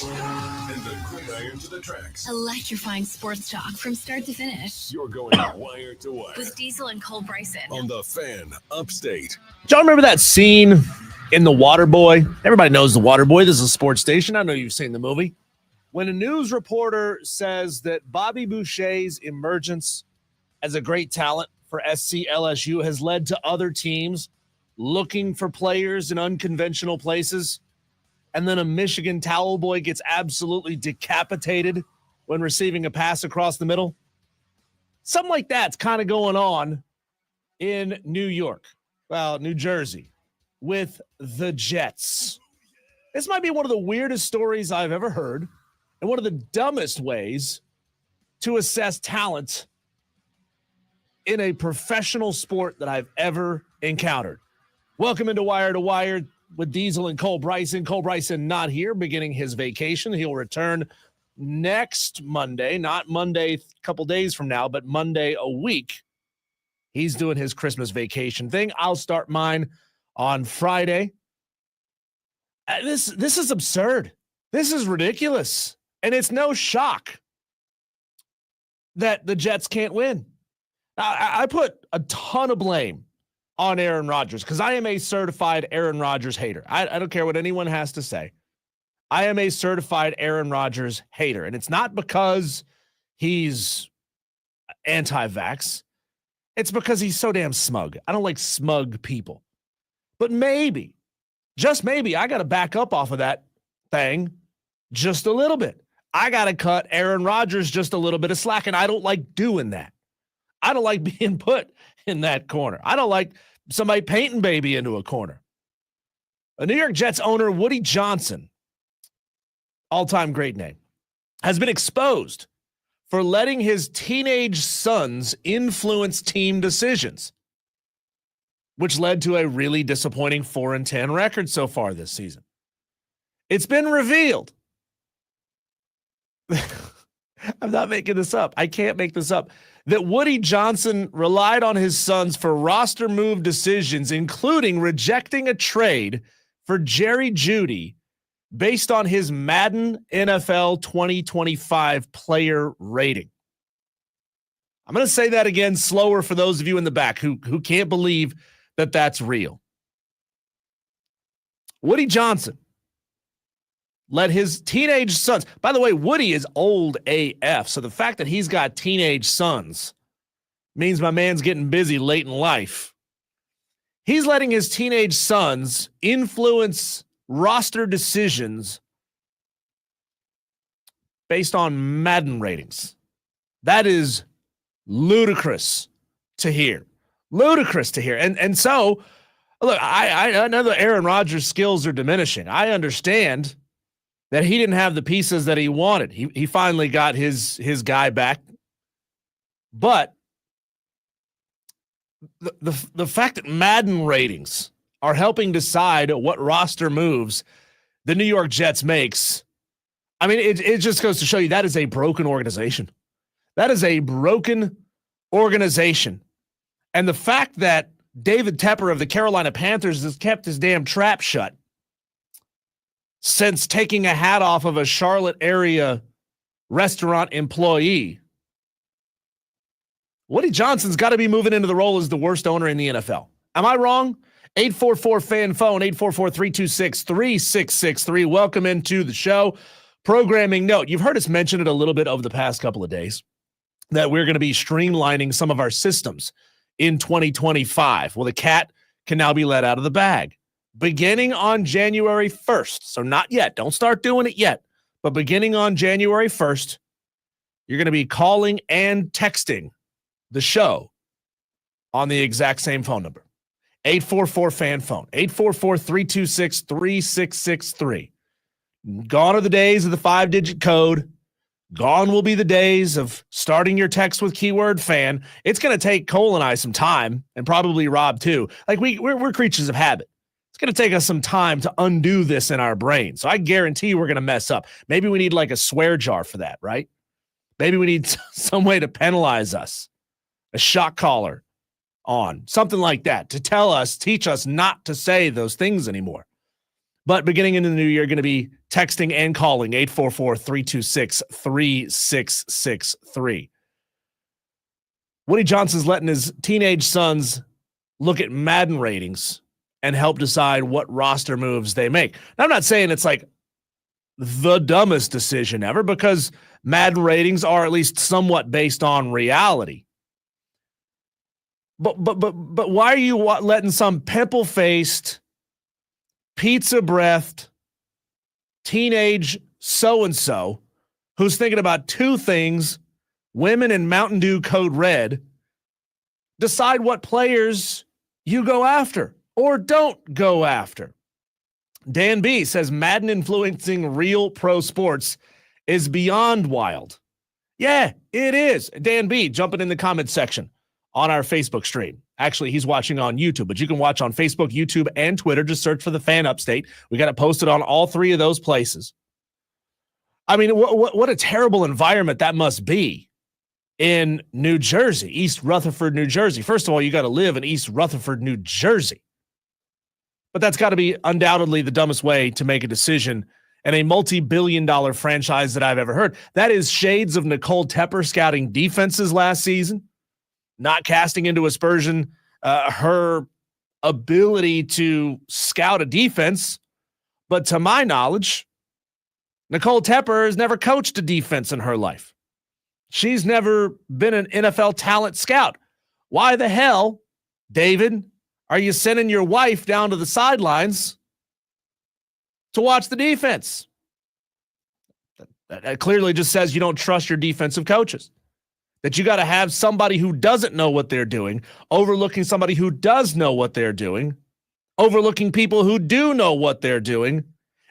And the gridiron to the tracks. Electrifying sports talk from start to finish. You're going wire to wire. With Diesel and Cole Bryson. On the Fan Upstate. Do y'all remember that scene in The Waterboy? Everybody knows The Waterboy. This is a sports station. I know you've seen the movie. When a news reporter says that Bobby Boucher's emergence as a great talent for SC LSU has led to other teams looking for players in unconventional places, and then a Michigan towel boy gets absolutely decapitated when receiving a pass across the middle. Something like that's kind of going on in New York, New Jersey, with the Jets. This might be one of the weirdest stories I've ever heard, and one of the dumbest ways to assess talent in a professional sport that I've ever encountered. Welcome into Wire to Wire with Diesel and Cole Bryson. Cole Bryson not here, beginning his vacation. He'll return next Monday, not Monday a couple days from now, but Monday a week. He's doing his Christmas vacation thing. I'll start mine on Friday. This is absurd. This is ridiculous. And it's no shock that the Jets can't win. I put a ton of blame on Aaron Rodgers because I am a certified Aaron Rodgers hater. I don't care what anyone has to say. I am a certified Aaron Rodgers hater. And it's not because he's anti-vax. It's because he's so damn smug. I don't like smug people. But maybe, just maybe, I got to back up off of that thing just a little bit. I got to cut Aaron Rodgers just a little bit of slack, and I don't like doing that. I don't like being put in that corner. I don't like somebody painting baby into a corner. A New York Jets owner, Woody Johnson, all-time great name, has been exposed for letting his teenage sons influence team decisions, which led to a really disappointing 4-10 record so far this season. It's been revealed. I'm not making this up. I can't make this up. That Woody Johnson relied on his sons for roster move decisions, including rejecting a trade for Jerry Jeudy based on his Madden NFL 2025 player rating. I'm going to say that again slower for those of you in the back who can't believe that that's real. Woody Johnson let his teenage sons, by the way, Woody is old AF, so the fact that he's got teenage sons means my man's getting busy late in life. He's letting his teenage sons influence roster decisions based on Madden ratings. That is ludicrous to hear. Ludicrous to hear. And so, look, I know that Aaron Rodgers' skills are diminishing. I understand that he didn't have the pieces that he wanted. He finally got his guy back. But the fact that Madden ratings are helping decide what roster moves the New York Jets makes, I mean, it just goes to show you that is a broken organization. That is a broken organization. And the fact that David Tepper of the Carolina Panthers has kept his damn trap shut since taking a hat off of a Charlotte area restaurant employee, Woody Johnson's got to be moving into the role as the worst owner in the NFL. Am I wrong? 844-FAN-PHONE, 844-326-3663. Welcome into the show. Programming note, you've heard us mention it a little bit over the past couple of days, that we're going to be streamlining some of our systems in 2025. Well, the cat can now be let out of the bag. Beginning on January 1st, so not yet, don't start doing it yet, but beginning on January 1st, you're going to be calling and texting the show on the exact same phone number, 844-FAN-PHONE, 844-326-3663. Gone are the days of the 5-digit code. Gone will be the days of starting your text with keyword fan. It's going to take Cole and I some time, and probably Rob too. Like we're creatures of habit. It's going to take us some time to undo this in our brain. So I guarantee we're going to mess up. Maybe we need like a swear jar for that, right? Maybe we need some way to penalize us, a shock collar on, something like that, to teach us not to say those things anymore. But beginning in the new year, going to be texting and calling 844-326-3663. Woody Johnson's letting his teenage sons look at Madden ratings and help decide what roster moves they make. Now, I'm not saying it's like the dumbest decision ever, because Madden ratings are at least somewhat based on reality. But why are you letting some pimple-faced, pizza-breathed, teenage so-and-so who's thinking about two things, women and Mountain Dew Code Red, decide what players you go after or don't go after? Dan B says Madden influencing real pro sports is beyond wild. Yeah, it is. Dan B jumping in the comments section on our Facebook stream. Actually, he's watching on YouTube, but you can watch on Facebook, YouTube, and Twitter. Just search for the Fan Upstate. We got it posted on all three of those places. I mean, what a terrible environment that must be in New Jersey, East Rutherford, New Jersey. First of all, you got to live in East Rutherford, New Jersey. But that's got to be undoubtedly the dumbest way to make a decision in a multi-billion-dollar franchise that I've ever heard. That is shades of Nicole Tepper scouting defenses last season, not casting into aspersion her ability to scout a defense. But to my knowledge, Nicole Tepper has never coached a defense in her life. She's never been an NFL talent scout. Why the hell, David, are you sending your wife down to the sidelines to watch the defense? That clearly just says you don't trust your defensive coaches. That you got to have somebody who doesn't know what they're doing, overlooking somebody who does know what they're doing, overlooking people who do know what they're doing,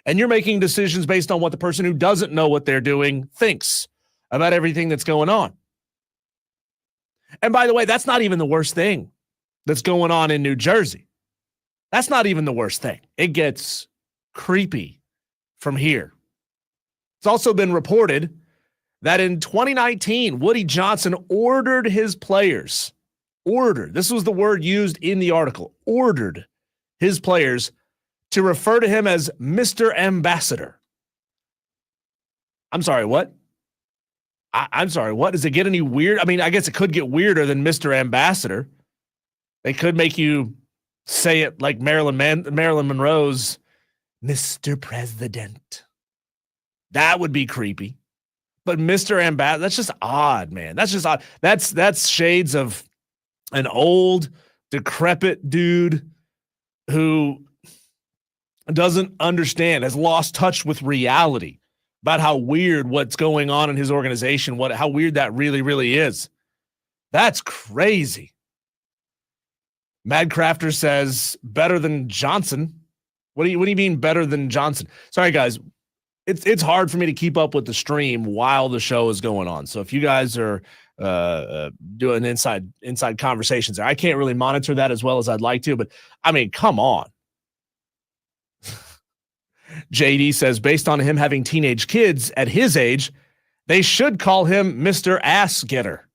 and you're making decisions based on what the person who doesn't know what they're doing thinks about everything that's going on. And by the way, that's not even the worst thing that's going on in New Jersey. That's not even the worst thing. It gets creepy from here. It's also been reported that in 2019, Woody Johnson ordered his players, this was the word used in the article, ordered his players to refer to him as Mr. Ambassador. I'm sorry, what? I'm sorry, what? Does it get any weird? I mean, I guess it could get weirder than Mr. Ambassador. They could make you say it like Marilyn Monroe's Mr. President. That would be creepy. But Mr. Ambassador, that's just odd, man. That's just odd. That's shades of an old, decrepit dude who doesn't understand, has lost touch with reality about how weird what's going on in his organization, how weird that really, really is. That's crazy. Mad Crafter says better than Johnson. What do you mean better than Johnson? Sorry, guys. It's hard for me to keep up with the stream while the show is going on. So if you guys are doing inside conversations, I can't really monitor that as well as I'd like to. But I mean, come on. JD says based on him having teenage kids at his age, they should call him Mr. Ass Getter.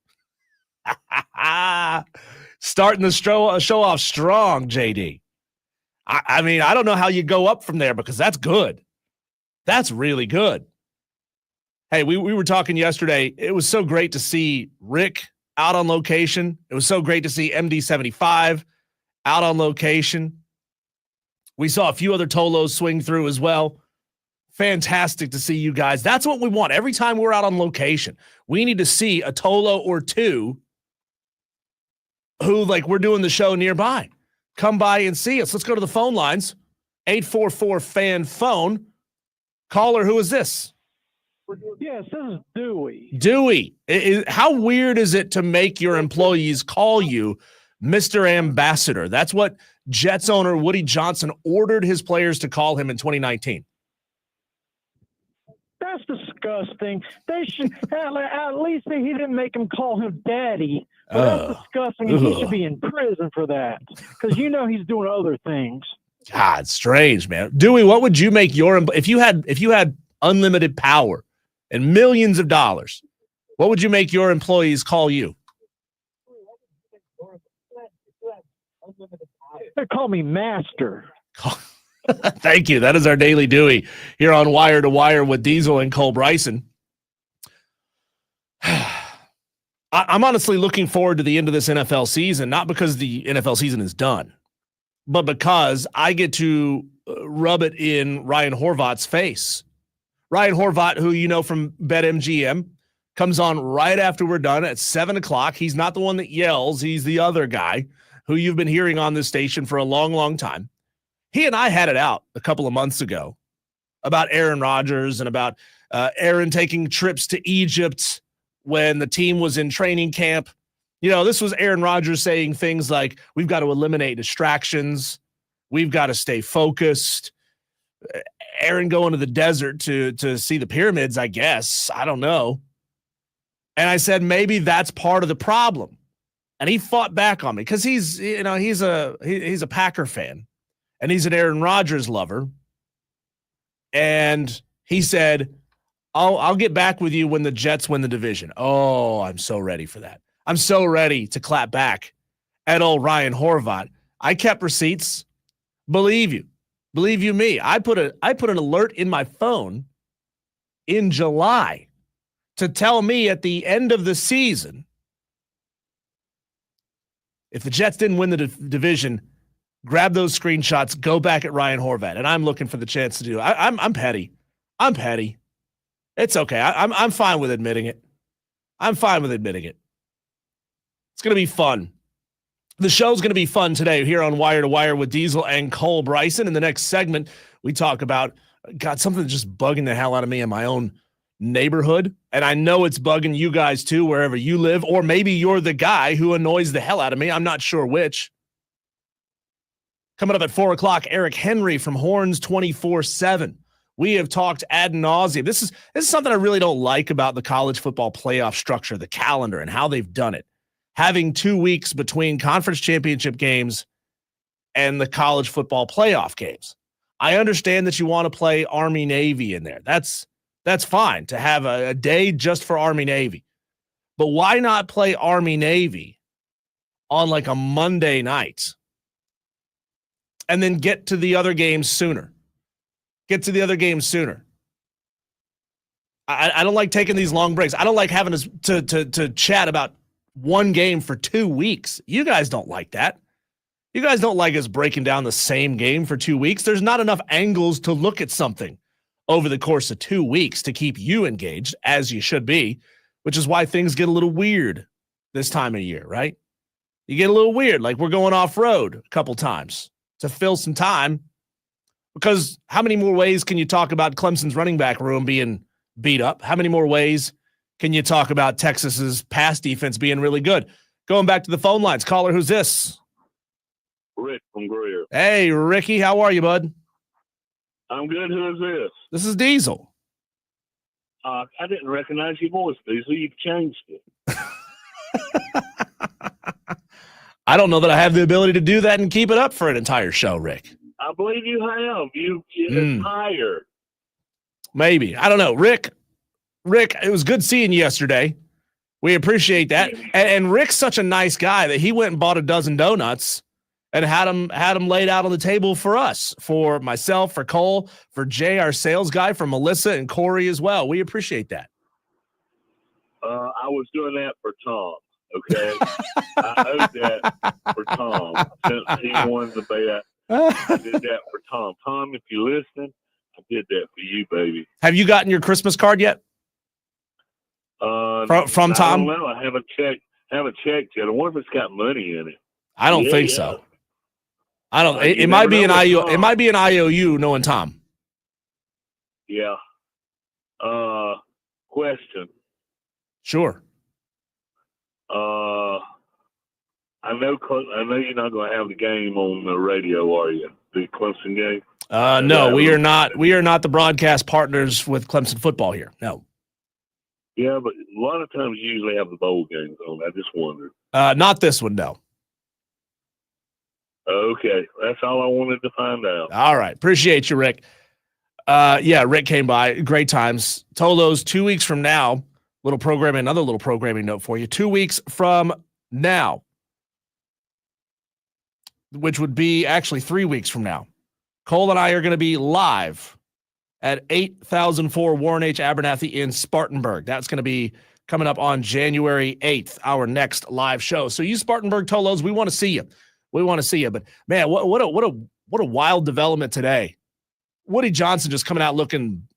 Starting the show off strong, JD. I mean, I don't know how you go up from there because that's good. That's really good. Hey, we were talking yesterday. It was so great to see Rick out on location. It was so great to see MD75 out on location. We saw a few other Tolos swing through as well. Fantastic to see you guys. That's what we want. Every time we're out on location, we need to see a Tolo or two who, like, we're doing the show nearby. Come by and see us. Let's go to the phone lines. 844-FAN-PHONE. Caller, who is this? Yes, this is Dewey. Dewey. How weird is it to make your employees call you Mr. Ambassador? That's what Jets owner Woody Johnson ordered his players to call him in 2019. That's disgusting. They should at least he didn't make him call him daddy. But that's disgusting, and he should be in prison for that because he's doing other things. God, strange, man. Dewey, what would you make if you had unlimited power and millions of dollars? What would you make your employees call you? They call me master. Thank you. That is our Daily Dewey here on Wire to Wire with Diesel and Cole Bryson. I'm honestly looking forward to the end of this NFL season, not because the NFL season is done, but because I get to rub it in Ryan Horvat's face. Ryan Horvat, who you know from BetMGM, comes on right after we're done at 7 o'clock. He's not the one that yells. He's the other guy who you've been hearing on this station for a long, long time. He and I had it out a couple of months ago about Aaron Rodgers and about Aaron taking trips to Egypt when the team was in training camp. You know, this was Aaron Rodgers saying things like, we've got to eliminate distractions. We've got to stay focused. Aaron going to the desert to see the pyramids, I guess. I don't know. And I said, maybe that's part of the problem. And he fought back on me because he's a Packer fan and he's an Aaron Rodgers lover. And he said, I'll get back with you when the Jets win the division. Oh, I'm so ready for that. I'm so ready to clap back at old Ryan Horvat. I kept receipts. Believe you me. I put an alert in my phone in July to tell me at the end of the season, if the Jets didn't win the division, grab those screenshots, go back at Ryan Horvat. And I'm looking for the chance to do it. I'm petty. I'm petty. It's okay. I'm fine with admitting it. I'm fine with admitting it. It's going to be fun. The show's going to be fun today here on Wire to Wire with Diesel and Cole Bryson. In the next segment, we talk about, something that's just bugging the hell out of me in my own neighborhood. And I know it's bugging you guys too, wherever you live, or maybe you're the guy who annoys the hell out of me. I'm not sure which. Coming up at 4 o'clock, Eric Henry from Horns 24/7. We have talked ad nauseum. This is something I really don't like about the college football playoff structure, the calendar, and how they've done it. Having 2 weeks between conference championship games and the college football playoff games. I understand that you want to play Army-Navy in there. That's fine to have a day just for Army-Navy. But why not play Army-Navy on like a Monday night and then get to the other games sooner? I don't like taking these long breaks. I don't like having to chat about one game for 2 weeks. You guys don't like that. You guys don't like us breaking down the same game for 2 weeks. There's not enough angles to look at something over the course of 2 weeks to keep you engaged, as you should be, which is why things get a little weird this time of year, right? You get a little weird, like we're going off-road a couple times to fill some time. Because how many more ways can you talk about Clemson's running back room being beat up? How many more ways can you talk about Texas's pass defense being really good? Going back to the phone lines. Caller, who's this? Rick from Greer. Hey, Ricky. How are you, bud? I'm good. Who is this? This is Diesel. I didn't recognize your voice, Diesel. You've changed it. I don't know that I have the ability to do that and keep it up for an entire show, Rick. I believe you have. It's higher. Maybe. I don't know. Rick, it was good seeing you yesterday. We appreciate that. And Rick's such a nice guy that he went and bought a dozen donuts and had them laid out on the table for us, for myself, for Cole, for Jay, our sales guy, for Melissa and Corey as well. We appreciate that. I was doing that for Tom. Okay. I owed that for Tom since he won the bet. I did that for Tom. Tom, if you're listening, I did that for you, baby. Have you gotten your Christmas card yet? From Tom? I don't know. I haven't checked yet. I wonder if it's got money in it. I don't think so. I don't. It might be an IOU. It might be an IOU knowing Tom. Yeah. Question. Sure. I know you're not going to have the game on the radio, are you? The Clemson game? No, we are not. We are not the broadcast partners with Clemson football here. No. Yeah, but a lot of times you usually have the bowl games on. I just wondered. Not this one, no. Okay, that's all I wanted to find out. All right, appreciate you, Rick. Yeah, Rick came by. Great times. Tolo's 2 weeks from now. Another little programming note for you. 2 weeks from now, which would be actually 3 weeks from now. Cole and I are going to be live at 8004 Warren H. Abernathy in Spartanburg. That's going to be coming up on January 8th, our next live show. So you Spartanburg Tolos, we want to see you. We want to see you. But man, what a wild development today. Woody Johnson just coming out looking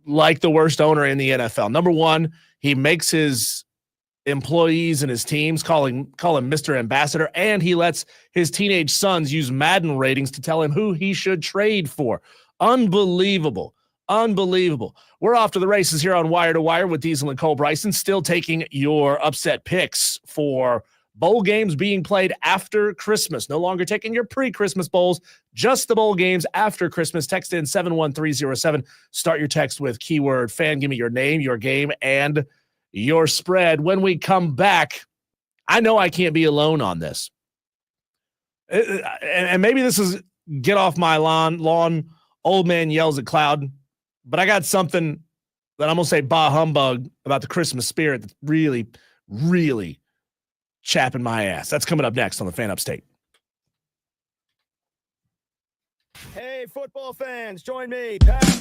like the worst owner in the NFL. Number one, he makes his employees and his teams call him Mr. Ambassador, and he lets his teenage sons use Madden ratings to tell him who he should trade for. Unbelievable. We're off to the races here on Wire to Wire with Diesel and Cole Bryson, still taking your upset picks for bowl games being played after Christmas. No longer taking your pre-Christmas bowls, just the bowl games after Christmas. Text in 71307. Start your text with keyword fan. Give me your name, your game, and your spread. When we come back, I know I can't be alone on this. And maybe this is get off my lawn, old man yells at cloud, but I got something that I'm going to say bah humbug about the Christmas spirit that's really, really chapping my ass. That's coming up next on the Fan Upstate. Hey, football fans, join me. Pat.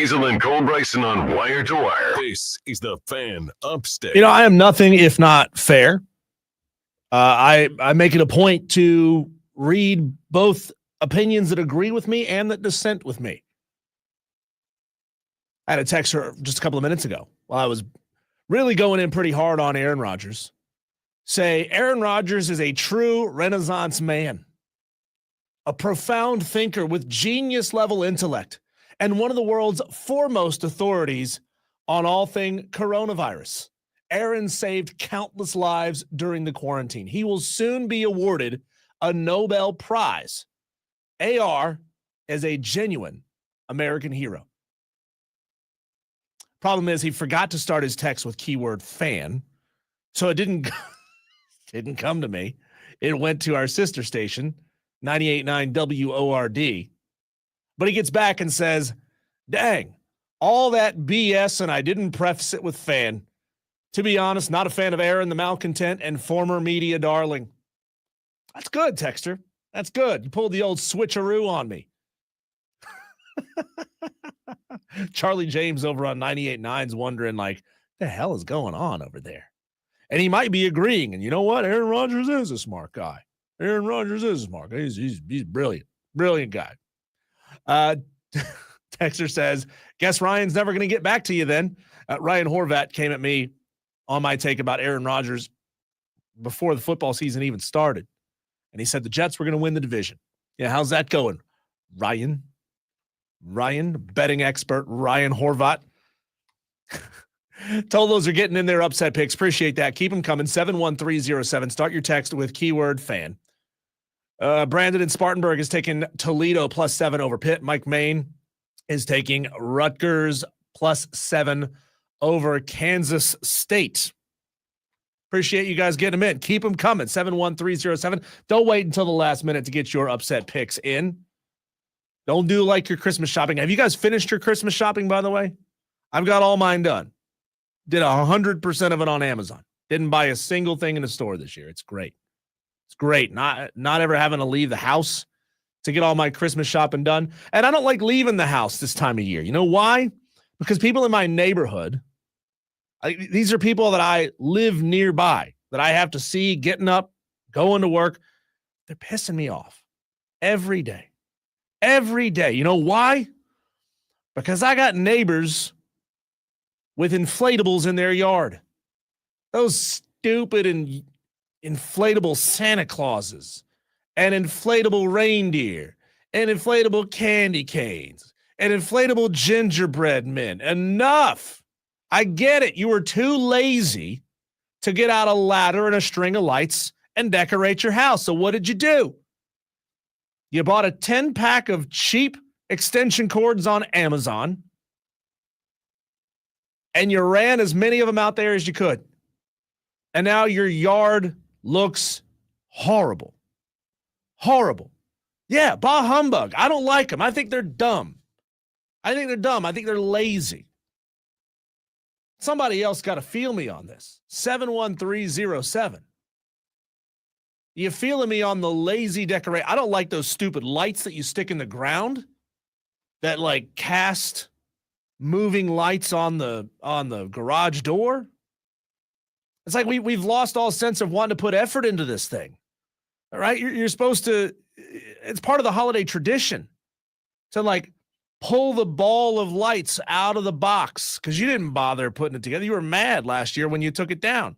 Diesel and Cole Bryson on Wire to Wire. This is the Fan Upstate. You know, I am nothing if not fair. I make it a point to read both opinions that agree with me and that dissent with me. I had a text her just a couple of minutes ago while I was really going in pretty hard on Aaron Rodgers. Say, Aaron Rodgers is a true Renaissance man, a profound thinker with genius-level intellect, and one of the world's foremost authorities on all thing coronavirus. Aaron saved countless lives during the quarantine. He will soon be awarded a Nobel Prize. AR is a genuine American hero. Problem is, he forgot to start his text with keyword fan, so it didn't come to me. It went to our sister station, 98.9 WORD. But he gets back and says, dang, all that BS and I didn't preface it with fan. To be honest, not a fan of Aaron the malcontent and former media darling. That's good, Texter. That's good. You pulled the old switcheroo on me. Charlie James over on 98.9's wondering, like, the hell is going on over there? And he might be agreeing. And you know what? Aaron Rodgers is a smart guy. Aaron Rodgers is a smart guy. He's brilliant. Brilliant guy. Texter says, guess Ryan's never going to get back to you then. Ryan Horvat came at me on my take about Aaron Rodgers before the football season even started. And he said the Jets were going to win the division. Yeah, how's that going, Ryan, betting expert, Ryan Horvat. Tolos are getting in their upset picks. Appreciate that. Keep them coming. 71307. Start your text with keyword fan. Brandon in Spartanburg is taking Toledo +7 over Pitt. Mike Main is taking Rutgers +7 over Kansas State. Appreciate you guys getting them in. Keep them coming. 71307. Don't wait until the last minute to get your upset picks in. Don't do like your Christmas shopping. Have you guys finished your Christmas shopping, by the way? I've got all mine done. Did 100% of it on Amazon. Didn't buy a single thing in the store this year. It's great. It's great. Not ever having to leave the house to get all my Christmas shopping done. And I don't like leaving the house this time of year. You know why? Because people in my neighborhood, these are people that I live nearby, that I have to see getting up, going to work. They're pissing me off every day. Every day. You know why? Because I got neighbors with inflatables in their yard. Those stupid and inflatable Santa Clauses and inflatable reindeer and inflatable candy canes and inflatable gingerbread men. Enough. I get it. You were too lazy to get out a ladder and a string of lights and decorate your house. So what did you do? You bought a 10-pack of cheap extension cords on Amazon, and you ran as many of them out there as you could. And now your yard looks horrible. Horrible. Yeah, bah humbug. I don't like them. I think they're dumb. I think they're lazy. Somebody else got to feel me on this. 71307. You feeling me on the lazy decorate? I don't like those stupid lights that you stick in the ground that like cast moving lights on the garage door. It's like we've lost all sense of wanting to put effort into this thing. All right, you're supposed to. It's part of the holiday tradition to like pull the ball of lights out of the box because you didn't bother putting it together. You were mad last year when you took it down.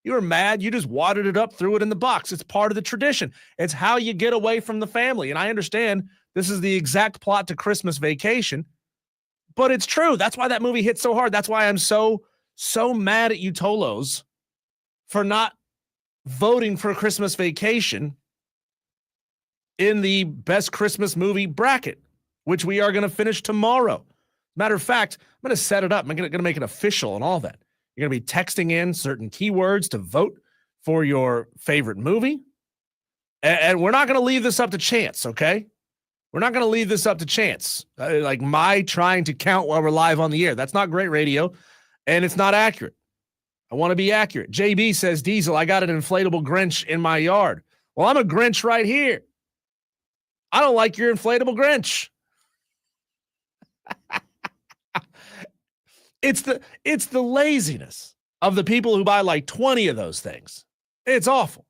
You were mad. You just wadded it up, threw it in the box. It's part of the tradition. It's how you get away from the family. And I understand this is the exact plot to Christmas Vacation, but it's true. That's why that movie hit so hard. That's why I'm so mad at you Tolos for not voting for Christmas Vacation in the best Christmas movie bracket, which we are going to finish tomorrow. Matter of fact, I'm going to set it up. I'm going to make it official and all that. You're going to be texting in certain keywords to vote for your favorite movie. And we're not going to leave this up to chance, okay? We're not going to leave this up to chance. Like my trying to count while we're live on the air. That's not great radio, and it's not accurate. I want to be accurate. JB says, Diesel, I got an inflatable Grinch in my yard. Well, I'm a Grinch right here. I don't like your inflatable Grinch. It's the laziness of the people who buy like 20 of those things. It's awful.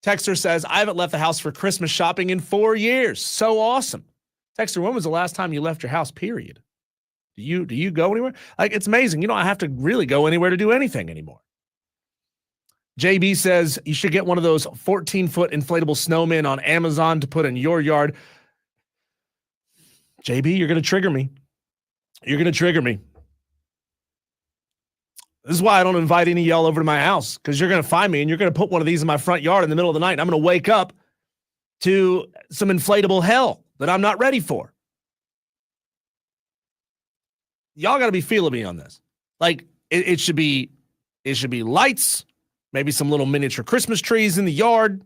Texter says, I haven't left the house for Christmas shopping in 4 years. So awesome. Texter, when was the last time you left your house, period? Do you go anywhere? Like, it's amazing. You don't have to really go anywhere to do anything anymore. JB says, you should get one of those 14-foot inflatable snowmen on Amazon to put in your yard. JB, you're going to trigger me. You're going to trigger me. This is why I don't invite any of y'all over to my house, because you're going to find me and you're going to put one of these in my front yard in the middle of the night. And I'm going to wake up to some inflatable hell that I'm not ready for. Y'all got to be feeling me on this. Like, it should be lights, maybe some little miniature Christmas trees in the yard.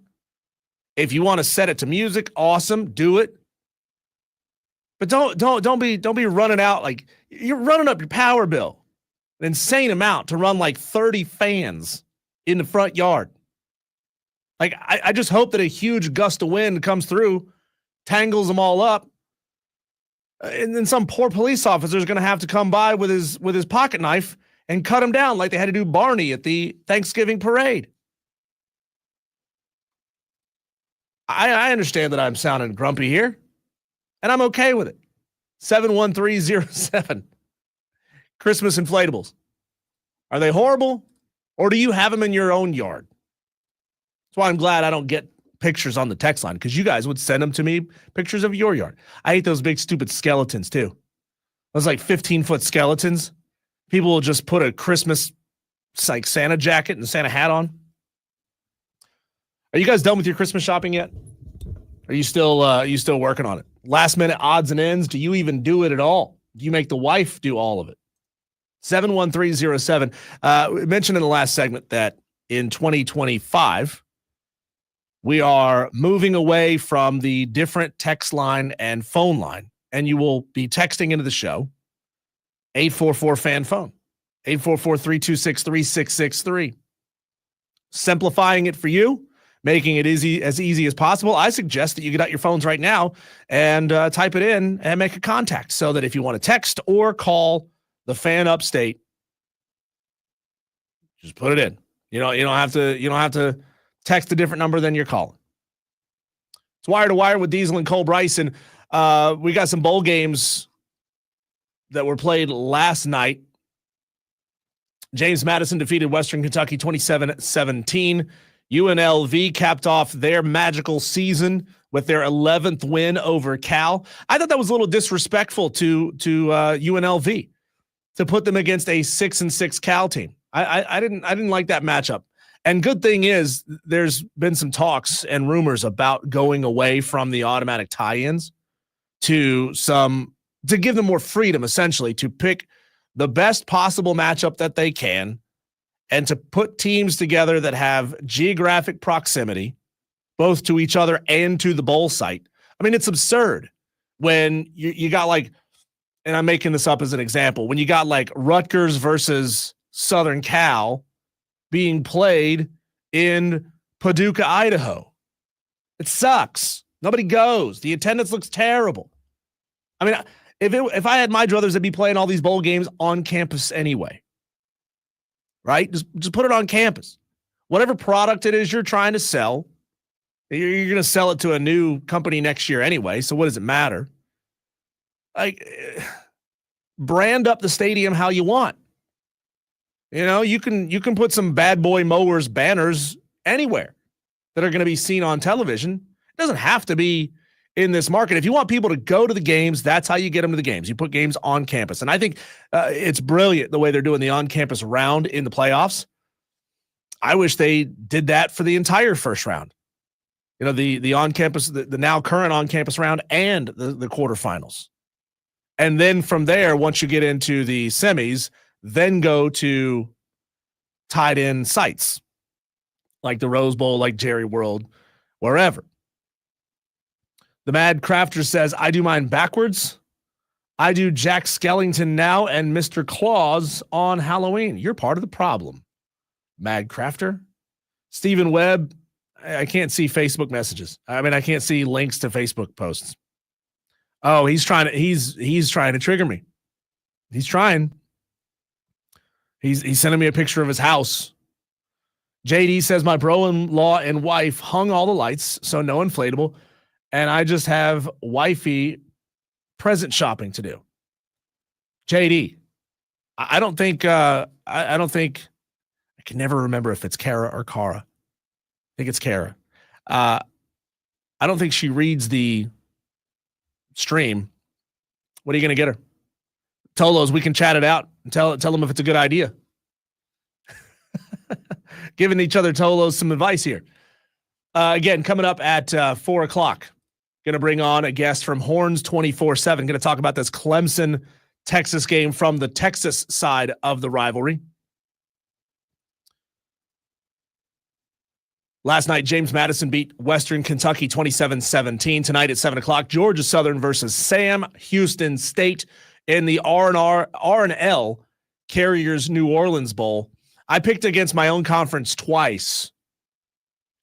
If you want to set it to music, awesome, do it. But don't be running out like you're running up your power bill, an insane amount to run like 30 fans in the front yard. Like, I just hope that a huge gust of wind comes through, tangles them all up, and then some poor police officer is going to have to come by with his pocket knife and cut him down like they had to do Barney at the Thanksgiving parade. I understand that I'm sounding grumpy here, and I'm okay with it. 71307. Christmas inflatables. Are they horrible, or do you have them in your own yard? That's why I'm glad I don't get pictures on the text line, because you guys would send them to me, pictures of your yard. I hate those big stupid skeletons too. Those like 15-foot skeletons. People will just put a Christmas like Santa jacket and Santa hat on. Are you guys done with your Christmas shopping yet? Are you still working on it? Last minute odds and ends. Do you even do it at all? Do you make the wife do all of it? 71307. We mentioned in the last segment that in 2025, we are moving away from the different text line and phone line, and you will be texting into the show 844-FAN-PHONE, 844-326-3663. Simplifying it for you, making it as easy as possible. I suggest that you get out your phones right now and type it in and make a contact, so that if you want to text or call the Fan Upstate, just put it in. You don't have to text a different number than you're calling. It's Wire to Wire with Diesel and Cole Bryson. We got some bowl games that were played last night. James Madison defeated Western Kentucky 27-17. UNLV capped off their magical season with their 11th win over Cal. I thought that was a little disrespectful to UNLV to put them against a 6-6 Cal team. I didn't like that matchup. And good thing is, there's been some talks and rumors about going away from the automatic tie-ins to give them more freedom, essentially, to pick the best possible matchup that they can and to put teams together that have geographic proximity, both to each other and to the bowl site. I mean, it's absurd when you got like, and I'm making this up as an example, when you got like Rutgers versus Southern Cal being played in Paducah, Idaho. It sucks. Nobody goes. The attendance looks terrible. I mean, if I had my druthers, I'd be playing all these bowl games on campus anyway. Right? Just put it on campus. Whatever product it is you're trying to sell, you're going to sell it to a new company next year anyway, so what does it matter? Like, brand up the stadium how you want. You know, you can put some bad boy mowers banners anywhere that are going to be seen on television. It doesn't have to be in this market. If you want people to go to the games, that's how you get them to the games. You put games on campus. And I think it's brilliant the way they're doing the on-campus round in the playoffs. I wish they did that for the entire first round. You know, the on-campus, the now current on-campus round and the quarterfinals. And then from there, once you get into the semis, then go to tied-in sites like the Rose Bowl, like Jerry World, wherever. The Mad Crafter says, I do mine backwards. I do Jack Skellington now and Mr. Claus on Halloween. You're part of the problem, Mad Crafter. Stephen Webb, I can't see Facebook messages. I mean, I can't see links to Facebook posts. Oh, he's trying to trigger me. He's trying. He's sending me a picture of his house. JD says my bro-in-law and wife hung all the lights, so no inflatable, and I just have wifey present shopping to do. JD, I don't think I can never remember if it's Kara or Kara. I think it's Kara. I don't think she reads the stream. What are you going to get her? Tolos, we can chat it out and tell them if it's a good idea. Giving each other Tolos some advice here. Again, coming up at 4 o'clock, going to bring on a guest from Horns 24/7. Going to talk about this Clemson-Texas game from the Texas side of the rivalry. Last night, James Madison beat Western Kentucky 27-17. Tonight at 7 o'clock, Georgia Southern versus Sam Houston State in the R&L Carriers New Orleans Bowl. I picked against my own conference twice.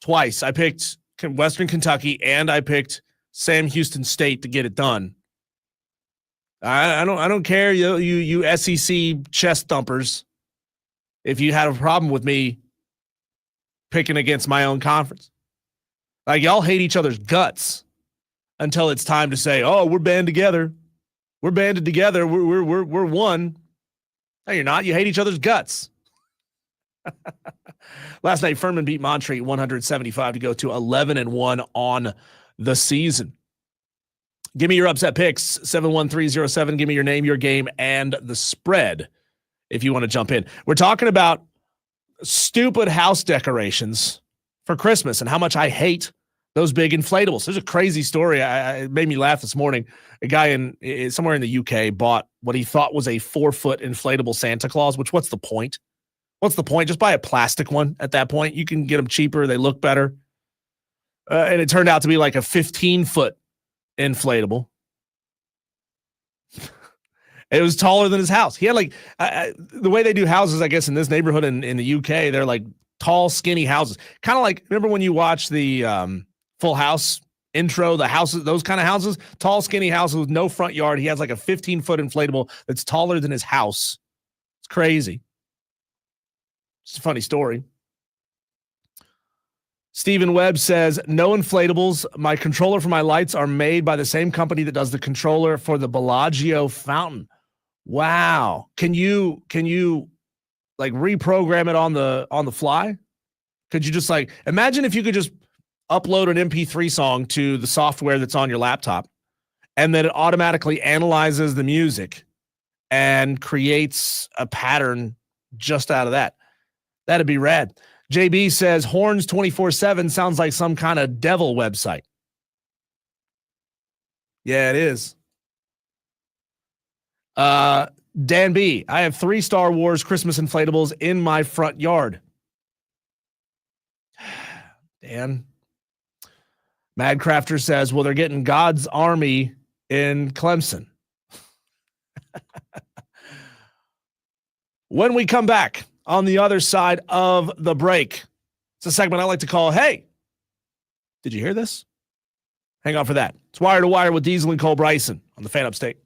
I picked Western Kentucky and I picked Sam Houston State to get it done. I don't care, you SEC chest thumpers, if you had a problem with me picking against my own conference. Like, y'all hate each other's guts until it's time to say, "Oh, we're banded together. We're banded together. We're one." No, you're not. You hate each other's guts. Last night, Furman beat Montreat 175 to go to 11-1 on the season. Give me your upset picks, 71307. Give me your name, your game, and the spread if you want to jump in. We're talking about stupid house decorations for Christmas and how much I hate those big inflatables. There's a crazy story. It made me laugh this morning. A guy somewhere in the UK bought what he thought was a 4-foot inflatable Santa Claus, which what's the point? What's the point? Just buy a plastic one at that point. You can get them cheaper. They look better. And it turned out to be like a 15-foot inflatable. It was taller than his house. He had like the way they do houses, I guess, in this neighborhood in the UK, they're like tall, skinny houses. Kind of like, remember when you watch the Full House intro, the houses, those kind of houses, tall, skinny houses with no front yard. He has like a 15-foot inflatable that's taller than his house. It's crazy. It's a funny story. Stephen Webb says, no inflatables. My controller for my lights are made by the same company that does the controller for the Bellagio fountain. Wow. Can you like reprogram it on the fly? Could you just like, imagine if you could just upload an MP3 song to the software that's on your laptop and then it automatically analyzes the music and creates a pattern just out of that. That'd be rad. JB says Horns 24/7 sounds like some kind of devil website. Yeah, it is. Dan B, I have 3 Star Wars Christmas inflatables in my front yard. Dan. Mad Crafter says, well, they're getting God's Army in Clemson. When we come back on the other side of the break, it's a segment I like to call, Hey, did you hear this? Hang on for that. It's Wire to Wire with Diesel and Cole Bryson on the Fan Upstate.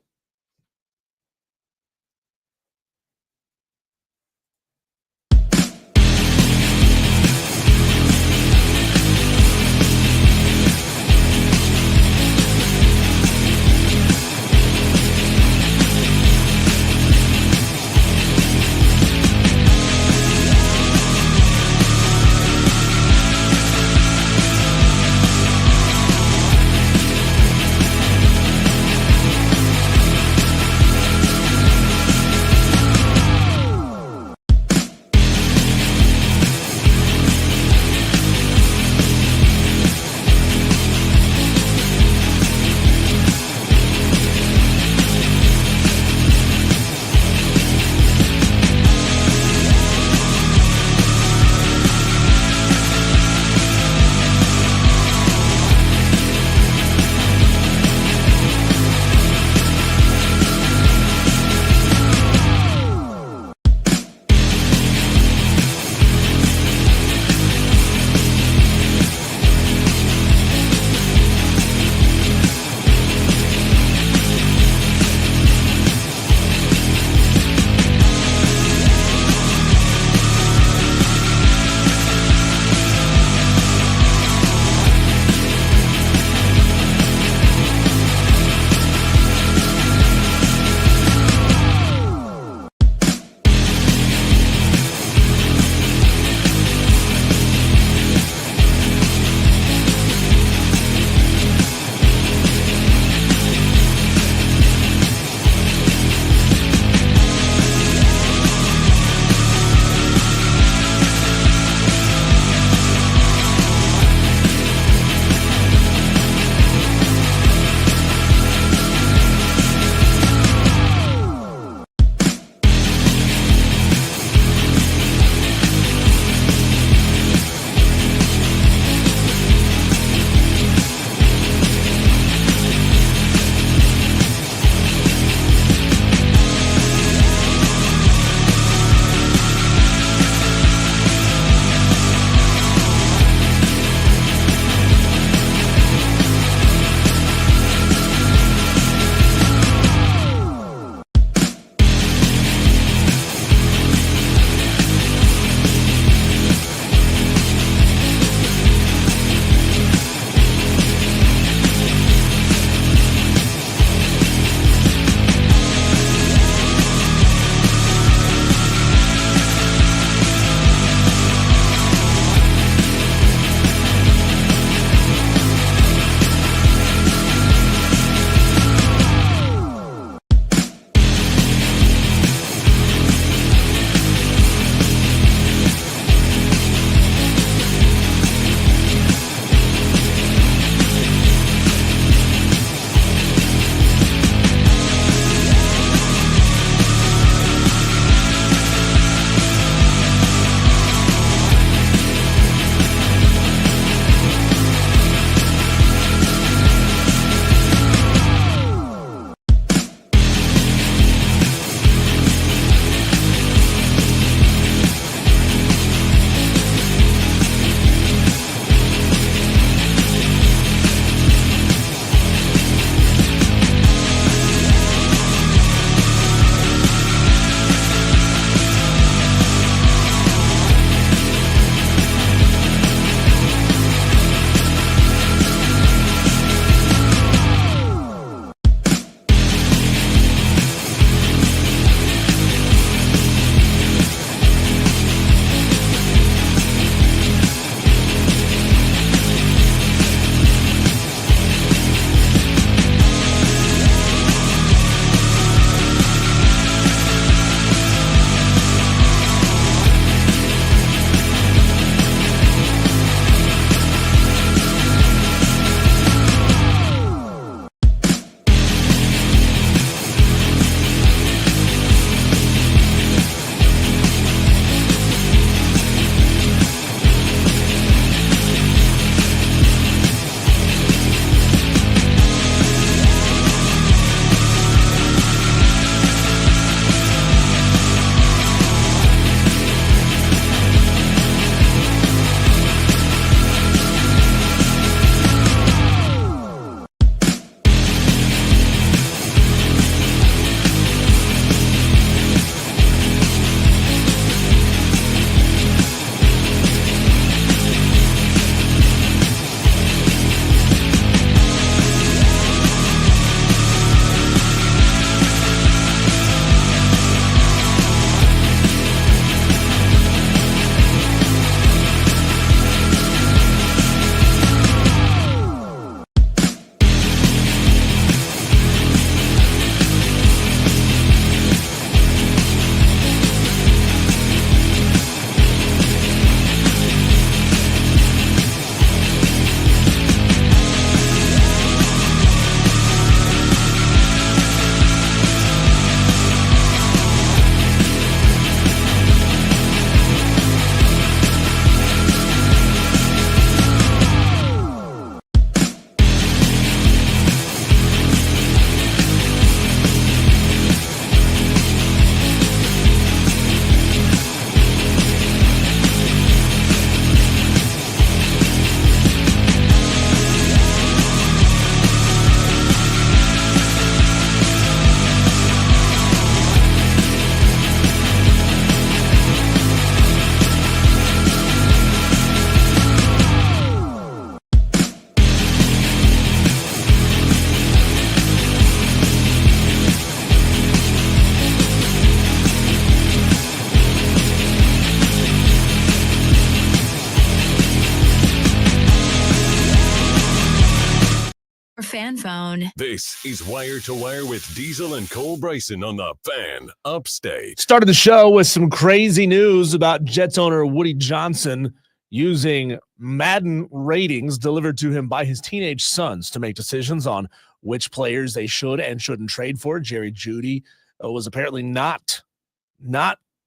phone. This is Wire to Wire with Diesel and Cole Bryson on the Fan Upstate. Started the show with some crazy news about Jets owner Woody Johnson using Madden ratings delivered to him by his teenage sons to make decisions on which players they should and shouldn't trade for. Jerry Jeudy was apparently not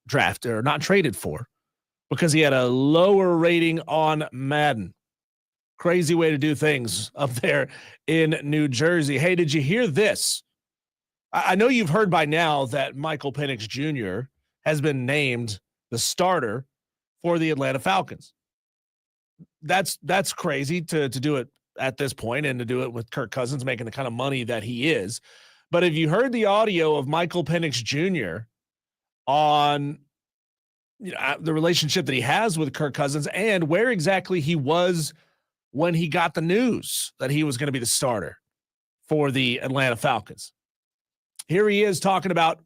drafted or not traded for because he had a lower rating on Madden. Crazy way to do things up there in New Jersey. Hey, did you hear this? I know you've heard by now that Michael Penix Jr. has been named the starter for the Atlanta Falcons. That's crazy to do it at this point and to do it with Kirk Cousins making the kind of money that he is. But have you heard the audio of Michael Penix Jr. on the relationship that he has with Kirk Cousins and where exactly he was when he got the news that he was going to be the starter for the Atlanta Falcons? Here he is talking about,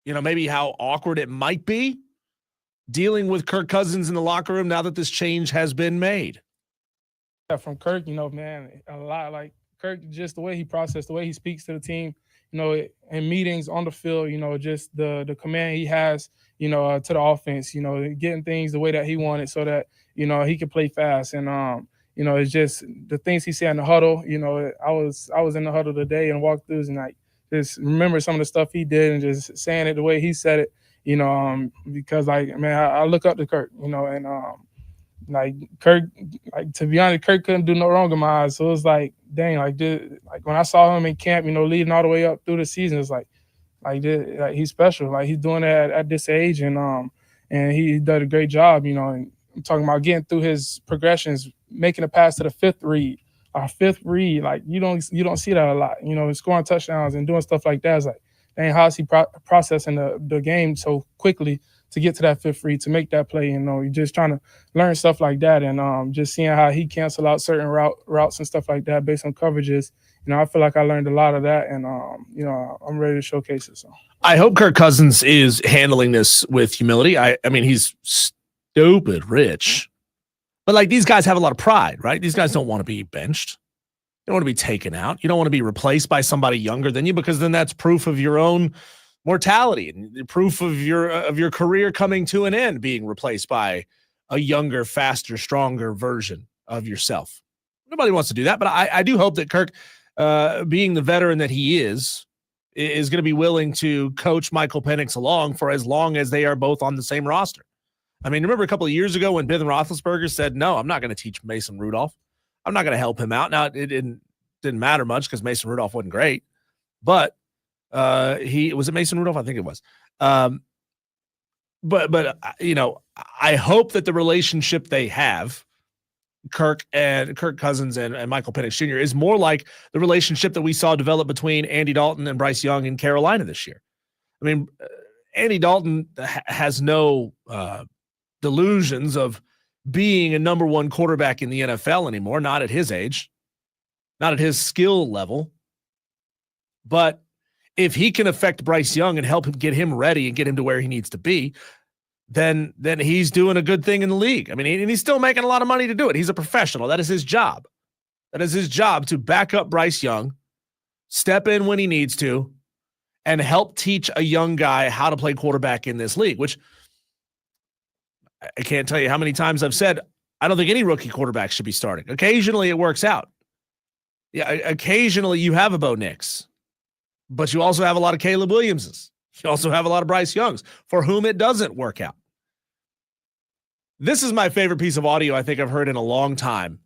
maybe how awkward it might be dealing with Kirk Cousins in the locker room now that this change has been made. Yeah, from Kirk, man, a lot like Kirk, just the way he processed, the way he speaks to the team, in meetings on the field, just the command he has, to the offense, getting things the way that he wanted so that, he could play fast. And, it's just the things he said in the huddle. I was in the huddle today and walked through and just remember some of the stuff he did and just saying it the way he said it, because I look up to Kirk, and Kirk, to be honest, Kirk couldn't do no wrong in my eyes. So it was like, dang, when I saw him in camp, leading all the way up through the season, it's like he's special. He's doing it at this age, and he did a great job, and I'm talking about getting through his progressions, making a pass to the fifth read. Our fifth read, you don't see that a lot. Scoring touchdowns and doing stuff like that is like, dang, how is he processing the game so quickly to get to that fifth read, to make that play? You're just trying to learn stuff like that, and just seeing how he cancel out certain routes and stuff like that based on coverages. I feel like I learned a lot of that, and I'm ready to showcase it. So I hope Kirk Cousins is handling this with humility. I mean, he's stupid rich, but these guys have a lot of pride, right? These guys don't want to be benched. They don't want to be taken out. You don't want to be replaced by somebody younger than you, because then that's proof of your own mortality and proof of your career coming to an end, being replaced by a younger, faster, stronger version of yourself. Nobody wants to do that, but I do hope that Kirk, being the veteran that he is going to be willing to coach Michael Penix along for as long as they are both on the same roster. I mean, remember a couple of years ago when Ben Roethlisberger said, no, I'm not going to teach Mason Rudolph. I'm not going to help him out. Now, it didn't matter much because Mason Rudolph wasn't great, but was it Mason Rudolph? I think it was. But I hope that the relationship they have, Kirk Cousins and Michael Penix Jr., is more like the relationship that we saw develop between Andy Dalton and Bryce Young in Carolina this year. I mean, Andy Dalton has no delusions of being a number one quarterback in the NFL anymore, not at his age, not at his skill level. But if he can affect Bryce Young and help him, get him ready and get him to where he needs to be, then he's doing a good thing in the league. I mean, and he's still making a lot of money to do it. He's a professional. That is his job. That is his job, to back up Bryce Young, step in when he needs to, and help teach a young guy how to play quarterback in this league, which I can't tell you how many times I've said, I don't think any rookie quarterback should be starting. Occasionally it works out. Yeah, occasionally you have a Bo Nix, but you also have a lot of Caleb Williamses. You also have a lot of Bryce Youngs for whom it doesn't work out. This is my favorite piece of audio I think I've heard in a long time.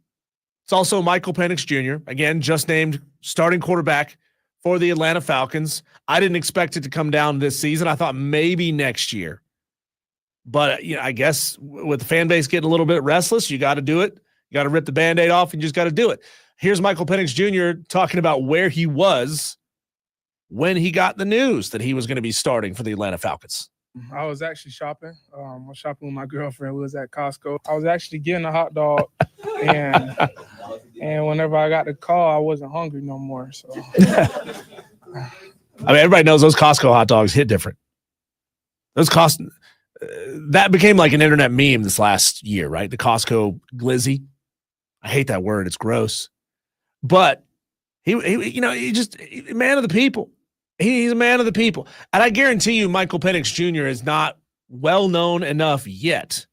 It's also Michael Penix Jr., again, just named starting quarterback for the Atlanta Falcons. I didn't expect it to come down this season. I thought maybe next year. But I guess with the fan base getting a little bit restless, you got to do it. You got to rip the Band-Aid off and just got to do it. Here's Michael Penix Jr. talking about where he was when he got the news that he was going to be starting for the Atlanta Falcons. I was actually shopping. I was shopping with my girlfriend. We was at Costco. I was actually getting a hot dog, and whenever I got the call, I wasn't hungry no more. So, I mean, everybody knows those Costco hot dogs hit different. Those that became like an internet meme this last year, right? The Costco glizzy. I hate that word. It's gross. But He's a man of the people. He's a man of the people. And I guarantee you Michael Penix Jr. is not well known enough yet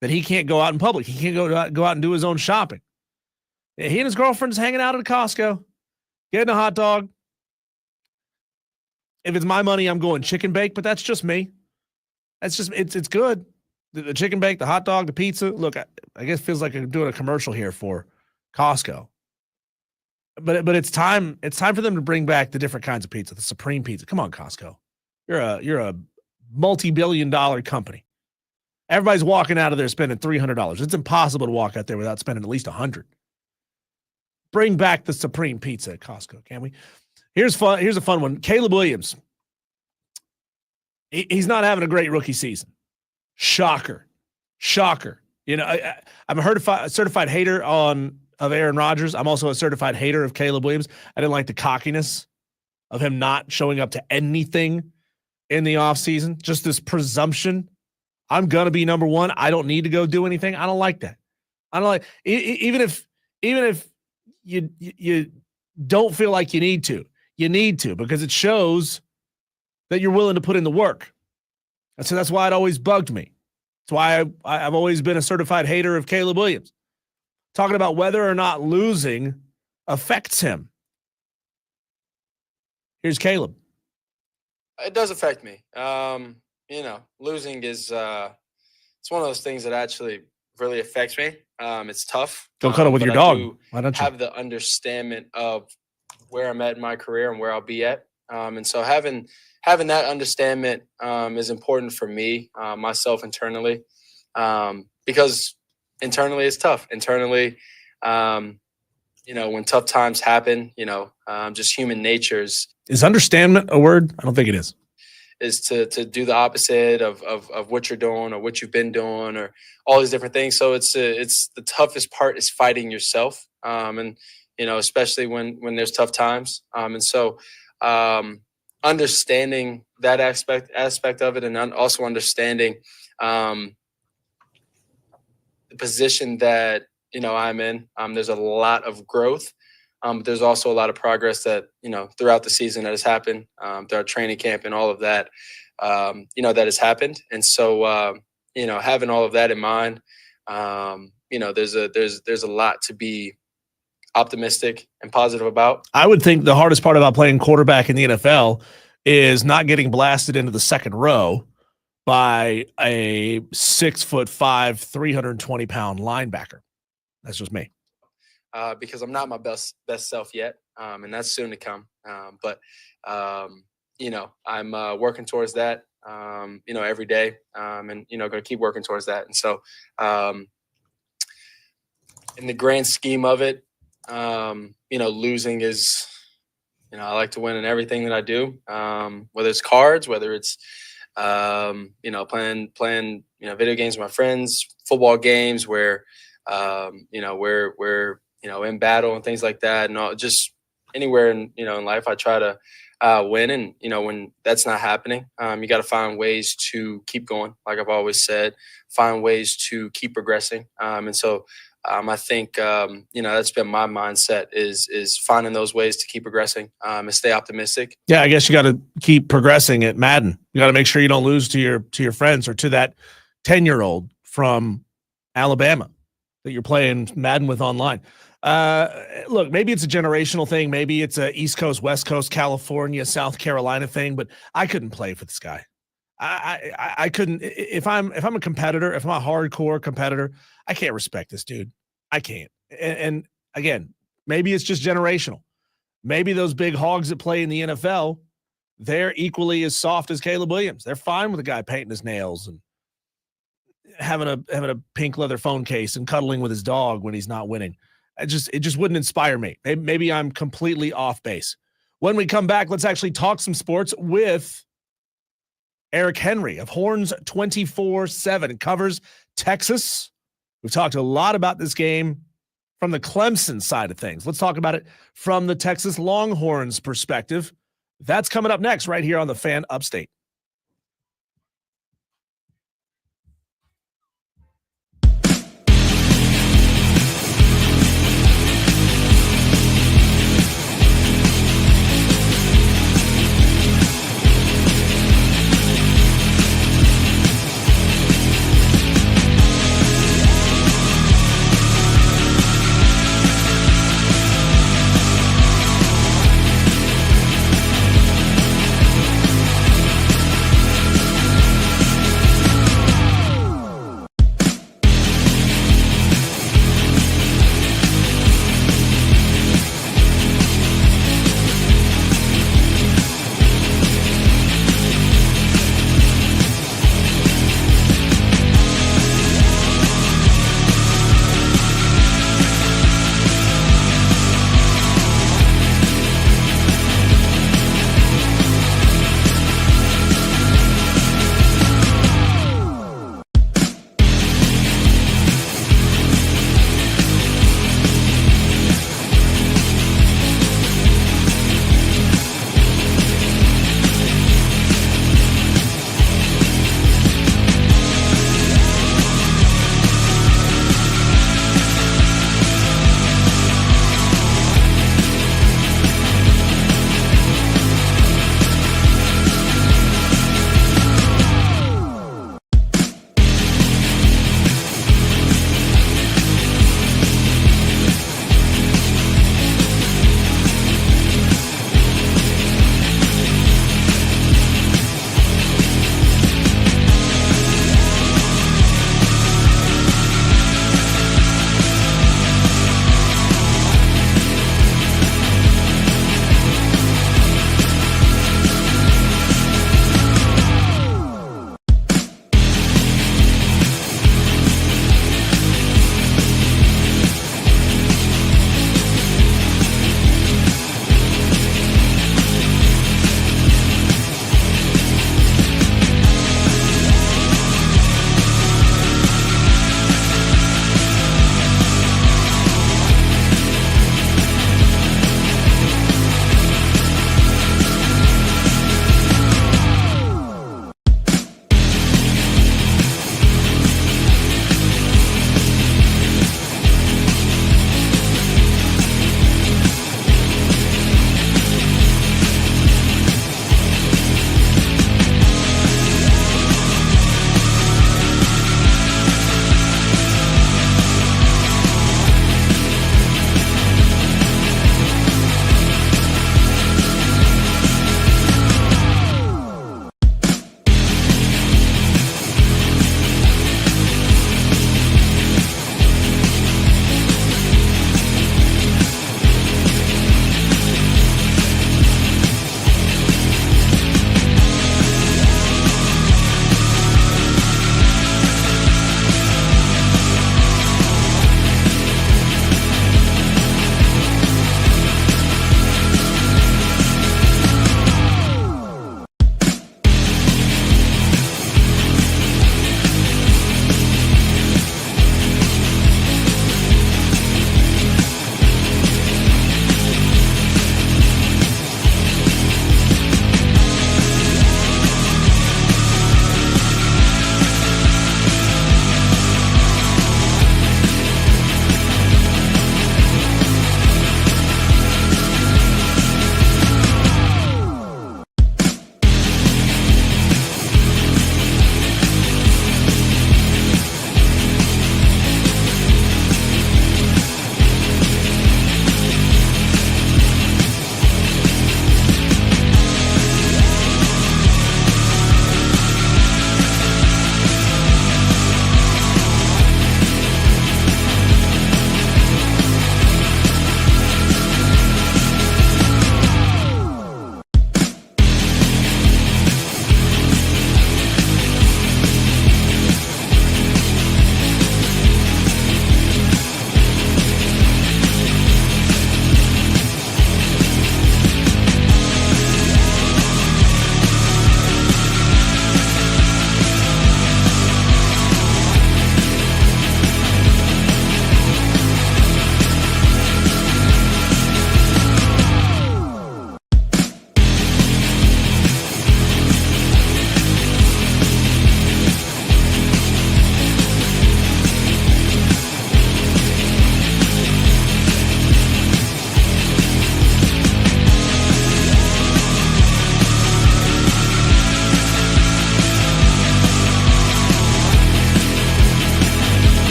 that he can't go out in public. He can't go out and do his own shopping. He and his girlfriend's hanging out at a Costco, getting a hot dog. If it's my money, I'm going chicken bake, but that's just me. That's just, it's good. The chicken bake, the hot dog, the pizza. Look, I guess it feels like I'm doing a commercial here for Costco. But it's time for them to bring back the different kinds of pizza, the supreme pizza. Come on, Costco. You're a multi-billion-dollar company. Everybody's walking out of there spending $300. It's impossible to walk out there without spending at least $100. Bring back the supreme pizza at Costco, can we? Here's a fun one. Caleb Williams. He's not having a great rookie season. Shocker. I'm a certified hater of Aaron Rodgers. I'm also a certified hater of Caleb Williams. I didn't like the cockiness of him not showing up to anything in the offseason. Just this presumption. I'm going to be number one. I don't need to go do anything. I don't like that. I don't like, even if you don't feel like you need to, because it shows that you're willing to put in the work. And so that's why it always bugged me. That's why I've always been a certified hater of Caleb Williams. Talking about whether or not losing affects him. Here's Caleb. It does affect me. Losing is it's one of those things that actually really affects me. It's tough. Don't cuddle with your dog. Why don't you have the understanding of where I'm at in my career and where I'll be at? And so having that understanding is important for me, myself internally, because internally it's tough. Internally, when tough times happen, just human nature is understanding a word? I don't think it is. Is to do the opposite of what you're doing or what you've been doing or all these different things. So it's the toughest part is fighting yourself. Especially when there's tough times. And so understanding that aspect of it, and also understanding the position that, I'm in. There's a lot of growth. But there's also a lot of progress that, throughout the season that has happened, throughout training camp and all of that, that has happened. And so, having all of that in mind, there's a lot to be optimistic and positive about. I would think the hardest part about playing quarterback in the NFL is not getting blasted into the second row by a 6'5", 320-pound linebacker. That's just me. Because I'm not my best self yet, and that's soon to come. But I'm working towards that, every day, and going to keep working towards that. And so, in the grand scheme of it, losing is, I like to win in everything that I do, whether it's cards, whether it's, playing, video games with my friends, football games where, we're in battle and things like that, and all, just anywhere in life, I try to win. And when that's not happening, you got to find ways to keep going. Like I've always said, find ways to keep progressing. And so I think that's been my mindset is finding those ways to keep progressing and stay optimistic. Yeah, I guess you got to keep progressing at Madden. You got to make sure you don't lose to your friends or to that 10-year-old from Alabama that you're playing Madden with online. Look, maybe it's a generational thing. Maybe it's a East Coast, West Coast, California, South Carolina thing, but I couldn't play for this guy. I couldn't, if I'm a competitor, if I'm a hardcore competitor, I can't respect this dude. I can't. And again, maybe it's just generational. Maybe those big hogs that play in the NFL, they're equally as soft as Caleb Williams. They're fine with a guy painting his nails and having a pink leather phone case and cuddling with his dog when he's not winning. It just wouldn't inspire me. Maybe I'm completely off base. When we come back, let's actually talk some sports with Eric Henry of Horns 24/7. Covers Texas. We've talked a lot about this game from the Clemson side of things. Let's talk about it from the Texas Longhorns perspective. That's coming up next right here on the Fan Upstate.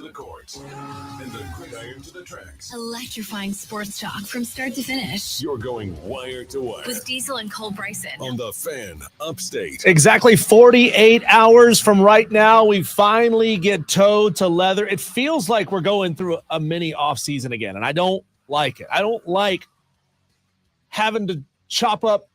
the court and the gridiron to the tracks. Electrifying sports talk from start to finish. You're going wire to wire With Diesel and Cole Bryson. on the Fan Upstate. Exactly 48 hours from right now, we finally get toe to leather. It feels like we're going through a mini offseason again, and I don't like it. I don't like having to chop up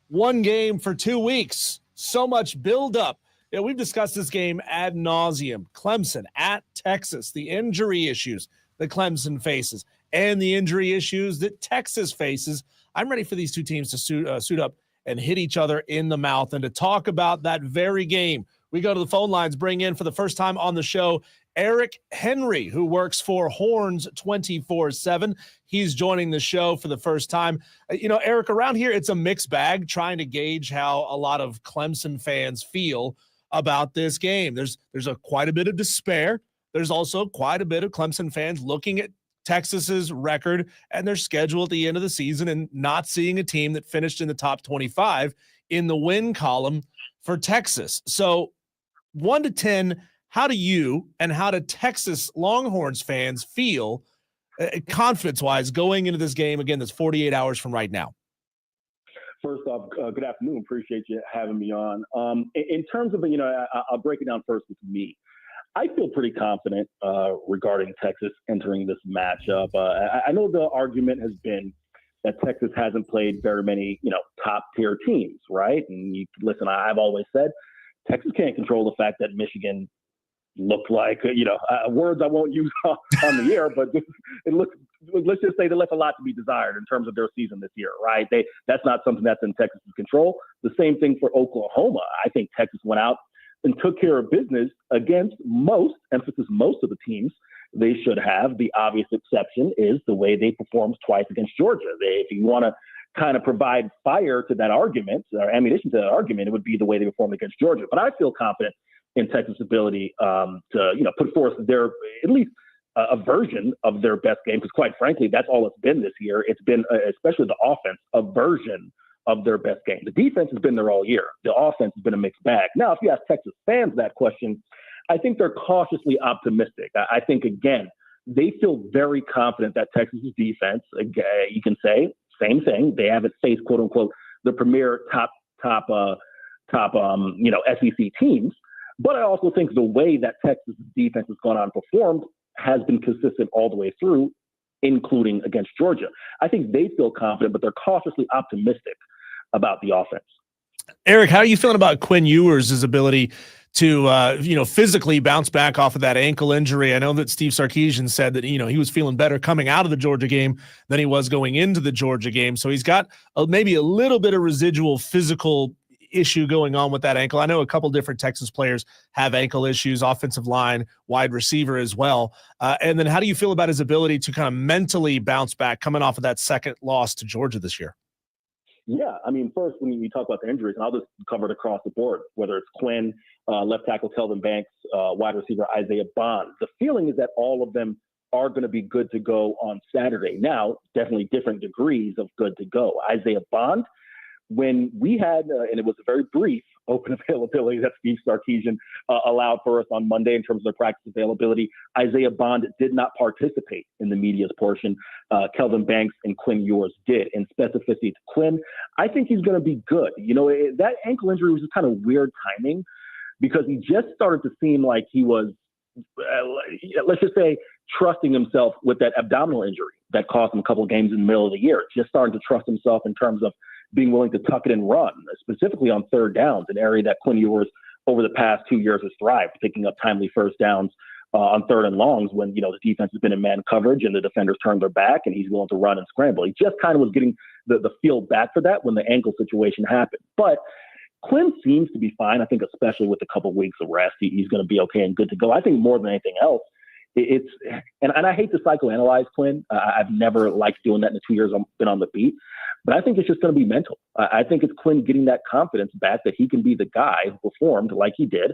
one game for 2 weeks. So much buildup. Yeah, we've discussed this game ad nauseum. Clemson at Texas, the injury issues that Clemson faces, and the injury issues that Texas faces. I'm ready for these two teams to suit up and hit each other in the mouth. And to talk about that very game, we go to the phone lines, bring in for the first time on the show, Eric Henry, who works for Horns 24/7. He's joining the show for the first time. Eric, around here, it's a mixed bag trying to gauge how a lot of Clemson fans feel about this game. There's quite a bit of despair. There's also quite a bit of Clemson fans looking at Texas's record and their schedule at the end of the season and not seeing a team that finished in the top 25 in the win column for Texas. So 1 to 10, how do you and how do Texas Longhorns fans feel confidence-wise going into this game, again, that's 48 hours from right now? First off, good afternoon. Appreciate you having me on. In terms of, I'll break it down first with me. I feel pretty confident regarding Texas entering this matchup. I know the argument has been that Texas hasn't played very many, top-tier teams, right? And listen, I've always said Texas can't control the fact that Michigan looked like, words I won't use on the air, but let's just say they left a lot to be desired in terms of their season this year, right? That's not something that's in Texas's control. The same thing for Oklahoma. I think Texas went out and took care of business against most of the teams they should have. The obvious exception is the way they performed twice against Georgia. If you want to kind of provide fire to that argument or ammunition to that argument, it would be the way they performed against Georgia. But I feel confident in Texas' ability to put forth their at least a version of their best game, because quite frankly, that's all it's been this year. It's been, especially the offense, a version of their best game. The defense has been there all year. The offense has been a mixed bag. Now, if you ask Texas fans that question, I think they're cautiously optimistic. I think, again, they feel very confident that Texas's defense, you can say, same thing. They haven't faced, quote unquote, the premier top SEC teams. But I also think the way that Texas defense has gone on and performed has been consistent all the way through, including against Georgia. I think they feel confident, but they're cautiously optimistic about the offense. Eric, how are you feeling about Quinn Ewers' ability to, physically bounce back off of that ankle injury? I know that Steve Sarkisian said that, he was feeling better coming out of the Georgia game than he was going into the Georgia game. So he's got maybe a little bit of residual physical issue going on with that ankle. I know a couple different Texas players have ankle issues, offensive line, wide receiver as well. And then how do you feel about his ability to kind of mentally bounce back coming off of that second loss to Georgia this year? Yeah, I mean, first, when you talk about the injuries, and I'll just cover it across the board, whether it's Quinn, left tackle Kelvin Banks, wide receiver Isaiah Bond, the feeling is that all of them are going to be good to go on Saturday. Now, definitely different degrees of good to go. Isaiah Bond, when we had, and it was a very brief open availability that Steve Sarkisian allowed for us on Monday in terms of their practice availability, Isaiah Bond did not participate in the media's portion. Kelvin Banks and Quinn Ewers did. In specificity to Quinn, I think he's going to be good. That ankle injury was just kind of weird timing because he just started to seem like he was, let's just say, trusting himself with that abdominal injury that cost him a couple of games in the middle of the year. Just starting to trust himself in terms of being willing to tuck it and run, specifically on third downs, an area that Quinn Ewers over the past 2 years has thrived, picking up timely first downs on third and longs when, the defense has been in man coverage and the defenders turned their back and he's willing to run and scramble. He just kind of was getting the feel back for that when the ankle situation happened. But Quinn seems to be fine. I think especially with a couple of weeks of rest, he's going to be okay and good to go. I think more than anything else, and I hate to psychoanalyze Quinn. I've never liked doing that in the 2 years I've been on the beat. But I think it's just going to be mental. I think it's Quinn getting that confidence back that he can be the guy who performed like he did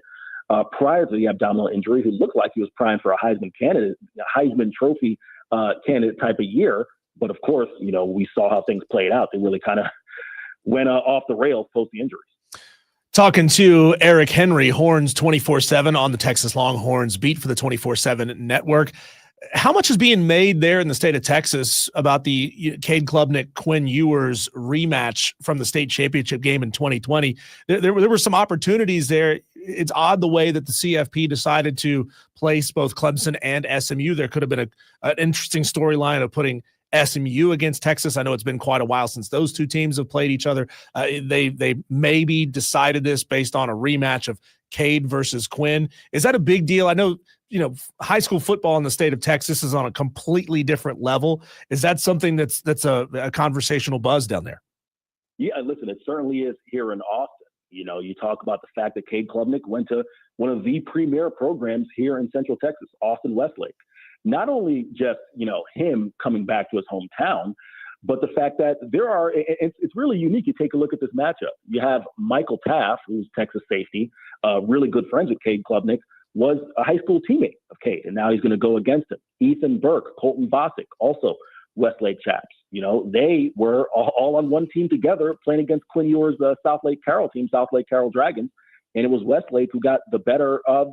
prior to the abdominal injury, who looked like he was primed for a Heisman Trophy candidate type of year. But of course, we saw how things played out. They really kind of went off the rails post the injuries. Talking to Eric Henry, Horns 24/7 on the Texas Longhorns beat for the 24/7 network. How much is being made there in the state of Texas about the Cade Klubnik Quinn Ewers rematch from the state championship game in 2020? There were some opportunities there. It's odd the way that the CFP decided to place both Clemson and SMU. There could have been an interesting storyline of putting SMU against Texas. I know it's been quite a while since those two teams have played each other. They maybe decided this based on a rematch of Cade versus Quinn. Is that a big deal? I know, high school football in the state of Texas is on a completely different level. Is that something that's a conversational buzz down there? Yeah, listen, it certainly is here in Austin. You talk about the fact that Cade Klubnik went to one of the premier programs here in Central Texas, Austin Westlake. Not only just, him coming back to his hometown, but the fact that it's really unique. You take a look at this matchup. You have Michael Taft, who's Texas safety, really good friends with Cade Klubnik, was a high school teammate of Cade, and now he's going to go against him. Ethan Burke, Colton Bosick, also Westlake chaps. They were all on one team together playing against Quinn Ewers' South Lake Carroll team, South Lake Carroll Dragons, and it was Westlake who got the better of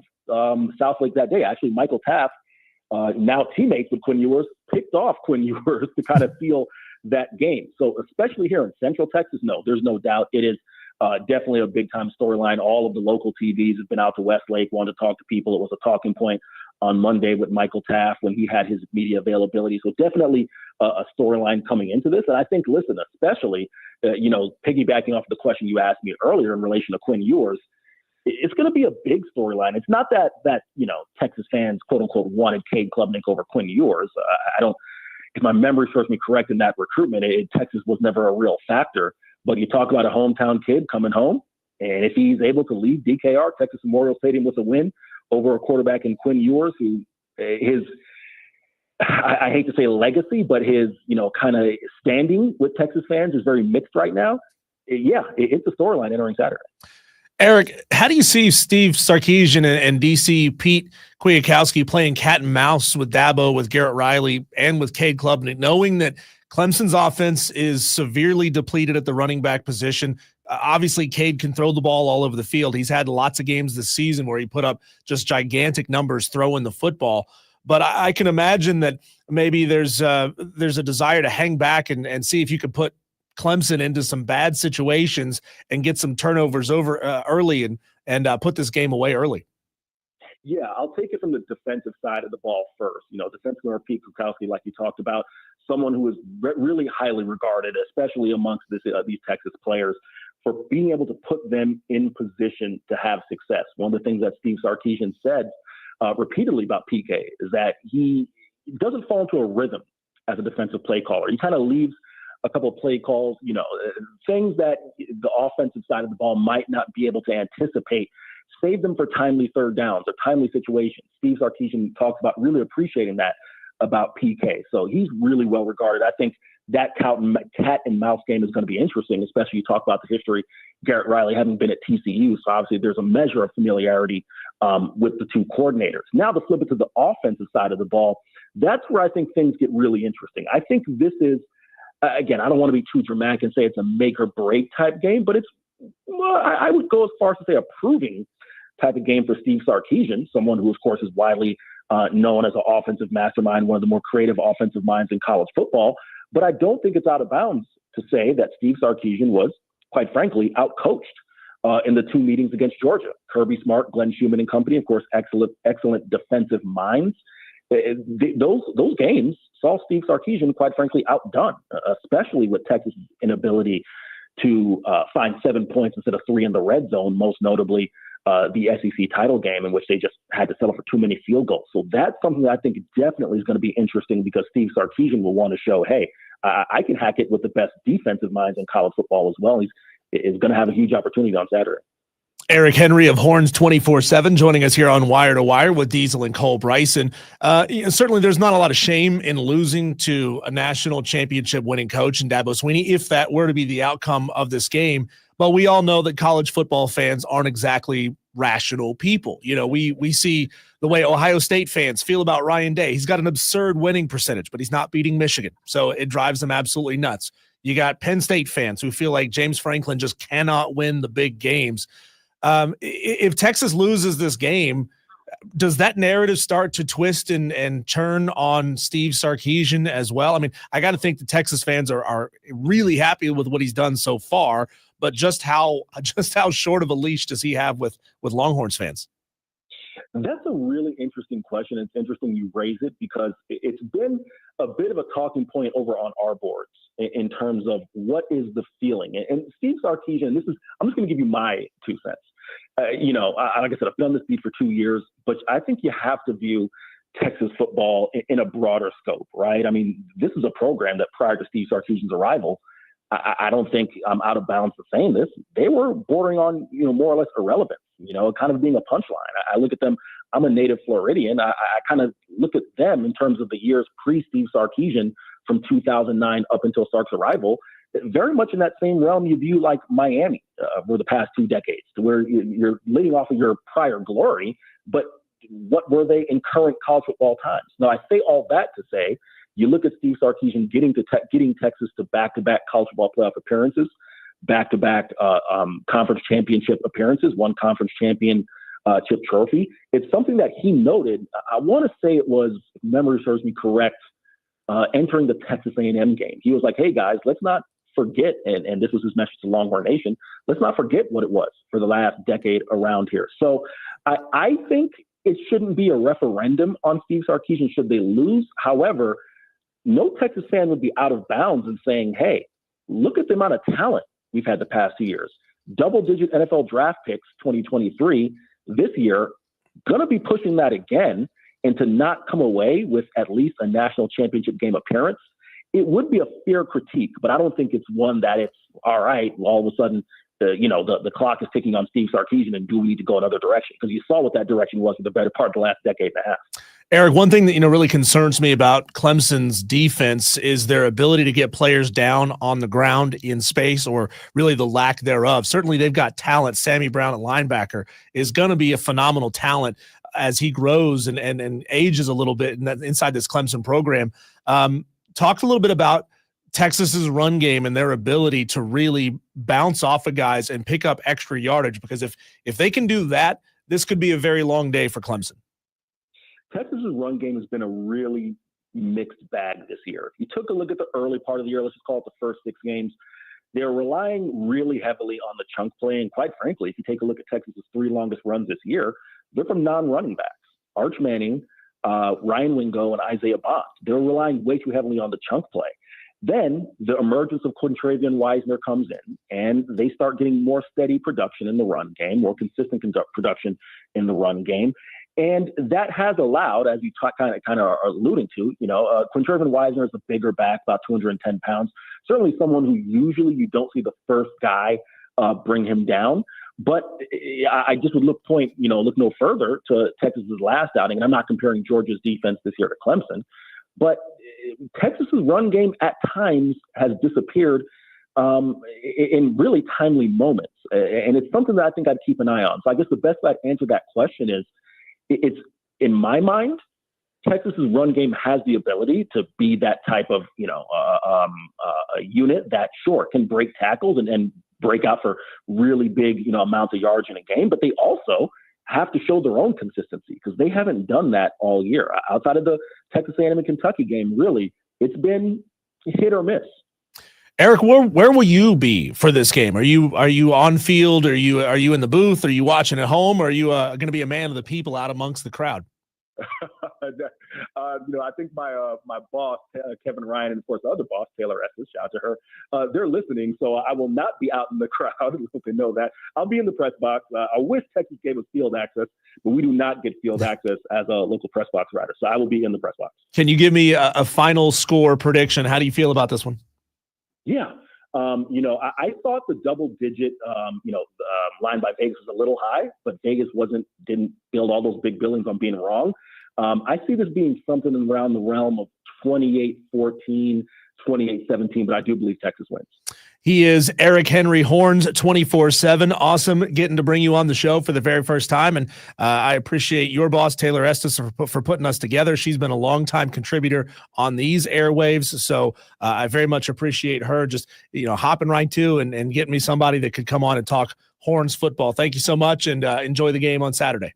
South Lake that day. Actually, Michael Taft, now teammates with Quinn Ewers, picked off Quinn Ewers to kind of seal that game. So especially here in Central Texas, no, there's no doubt it is definitely a big time storyline. All of the local TVs have been out to Westlake, wanted to talk to people. It was a talking point on Monday with Michael Taft when he had his media availability. So definitely a storyline coming into this. And I think, listen, especially, piggybacking off the question you asked me earlier in relation to Quinn Ewers, it's going to be a big storyline. It's not that Texas fans, quote unquote, wanted Cade Klubnik over Quinn Ewers. I don't, if my memory serves me correct in that recruitment, Texas was never a real factor. But you talk about a hometown kid coming home, and if he's able to lead DKR, Texas Memorial Stadium, with a win over a quarterback in Quinn Ewers, who I hate to say legacy, but his, kind of standing with Texas fans is very mixed right now. It's a storyline entering Saturday. Eric, how do you see Steve Sarkisian and DC Pete Kwiatkowski playing cat and mouse with Dabo, with Garrett Riley, and with Cade Klubnik, knowing that Clemson's offense is severely depleted at the running back position? Obviously, Cade can throw the ball all over the field. He's had lots of games this season where he put up just gigantic numbers throwing the football. But I can imagine that maybe there's a desire to hang back and see if you could put Clemson into some bad situations and get some turnovers over early and put this game away early. Yeah, I'll take it from the defensive side of the ball first. Defensive Pete Kwiatkowski, like you talked about, someone who is really highly regarded, especially amongst these Texas players, for being able to put them in position to have success. One of the things that Steve Sarkisian said repeatedly about PK is that he doesn't fall into a rhythm as a defensive play caller. He kind of leaves a couple of play calls, things that the offensive side of the ball might not be able to anticipate, save them for timely third downs or timely situations. Steve Sarkisian talks about really appreciating that about PK. So he's really well regarded. I think that cat and mouse game is going to be interesting, especially you talk about the history. Garrett Riley having been at TCU, so obviously there's a measure of familiarity with the two coordinators. Now to flip it to the offensive side of the ball, that's where I think things get really interesting. I think this is, again, I don't want to be too dramatic and say it's a make or break type game, but I would go as far as to say a proving type of game for Steve Sarkisian, someone who, of course, is widely known as an offensive mastermind, one of the more creative offensive minds in college football. But I don't think it's out of bounds to say that Steve Sarkisian was, quite frankly, outcoached in the two meetings against Georgia. Kirby Smart, Glenn Schumann and company, of course, excellent defensive minds. Those games saw Steve Sarkisian, quite frankly, outdone, especially with Texas' inability to find 7 points instead of 3 in the red zone, most notably the SEC title game in which they just had to settle for too many field goals. So that's something that I think definitely is going to be interesting because Steve Sarkisian will want to show, hey, I can hack it with the best defensive minds in college football as well. He's going to have a huge opportunity on Saturday. Eric Henry of Horns 24/7 joining us here on Wire to Wire with Diesel and Cole Bryson. Certainly there's not a lot of shame in losing to a national championship winning coach in Dabo Swinney if that were to be the outcome of this game. But we all know that college football fans aren't exactly rational people. We see the way Ohio State fans feel about Ryan Day. He's got an absurd winning percentage, but he's not beating Michigan. So it drives them absolutely nuts. You got Penn State fans who feel like James Franklin just cannot win the big games. If Texas loses this game, does that narrative start to twist and turn on Steve Sarkisian as well? I mean, I got to think the Texas fans are really happy with what he's done so far, but just how short of a leash does he have with Longhorns fans? That's a really interesting question. It's interesting you raise it because it's been a bit of a talking point over on our boards in terms of what is the feeling. And Steve Sarkisian, I'm just going to give you my 2 cents. Like I said, I've done this beat for 2 years, but I think you have to view Texas football in a broader scope, right? I mean, this is a program that prior to Steve Sarkisian's arrival, I don't think I'm out of bounds for saying this. They were bordering on, more or less irrelevant, kind of being a punchline. I look at them. I'm a native Floridian. I kind of look at them in terms of the years pre-Steve Sarkisian from 2009 up until Sark's arrival. Very much in that same realm you view like Miami for the past 2 decades, to where you're leading off of your prior glory, but what were they in current college football times? Now, I say all that to say, you look at Steve Sarkisian getting Texas to back-to-back college football playoff appearances, back-to-back conference championship appearances, one conference championship trophy. It's something that he noted. I want to say it was, if memory serves me correct, entering the Texas A&M game. He was like, hey, guys, let's not forget, and this was his message to Longhorn Nation, let's not forget what it was for the last decade around here. So I think it shouldn't be a referendum on Steve Sarkisian should they lose. However, no Texas fan would be out of bounds in saying, hey, look at the amount of talent we've had the past 2 years. Double-digit NFL draft picks 2023 this year, going to be pushing that again, and to not come away with at least a national championship game appearance, it would be a fair critique, but I don't think it's one that it's all right. Well, all of a sudden, the clock is ticking on Steve Sarkisian, and do we need to go another direction? Because you saw what that direction was for the better part of the last decade and a half. Eric, one thing that really concerns me about Clemson's defense is their ability to get players down on the ground in space, or really the lack thereof. Certainly, they've got talent. Sammy Brown at linebacker is going to be a phenomenal talent as he grows and ages a little bit inside this Clemson program. Talk a little bit about Texas's run game and their ability to really bounce off of guys and pick up extra yardage, because if they can do that, this could be a very long day for Clemson. Texas's run game has been a really mixed bag this year. If you took a look at the early part of the year, let's just call it the first 6 games, they're relying really heavily on the chunk play. And quite frankly, if you take a look at Texas's 3 longest runs this year, they're from non-running backs. Arch Manning, Ryan Wingo, and Isaiah Bond. They're relying way too heavily on the chunk play. Then the emergence of Quintravian Wisener comes in, and they start getting more steady production in the run game, more consistent production in the run game. And that has allowed, as you kind of are alluding to, Quintravian Wisener is a bigger back, about 210 pounds. Certainly someone who usually you don't see the first guy bring him down. But I just would look no further to Texas's last outing. And I'm not comparing Georgia's defense this year to Clemson, but Texas's run game at times has disappeared in really timely moments. And it's something that I think I'd keep an eye on. So I guess the best way to answer that question is, it's in my mind, Texas's run game has the ability to be that type of, a unit that sure can break tackles and break out for really big, amounts of yards in a game, but they also have to show their own consistency because they haven't done that all year. Outside of the Texas A&M and Kentucky game, really, it's been hit or miss. Eric, where will you be for this game? Are you on field? Are you in the booth? Are you watching at home? Or are you going to be a man of the people out amongst the crowd? I think my boss, Kevin Ryan, and of course the other boss, Taylor Estes, shout out to her. They're listening, so I will not be out in the crowd. They know that. I'll be in the press box. I wish Texas gave us field access, but we do not get field access as a local press box writer. So I will be in the press box. Can you give me a final score prediction? How do you feel about this one? Yeah. I thought the double-digit, line by Vegas was a little high, but Vegas didn't build all those big billings on being wrong. I see this being something around the realm of 28-14, 28-17, but I do believe Texas wins. He is Eric Henry Horns 24/7. Awesome getting to bring you on the show for the very first time. And I appreciate your boss, Taylor Estes, for putting us together. She's been a longtime contributor on these airwaves. So I very much appreciate her just, hopping right to and getting me somebody that could come on and talk Horns football. Thank you so much, and enjoy the game on Saturday.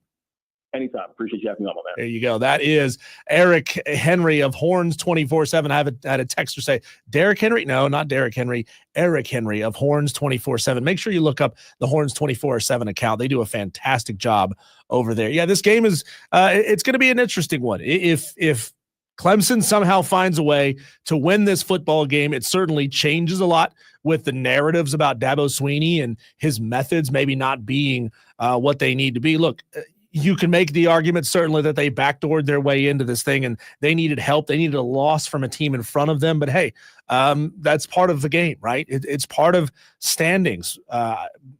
Anytime. Appreciate you having me on, my man. There you go. That is Eric Henry of Horns 24/7. I had a texter say, Derrick Henry? No, not Derrick Henry. Eric Henry of Horns 24/7. Make sure you look up the Horns 24/7 account. They do a fantastic job over there. Yeah, this game is it's going to be an interesting one. If Clemson somehow finds a way to win this football game, it certainly changes a lot with the narratives about Dabo Swinney and his methods maybe not being what they need to be. Look, you can make the argument certainly that they backdoored their way into this thing and they needed help. They needed a loss from a team in front of them. But hey, that's part of the game, right? It's part of standings.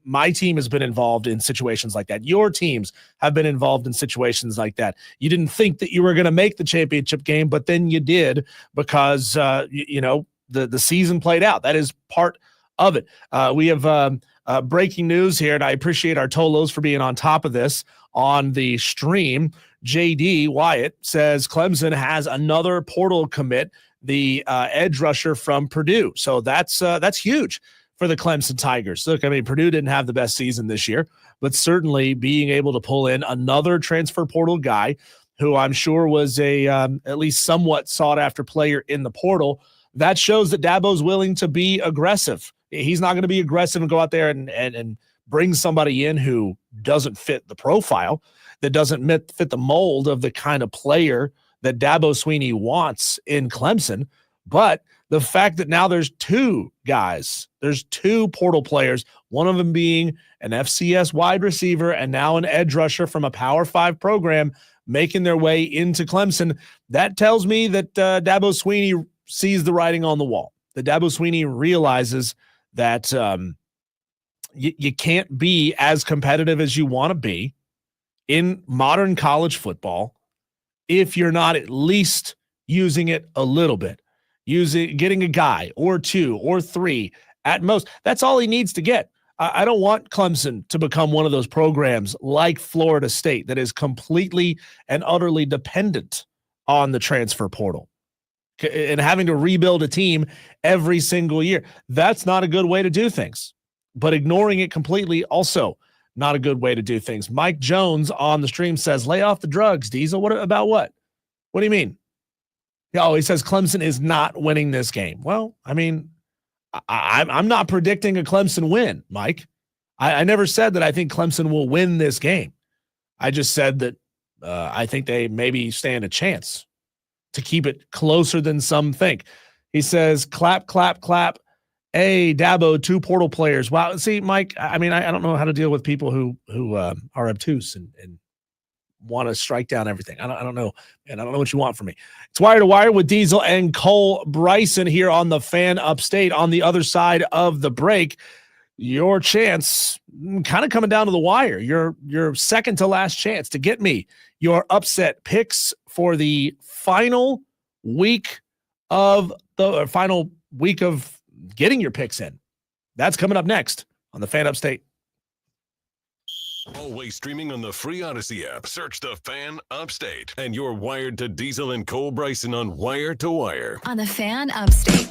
My team has been involved in situations like that. Your teams have been involved in situations like that. You didn't think that you were going to make the championship game, but then you did because, the season played out. That is part of it. We have breaking news here, and I appreciate our Tolos for being on top of this on the stream. JD Wyatt says Clemson has another portal commit, the edge rusher from Purdue. So that's huge for the Clemson Tigers. Look, I mean, Purdue didn't have the best season this year, but certainly being able to pull in another transfer portal guy who I'm sure was a at least somewhat sought after player in the portal, that shows that Dabo's willing to be aggressive. He's not going to be aggressive and go out there and bring somebody in who doesn't fit the profile, that doesn't fit the mold of the kind of player that Dabo Swinney wants in Clemson. But the fact that now there's two portal players, one of them being an FCS wide receiver and now an edge rusher from a Power 5 program making their way into Clemson, that tells me that Dabo Swinney sees the writing on the wall. That Dabo Swinney realizes that you can't be as competitive as you want to be in modern college football if you're not at least using it a little bit, getting a guy or two or three at most. That's all he needs to get. I don't want Clemson to become one of those programs like Florida State that is completely and utterly dependent on the transfer portal and having to rebuild a team every single year. That's not a good way to do things. But ignoring it completely, also not a good way to do things. Mike Jones on the stream says, lay off the drugs, Diesel. What about what? What do you mean? Oh, he says Clemson is not winning this game. Well, I mean, I'm not predicting a Clemson win, Mike. I never said that I think Clemson will win this game. I just said that I think they maybe stand a chance to keep it closer than some think. He says, clap, clap, clap. Hey, Dabo, 2 portal players. Wow. See, Mike, I mean, I don't know how to deal with people who are obtuse and want to strike down everything. I don't know. And I don't know what you want from me. It's Wire to Wire with Diesel and Cole Bryson here on the Fan Upstate. On the other side of the break, your chance kind of coming down to the wire. Your second to last chance to get me your upset picks for the final week of getting your picks in. That's coming up next on the Fan Upstate. Always streaming on the free Odyssey app. Search the Fan Upstate. And you're wired to Diesel and Cole Bryson on Wire to Wire. On the Fan Upstate.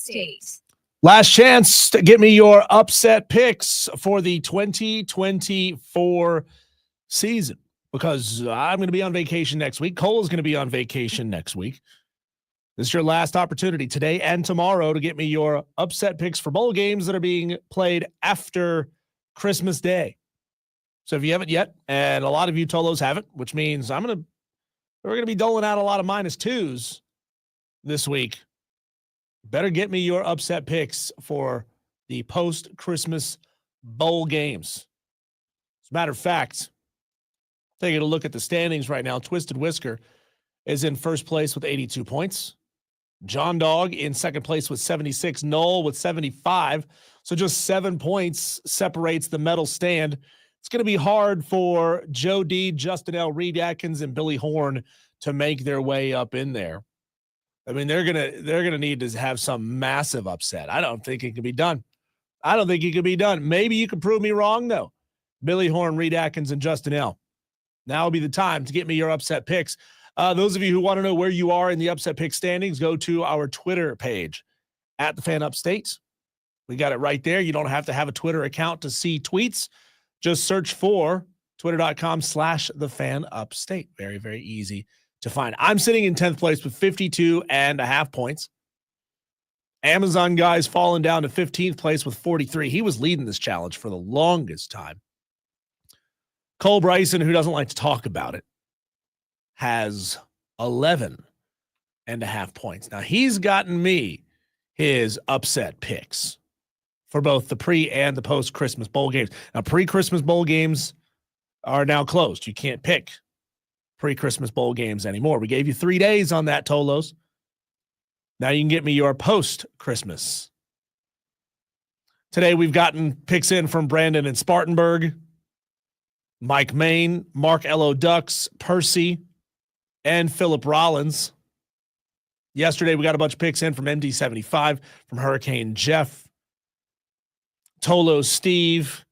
Upstate. Last chance to get me your upset picks for the 2024 season, because I'm going to be on vacation next week. Cole is going to be on vacation next week. This is your last opportunity today and tomorrow to get me your upset picks for bowl games that are being played after Christmas Day. So if you haven't yet, and a lot of you Tolos haven't, which means we're going to be doling out a lot of -2s this week. Better get me your upset picks for the post-Christmas bowl games. As a matter of fact, taking a look at the standings right now, Twisted Whisker is in first place with 82 points. John Dog in second place with 76. Noel with 75. So just 7 points separates the medal stand. It's going to be hard for Joe D, Justin L, Reed Atkins, and Billy Horn to make their way up in there. I mean, they're gonna need to have some massive upset. I don't think it can be done. Maybe you can prove me wrong, though. Billy Horn, Reed Atkins, and Justin L. Now will be the time to get me your upset picks. Those of you who want to know where you are in the upset pick standings, go to our Twitter page at the Fan Upstate. We got it right there. You don't have to have a Twitter account to see tweets. Just search for twitter.com/thefanupstate. Very, very easy to find. I'm sitting in 10th place with 52.5 points. Amazon guy's fallen down to 15th place with 43. He was leading this challenge for the longest time. Cole Bryson, who doesn't like to talk about it, has 11.5 points. Now, he's gotten me his upset picks for both the pre and the post-Christmas bowl games. Now, pre-Christmas bowl games are now closed. You can't pick pre-Christmas bowl games anymore. We gave you 3 days on that, Tolos. Now you can get me your post-Christmas. Today we've gotten picks in from Brandon in Spartanburg, Mike Main, Mark L.O. Ducks, Percy, and Philip Rollins. Yesterday we got a bunch of picks in from MD75, from Hurricane Jeff, Tolo Steve,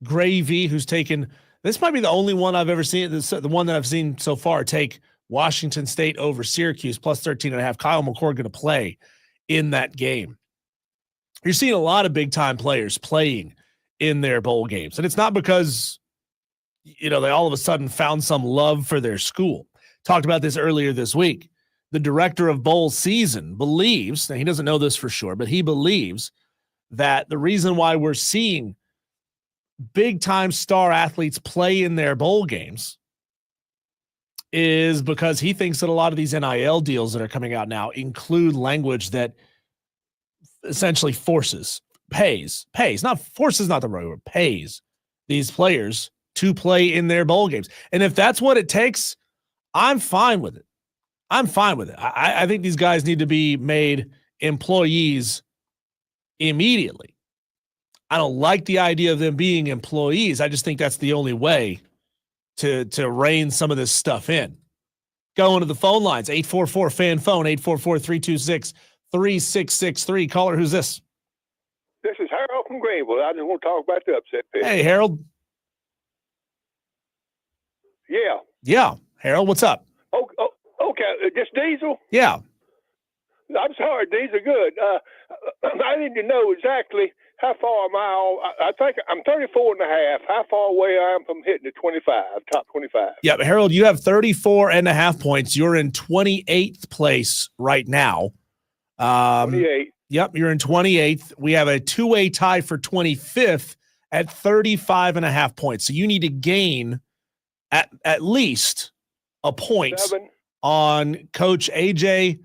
Gravy, who's taken – this might be the only one I've ever seen, the one that I've seen so far, take Washington State over Syracuse, plus 13.5. Kyle McCord going to play in that game. You're seeing a lot of big-time players playing in their bowl games. And it's not because, they all of a sudden found some love for their school. Talked about this earlier this week. The director of bowl season believes, now he doesn't know this for sure, but he believes that the reason why we're seeing big-time star athletes play in their bowl games is because he thinks that a lot of these NIL deals that are coming out now include language that essentially pays, not forces, not the right word, pays these players to play in their bowl games. And if that's what it takes, I'm fine with it. I think these guys need to be made employees immediately. I don't like the idea of them being employees. I just think that's the only way to rein some of this stuff in. Going to the phone lines, 844-FAN-PHONE, 844-326-3663. Caller, who's this? This is Harold from Greenville. I just want to talk about the upset pick. Hey, Harold. Yeah, Harold, what's up? Okay, just Diesel? Yeah. I'm sorry, these are good. I need to know exactly how far am I on. I think I'm 34.5. How far away I am from hitting the 25, top 25? Yeah, Harold, you have 34.5 points. You're in 28th place right now. 28. Yep, you're in 28th. We have a two-way tie for 25th at 35.5 points. So you need to gain at least a point 7. On Coach AJ,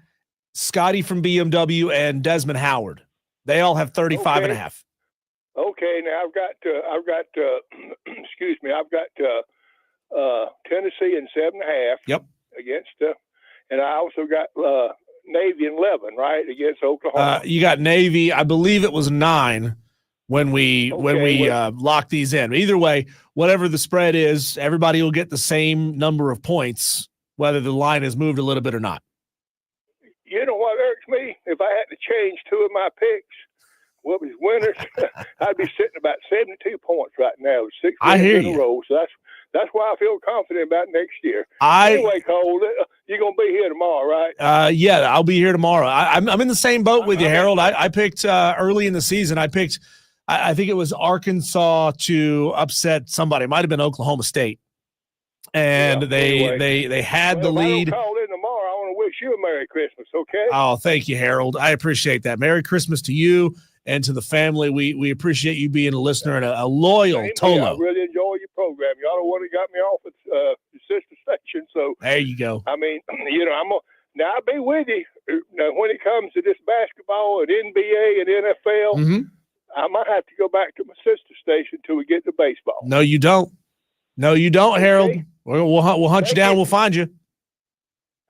Scotty from BMW, and Desmond Howard. They all have 35.5. Okay, now I've got excuse me, I've got Tennessee in 7.5. Yep. Against and I also got Navy in 11, right, against Oklahoma. You got Navy. I believe it was 9 when we locked these in. Either way, whatever the spread is, everybody will get the same number of points, whether the line has moved a little bit or not. You know what irks me? If I had to change 2 of my picks, what was winners, I'd be sitting about 72 points right now. 6 wins in a row. So that's why I feel confident about next year. I Anyway, Cole, you're gonna be here tomorrow, right? Yeah, I'll be here tomorrow. I'm in the same boat with you, Harold. I picked early in the season. I think it was Arkansas to upset somebody. It might have been Oklahoma State, and they had the lead. If I don't call in tomorrow, I want to wish you a Merry Christmas. Okay. Oh, thank you, Harold. I appreciate that. Merry Christmas to you and to the family. We appreciate you being a listener and a loyal Tolo. I really enjoy your program. Y'all are the one that got me off at the sister station. So there you go. I mean, now I'll be with you. Now, when it comes to this basketball and NBA and NFL, Mm-hmm. I might have to go back to my sister station till we get to baseball. No, you don't. No, you don't, Harold. Okay. We'll hunt you down. We'll find you.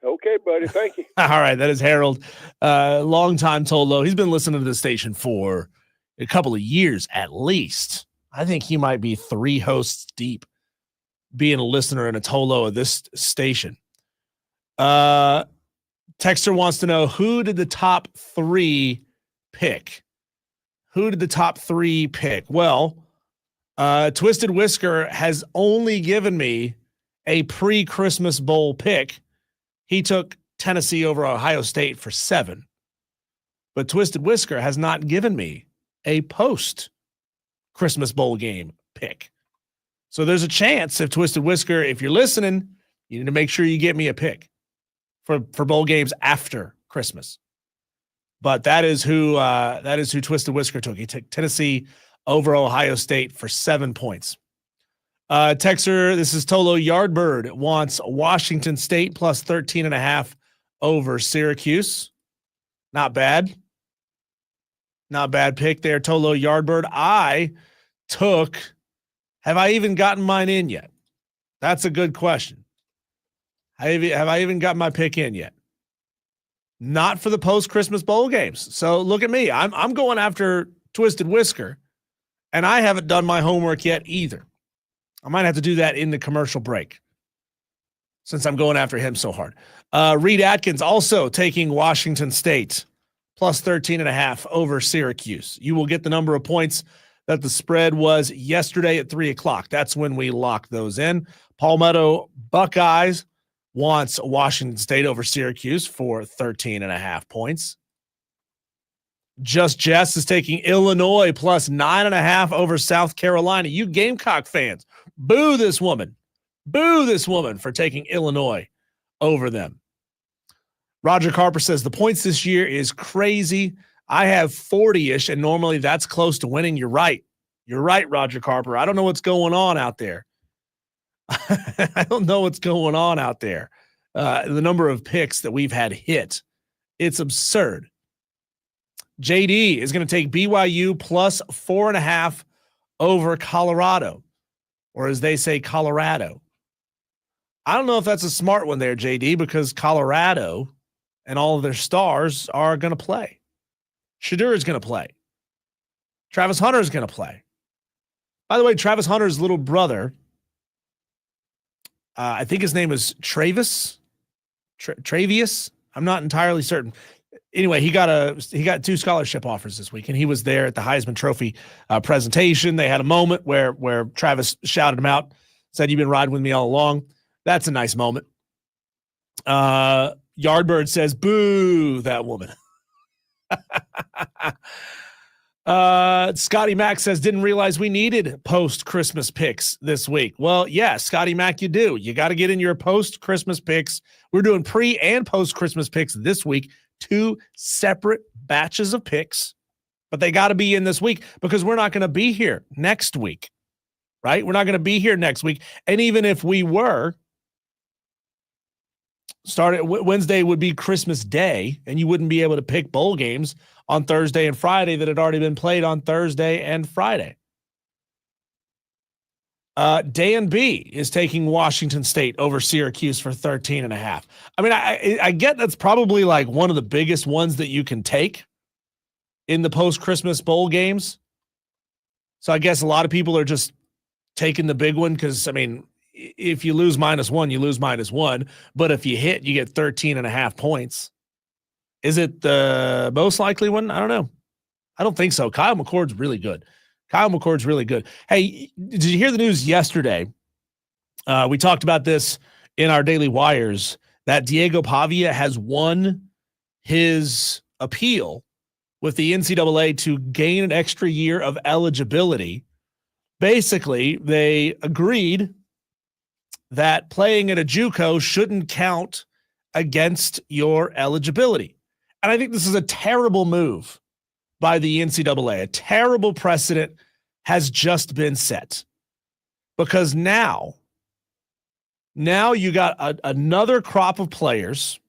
Okay, buddy. Thank you. All right. That is Harold, longtime Tolo. He's been listening to the station for a couple of years at least. I think he might be 3 hosts deep being a listener and a Tolo of this station. Texter wants to know, who did the top 3 pick? Who did the top 3 pick? Well, Twisted Whisker has only given me a pre-Christmas Bowl pick. He took Tennessee over Ohio State for 7. But Twisted Whisker has not given me a post-Christmas Bowl game pick. So there's a chance, if Twisted Whisker, if you're listening, you need to make sure you get me a pick for bowl games after Christmas. But that is who Twisted Whisker took. He took Tennessee over Ohio State for 7 points. Texter, this is Tolo Yardbird, wants Washington State plus 13.5 over Syracuse. Not bad. Not bad pick there, Tolo Yardbird. Have I even gotten mine in yet? That's a good question. Have I even got my pick in yet? Not for the post-Christmas bowl games. So look at me. I'm going after Twisted Whisker, and I haven't done my homework yet either. I might have to do that in the commercial break since I'm going after him so hard. Reed Atkins also taking Washington State plus 13.5 over Syracuse. You will get the number of points that the spread was yesterday at 3:00. That's when we locked those in. Palmetto Buckeyes wants Washington State over Syracuse for 13.5 points. Just Jess is taking Illinois plus 9.5 over South Carolina. You Gamecock fans, boo this woman. Boo this woman for taking Illinois over them. Roger Carper says the points this year is crazy. I have 40-ish, and normally that's close to winning. You're right. You're right, Roger Carper. I don't know what's going on out there. I don't know what's going on out there. The number of picks that we've had hit, it's absurd. JD is going to take BYU plus 4.5 over Colorado, or as they say, Colorado. I don't know if that's a smart one there, JD, because Colorado and all of their stars are going to play. Shadur is going to play. Travis Hunter is going to play. By the way, Travis Hunter's little brother, I think his name is Travis. Travius. I'm not entirely certain. Anyway, he got 2 scholarship offers this week, and he was there at the Heisman Trophy presentation. They had a moment where Travis shouted him out, said, "You've been riding with me all along." That's a nice moment. Yardbird says, "Boo that woman." Scotty Mack says, "Didn't realize we needed post-Christmas picks this week." Well, yeah, Scotty Mack, you do. You got to get in your post-Christmas picks. We're doing pre- and post-Christmas picks this week. 2 separate batches of picks, but they got to be in this week because we're not going to be here next week, right? We're not going to be here next week. And even if we were, Wednesday would be Christmas Day, and you wouldn't be able to pick bowl games on Thursday and Friday that had already been played on Thursday and Friday. Dan B is taking Washington State over Syracuse for 13.5. I mean, I get that's probably like one of the biggest ones that you can take in the post-Christmas bowl games. So I guess a lot of people are just taking the big one because, I mean, if you lose -1, you lose -1. But if you hit, you get 13.5 points. Is it the most likely one? I don't know. I don't think so. Kyle McCord's really good. Hey, did you hear the news yesterday We talked about this in our daily wires that Diego Pavia has won his appeal with the NCAA to gain an extra year of eligibility. Basically, they agreed that playing at a JUCO shouldn't count against your eligibility. And I think this is a terrible move by the NCAA. A terrible precedent has just been set. Because now you got another crop of players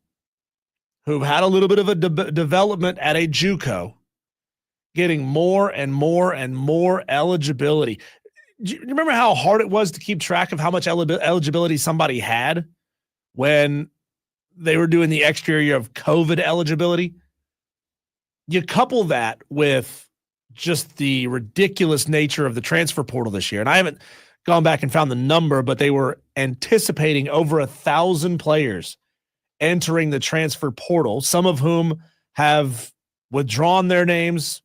who've had a little bit of a development at a JUCO getting more and more and more eligibility. Do you remember how hard it was to keep track of how much eligibility somebody had when they were doing the extra year of COVID eligibility? You couple that with just the ridiculous nature of the transfer portal this year. And I haven't gone back and found the number, but they were anticipating over 1,000 players entering the transfer portal, some of whom have withdrawn their names.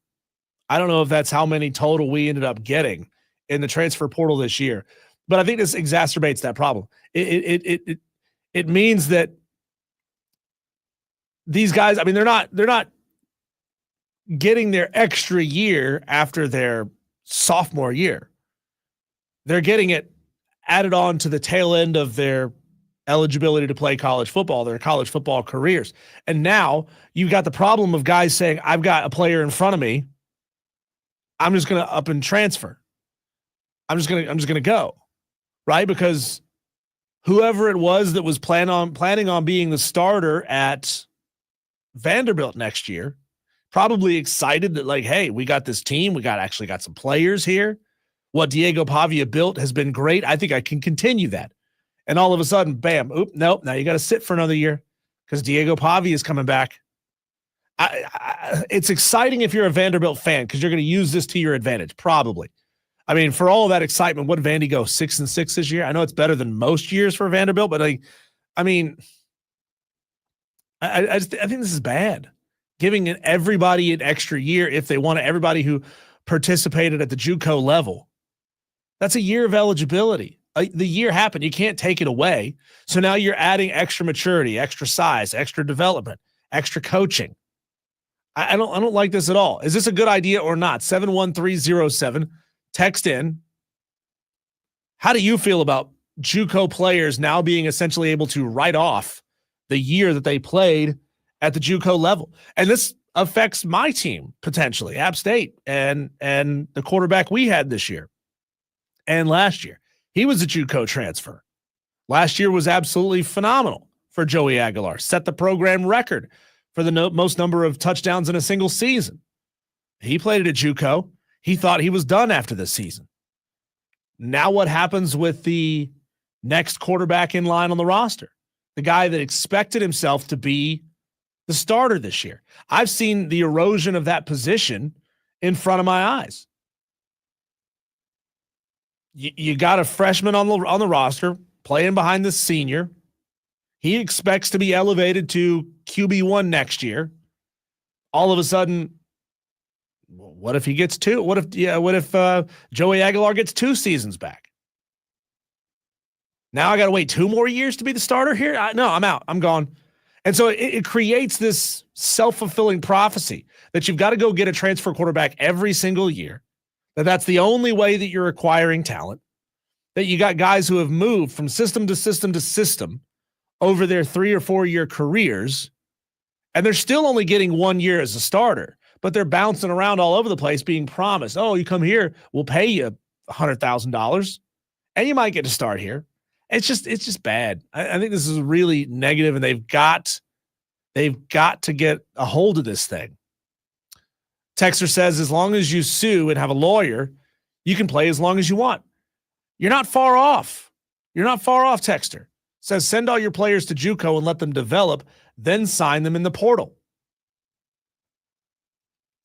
I don't know if that's how many total we ended up getting in the transfer portal this year, but I think this exacerbates that problem. It means that these guys, I mean, they're not getting their extra year after their sophomore year. They're getting it added on to the tail end of their eligibility to play college football, their college football careers. And now you've got the problem of guys saying, I've got a player in front of me, I'm just going to up and transfer. I'm just going to go, right? Because whoever it was that was planning on being the starter at Vanderbilt next year, probably excited that, like, hey, we got this team. We got some players here. What Diego Pavia built has been great. I think I can continue that. And all of a sudden, bam, nope, now you got to sit for another year because Diego Pavia is coming back. It's exciting if you're a Vanderbilt fan because you're going to use this to your advantage, probably. I mean, for all of that excitement, what did Vandy go 6-6 this year? I know it's better than most years for Vanderbilt, but I think this is bad. Giving everybody an extra year if they want to, everybody who participated at the JUCO level. That's a year of eligibility. The year happened. You can't take it away. So now you're adding extra maturity, extra size, extra development, extra coaching. I don't like this at all. Is this a good idea or not? 71307. Text in. How do you feel about JUCO players now being essentially able to write off the year that they played at the JUCO level? And this affects my team potentially, App State, and the quarterback we had this year and last year. He was a JUCO transfer. Last year was absolutely phenomenal for Joey Aguilar. Set the program record for the most number of touchdowns in a single season. He played at a JUCO. He thought he was done after this season. Now what happens with the next quarterback in line on the roster? The guy that expected himself to be the starter this year. I've seen the erosion of that position in front of my eyes. You got a freshman on the roster playing behind the senior. He expects to be elevated to QB1 next year. All of a sudden, what if he gets two? What if Joey Aguilar gets 2 seasons back? Now I got to wait 2 more years to be the starter here? No, I'm out. I'm gone. And so it creates this self-fulfilling prophecy that you've got to go get a transfer quarterback every single year, that's the only way that you're acquiring talent, that you got guys who have moved from system to system to system over their 3 or 4 year careers, and they're still only getting 1 year as a starter, but they're bouncing around all over the place being promised, oh, you come here, we'll pay you $100,000, and you might get to start here. It's just bad. I think this is really negative, and they've got to get a hold of this thing. Texter says, as long as you sue and have a lawyer, you can play as long as you want. You're not far off. You're not far off, Texter. Says, send all your players to JUCO and let them develop, then sign them in the portal.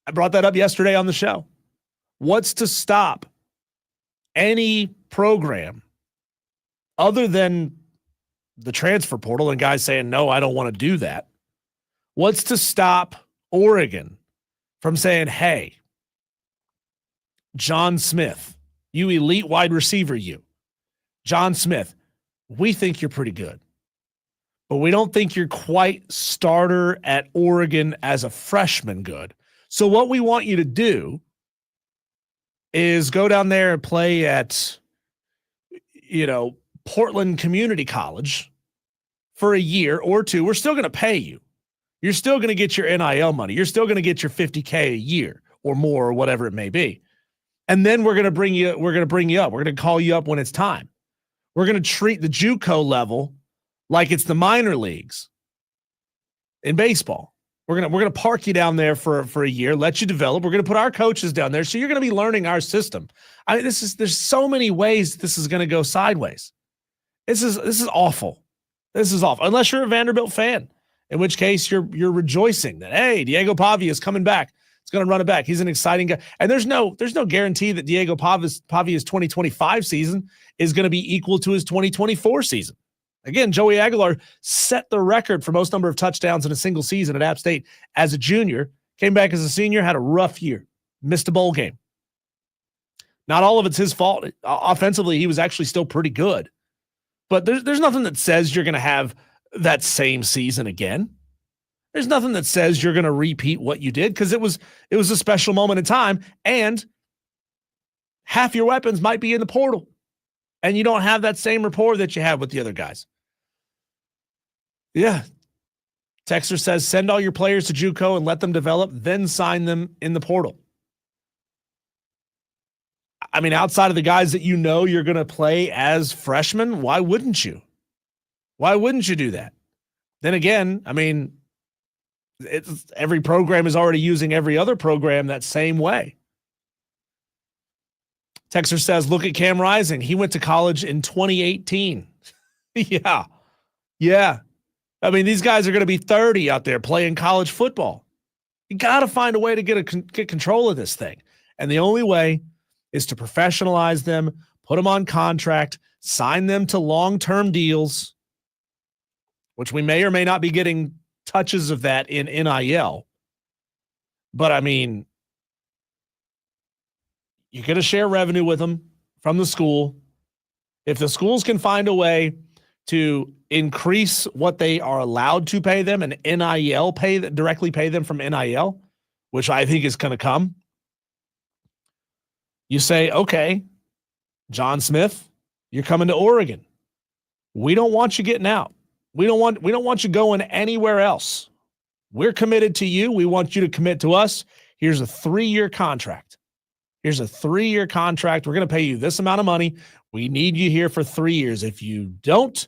I brought that up yesterday on the show. What's to stop any program other than the transfer portal and guys saying, no, I don't want to do that? What's to stop Oregon from saying, hey, John Smith, you elite wide receiver, John Smith, we think you're pretty good, but we don't think you're quite starter at Oregon as a freshman good. So what we want you to do is go down there and play at, Portland Community College for a year or two. We're still going to pay you. You're still going to get your NIL money. You're still going to get your $50K a year or more or whatever it may be. And then we're going to bring you up. We're going to call you up when it's time. We're going to treat the JUCO level like it's the minor leagues in baseball. We're going to park you down there for a year, let you develop. We're going to put our coaches down there. So you're going to be learning our system. I mean, there's so many ways this is going to go sideways. This is awful. This is awful. Unless you're a Vanderbilt fan, in which case you're rejoicing that, hey, Diego Pavia is coming back. It's going to run it back. He's an exciting guy. And there's no guarantee that Diego Pavia's 2025 season is going to be equal to his 2024 season. Again, Joey Aguilar set the record for most number of touchdowns in a single season at App State as a junior, came back as a senior, had a rough year, missed a bowl game. Not all of it's his fault. Offensively, he was actually still pretty good. But there's nothing that says you're going to have that same season again. There's nothing that says you're going to repeat what you did because it was a special moment in time, and half your weapons might be in the portal, and you don't have that same rapport that you have with the other guys. Yeah. Texter says, send all your players to JUCO and let them develop, then sign them in the portal. I mean, outside of the guys that you're going to play as freshmen, why wouldn't you? Why wouldn't you do that? Then again, I mean, every program is already using every other program that same way. Texter says, look at Cam Rising. He went to college in 2018. Yeah. I mean, these guys are going to be 30 out there playing college football. You got to find a way to get control of this thing. And the only way is to professionalize them, put them on contract, sign them to long-term deals, which we may or may not be getting touches of that in NIL. But I mean, you're going to share revenue with them from the school. If the schools can find a way to increase what they are allowed to pay them and NIL directly pay them from NIL, which I think is going to come, you say, okay, John Smith, you're coming to Oregon. We don't want you getting out. We don't want you going anywhere else. We're committed to you. We want you to commit to us. Here's a 3-year contract. We're going to pay you this amount of money. We need you here for 3 years. If you don't,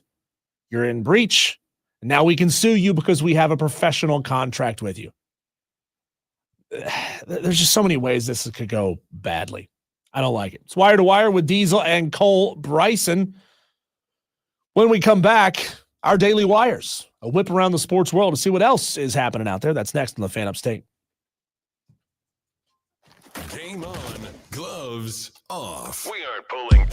you're in breach. Now we can sue you because we have a professional contract with you. There's just so many ways this could go badly. I don't like it. It's Wire to Wire with Diesel and Cole Bryson. When we come back, our daily wires, a whip around the sports world to see what else is happening out there. That's next on the Fan Upstate. Game on, gloves off. We aren't pulling.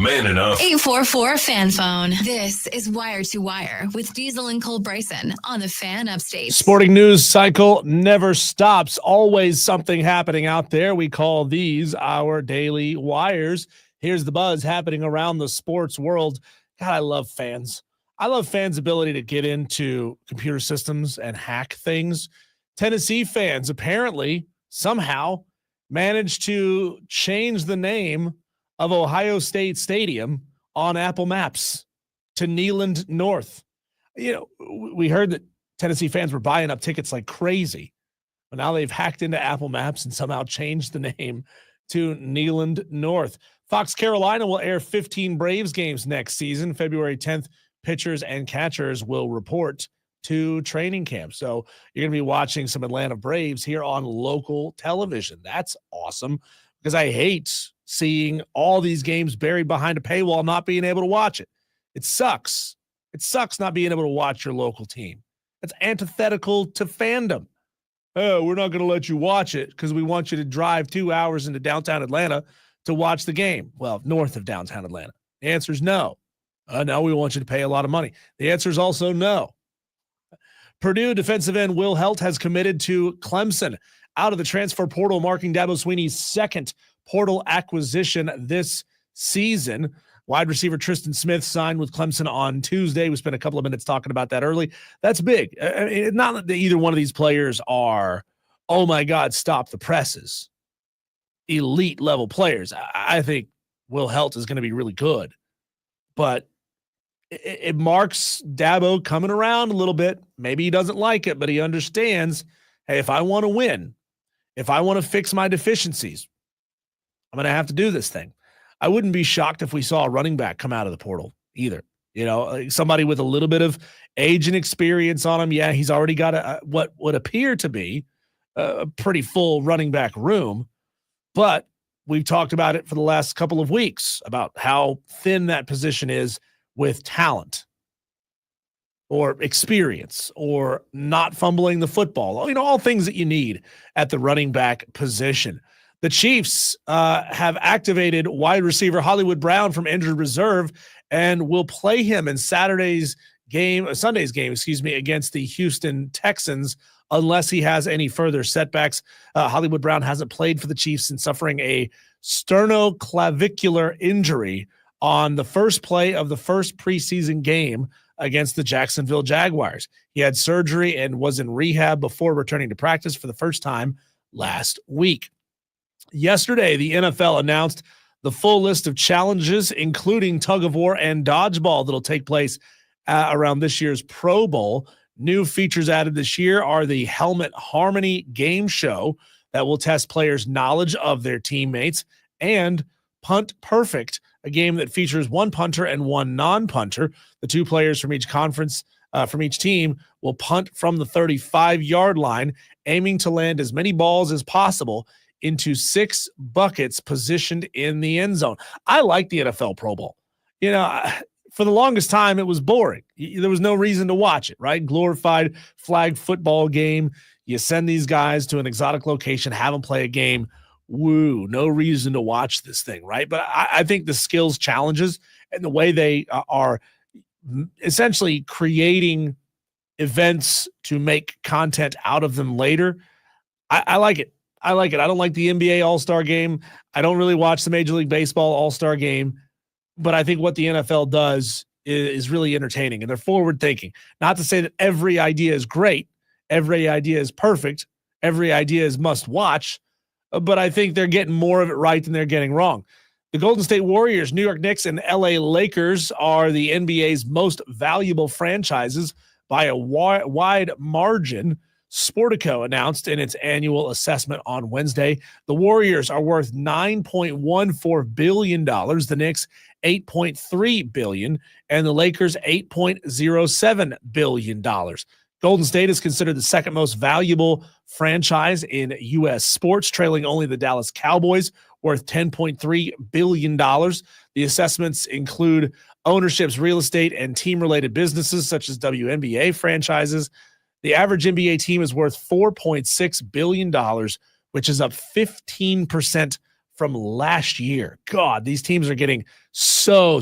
man enough? 844 Fan Phone. This is Wire to Wire with Diesel and Cole Bryson on the Fan Upstate. Sporting news cycle never stops. Always something happening out there. We call these our daily wires. Here's the buzz happening around the sports world. God, I love fans. I love fans' ability to get into computer systems and hack things. Tennessee fans apparently somehow managed to change the name of Ohio State Stadium on Apple Maps to Neyland North. You know, we heard that Tennessee fans were buying up tickets like crazy, but now they've hacked into Apple Maps and somehow changed the name to Neyland North. Fox Carolina will air 15 Braves games next season. February 10th, pitchers and catchers will report to training camp. So you're going to be watching some Atlanta Braves here on local television. That's awesome, because I hate seeing all these games buried behind a paywall, not being able to watch it. It sucks. It sucks not being able to watch your local team. It's antithetical to fandom. Oh, we're not going to let you watch it because we want you to drive 2 hours into downtown Atlanta to watch the game. Well, north of downtown Atlanta. The answer is no. No, we want you to pay a lot of money. The answer is also no. Purdue defensive end Will Helt has committed to Clemson out of the transfer portal, marking Dabo Swinney's second portal acquisition this season. Wide receiver Tristan Smith signed with Clemson on Tuesday. We spent a couple of minutes talking about that early. That's big. I mean, not that either one of these players are, oh my God, stop the presses, elite level players. I think Will Helt is going to be really good, but it marks Dabo coming around a little bit. Maybe he doesn't like it, but he understands, hey, if I want to win, if I want to fix my deficiencies, I'm going to have to do this thing. I wouldn't be shocked if we saw a running back come out of the portal either. You know, somebody with a little bit of age and experience on him. Yeah, he's already got what would appear to be a pretty full running back room, but we've talked about it for the last couple of weeks about how thin that position is with talent or experience or not fumbling the football. You know, all things that you need at the running back position. The Chiefs have activated wide receiver Hollywood Brown from injured reserve and will play him in Sunday's game, against the Houston Texans, unless he has any further setbacks. Hollywood Brown hasn't played for the Chiefs since suffering a sternoclavicular injury on the first play of the first preseason game against the Jacksonville Jaguars. He had surgery and was in rehab before returning to practice for the first time last week. Yesterday, the NFL announced the full list of challenges, including tug of war and dodgeball, that'll take place around this year's Pro Bowl. New features added this year are the Helmet Harmony game show that will test players' knowledge of their teammates, and Punt Perfect, a game that features one punter and one non-punter. The two players from each conference, from each team, will punt from the 35-yard line, aiming to land as many balls as possible into 6 buckets positioned in the end zone. I like the NFL Pro Bowl. You know, for the longest time, it was boring. There was no reason to watch it, right? Glorified flag football game. You send these guys to an exotic location, have them play a game. Woo, no reason to watch this thing, right? But I think the skills challenges and the way they are essentially creating events to make content out of them later, I like it. I like it. I don't like the NBA All-Star Game. I don't really watch the Major League Baseball All-Star Game, but I think what the NFL does is really entertaining, and they're forward-thinking. Not to say that every idea is great, every idea is perfect, every idea is must-watch, but I think they're getting more of it right than they're getting wrong. The Golden State Warriors, New York Knicks, and LA Lakers are the NBA's most valuable franchises by a wide margin. Sportico announced in its annual assessment on Wednesday. The Warriors are worth $9.14 billion, the Knicks $8.3 billion, and the Lakers $8.07 billion. Golden State is considered the second most valuable franchise in U.S. sports, trailing only the Dallas Cowboys, worth $10.3 billion. The assessments include ownerships, real estate, and team-related businesses such as WNBA franchises. The average NBA team is worth $4.6 billion, which is up 15% from last year. God, these teams are getting so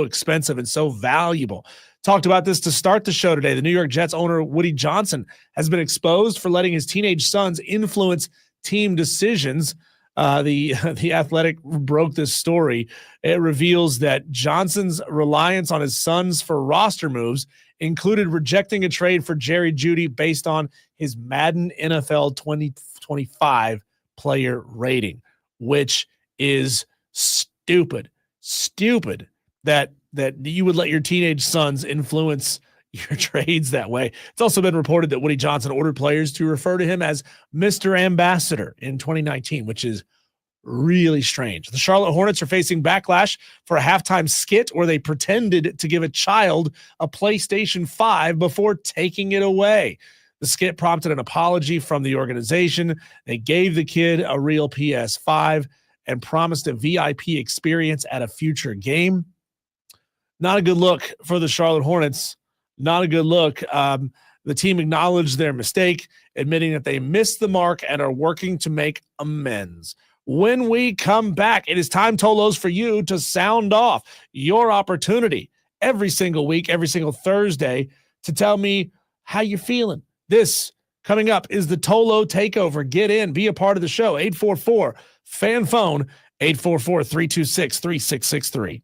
expensive and so valuable. Talked about this to start the show today. The New York Jets owner, Woody Johnson, has been exposed for letting his teenage sons influence team decisions. The Athletic broke this story. It reveals that Johnson's reliance on his sons for roster moves included rejecting a trade for Jerry Jeudy based on his Madden NFL 2025 player rating, which is stupid that you would let your teenage sons influence your trades that way. It's also been reported that Woody Johnson ordered players to refer to him as Mr. Ambassador in 2019, which is really strange. The Charlotte Hornets are facing backlash for a halftime skit where they pretended to give a child a PlayStation 5 before taking it away. The skit prompted an apology from the organization. They gave the kid a real PS5 and promised a VIP experience at a future game. Not a good look for the Charlotte Hornets. Not a good look. The team acknowledged their mistake, admitting that they missed the mark and are working to make amends. When we come back, it is time, Tolos, for you to sound off your opportunity every single week, every single Thursday, to tell me how you're feeling. This coming up is the Tolo Takeover. Get in, be a part of the show. 844-FAN-PHONE, 844-326-3663.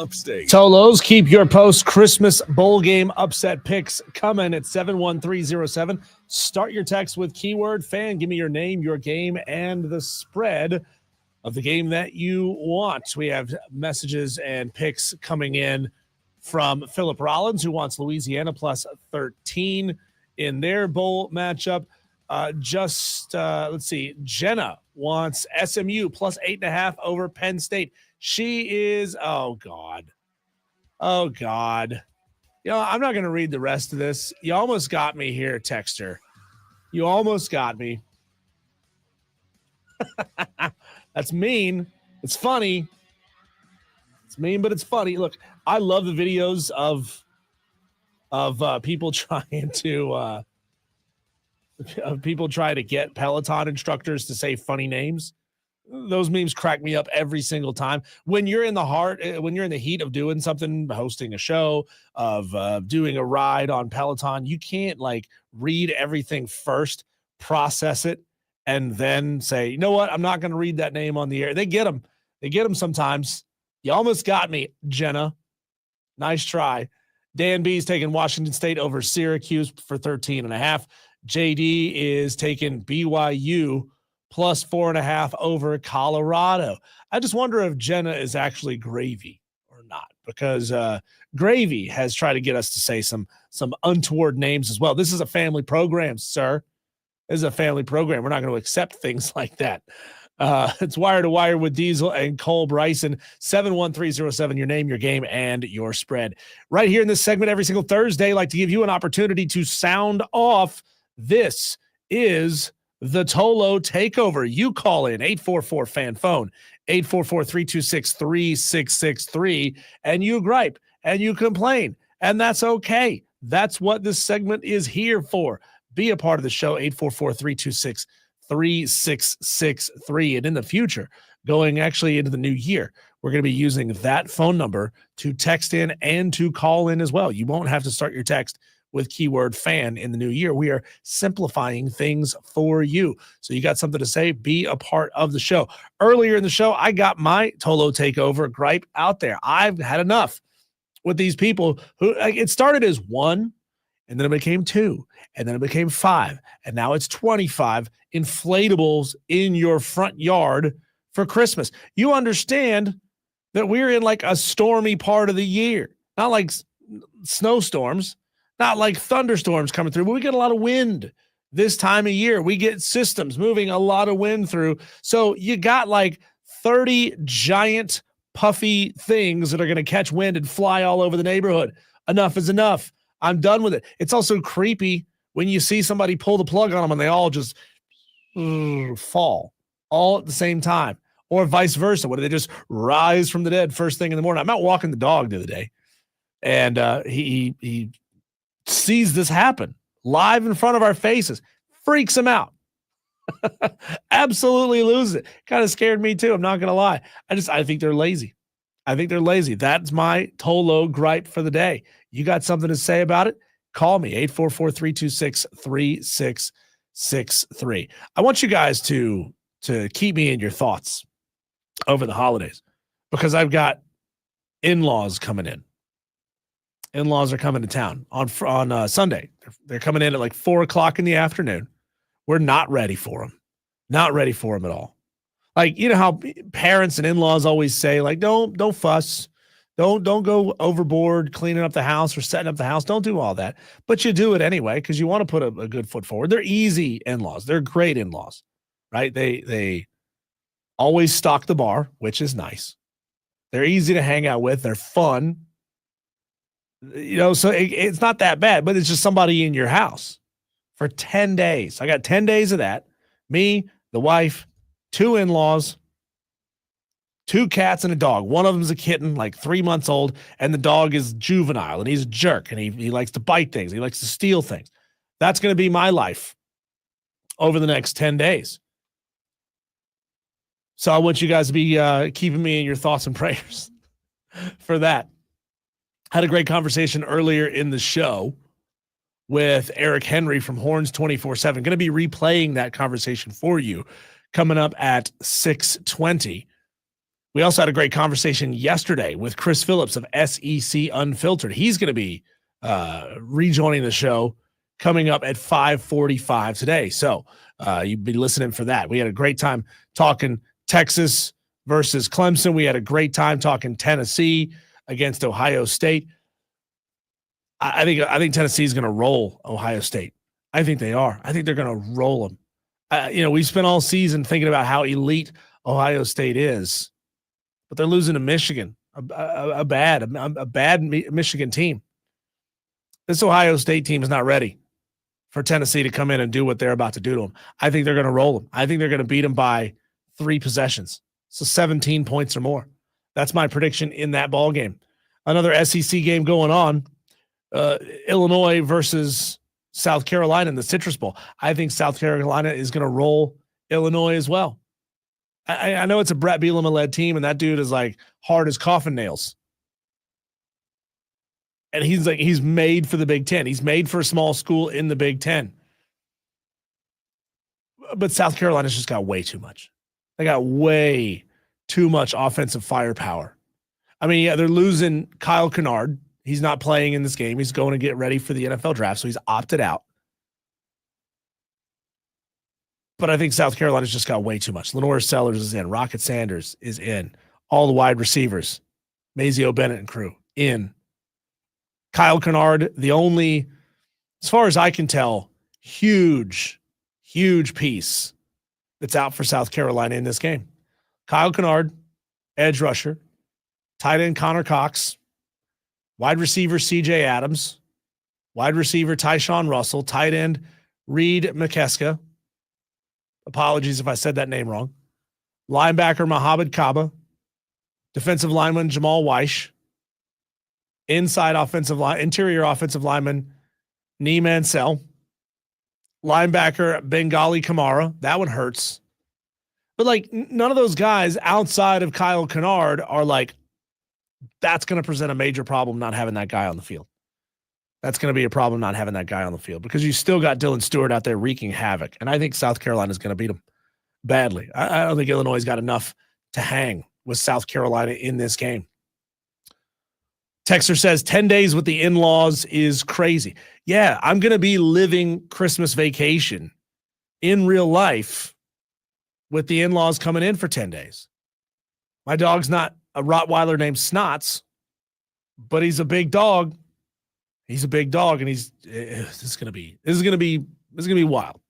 Upstate. Tolos, keep your post-Christmas bowl game upset picks coming at 71307. Start your text with keyword fan. Give me your name, your game, and the spread of the game that you want. We have messages and picks coming in from Philip Rollins, who wants Louisiana plus 13 in their bowl matchup. Let's see. Jenna wants SMU plus 8.5 over Penn State. She is, oh God. I'm not going to read the rest of this. You almost got me here, Texter. You almost got me. That's mean. It's funny. It's mean, but it's funny. Look, I love the videos of people trying to get Peloton instructors to say funny names. Those memes crack me up every single time. When you're in the heat of doing something, hosting a show, of doing a ride on Peloton, you can't like read everything first, process it, and then say, you know what? I'm not going to read that name on the air. They get them. Sometimes. You almost got me, Jenna. Nice try. Dan B's taking Washington State over Syracuse for 13.5. JD is taking BYU plus 4.5 over Colorado. I just wonder if Jenna is actually gravy or not, because Gravy has tried to get us to say some untoward names as well. This is a family program, sir. This is a family program. We're not going to accept things like that. It's Wire to Wire with Diesel and Cole Bryson. 71307, your name, your game, and your spread. Right here in this segment every single Thursday, I'd like to give you an opportunity to sound off. This is the Tolo Takeover. You call in 844-FAN-PHONE, 844-326-3663, and you gripe and you complain, and that's okay. That's what this segment is here for. Be a part of the show, 844-326-3663. And in the future, going actually into the new year, we're going to be using that phone number to text in and to call in as well. You won't have to start your text with keyword fan in the new year. We are simplifying things for you. So you got something to say, be a part of the show. Earlier in the show, I got my Tolo Takeover gripe out there. I've had enough with these people who, it started as 1, and then it became 2, and then it became 5, and now it's 25 inflatables in your front yard for Christmas. You understand that we're in like a stormy part of the year, not like snowstorms, not like thunderstorms coming through, but we get a lot of wind this time of year. We get systems moving a lot of wind through. So you got like 30 giant puffy things that are going to catch wind and fly all over the neighborhood. Enough is enough. I'm done with it. It's also creepy when you see somebody pull the plug on them and they all just fall all at the same time, or vice versa. What do they just rise from the dead first thing in the morning? I'm out walking the dog the other day, and he sees this happen live in front of our faces, freaks him out. Absolutely loses it. Kind of scared me too. I'm not going to lie. I think they're lazy. That's my Tolo gripe for the day. You got something to say about it? Call me, 844-326-3663. I want you guys to keep me in your thoughts over the holidays, because I've got in-laws coming in. In-laws are coming to town on Sunday. They're coming in at like 4:00 in the afternoon. We're not ready for them. Not ready for them at all. Like, you know how parents and in-laws always say, like, don't fuss. Don't go overboard cleaning up the house or setting up the house. Don't do all that. But you do it anyway because you want to put a good foot forward. They're easy in-laws. They're great in-laws, right? They always stock the bar, which is nice. They're easy to hang out with. They're fun. You know, so it's not that bad, but it's just somebody in your house for 10 days. I got 10 days of that. Me, the wife, 2 in-laws, 2 cats and a dog. One of them's a kitten, like 3 months old, and the dog is juvenile, and he's a jerk, and he likes to bite things. He likes to steal things. That's going to be my life over the next 10 days. So I want you guys to be keeping me in your thoughts and prayers for that. Had a great conversation earlier in the show with Eric Henry from Horns 24/7. Going to be replaying that conversation for you coming up at 6:20. We also had a great conversation yesterday with Chris Phillips of SEC Unfiltered. He's going to be rejoining the show coming up at 5:45 today. So you'd be listening for that. We had a great time talking Texas versus Clemson. We had a great time talking Tennessee against Ohio State. I think Tennessee is going to roll Ohio State. I think they are. I think they're going to roll them. We've spent all season thinking about how elite Ohio State is, but they're losing to Michigan, a bad Michigan team. This Ohio State team is not ready for Tennessee to come in and do what they're about to do to them. I think they're going to roll them. I think they're going to beat them by 3 possessions, so 17 points or more. That's my prediction in that ball game. Another SEC game going on, Illinois versus South Carolina in the Citrus Bowl. I think South Carolina is going to roll Illinois as well. I know it's a Brett Bielema-led team, and that dude is like hard as coffin nails. And he's made for the Big Ten. He's made for a small school in the Big Ten. But South Carolina's just got way too much. They got way too much offensive firepower. I mean, yeah, they're losing Kyle Kennard. He's not playing in this game. He's going to get ready for the NFL draft, so he's opted out. But I think South Carolina's just got way too much. Lenore Sellers is in. Rocket Sanders is in. All the wide receivers, Mazio Bennett and crew, in. Kyle Kennard, the only, as far as I can tell, huge piece that's out for South Carolina in this game. Kyle Kennard, edge rusher, tight end Connor Cox, wide receiver CJ Adams, wide receiver Tyshawn Russell, tight end Reed McKeska. Apologies if I said that name wrong. Linebacker Mohamed Kaba, defensive lineman Jamal Weish, interior offensive lineman Nee Mansell, linebacker Bengali Kamara. That one hurts. But like none of those guys outside of Kyle Kennard are like, that's going to present a major problem not having that guy on the field. That's going to be a problem not having that guy on the field because you still got Dylan Stewart out there wreaking havoc. And I think South Carolina is going to beat him badly. I don't think Illinois has got enough to hang with South Carolina in this game. Texter says 10 days with the in-laws is crazy. Yeah, I'm going to be living Christmas vacation in real life with the in-laws coming in for 10 days. My dog's not a Rottweiler named Snots, but he's a big dog. He's a big dog, and this is gonna be wild.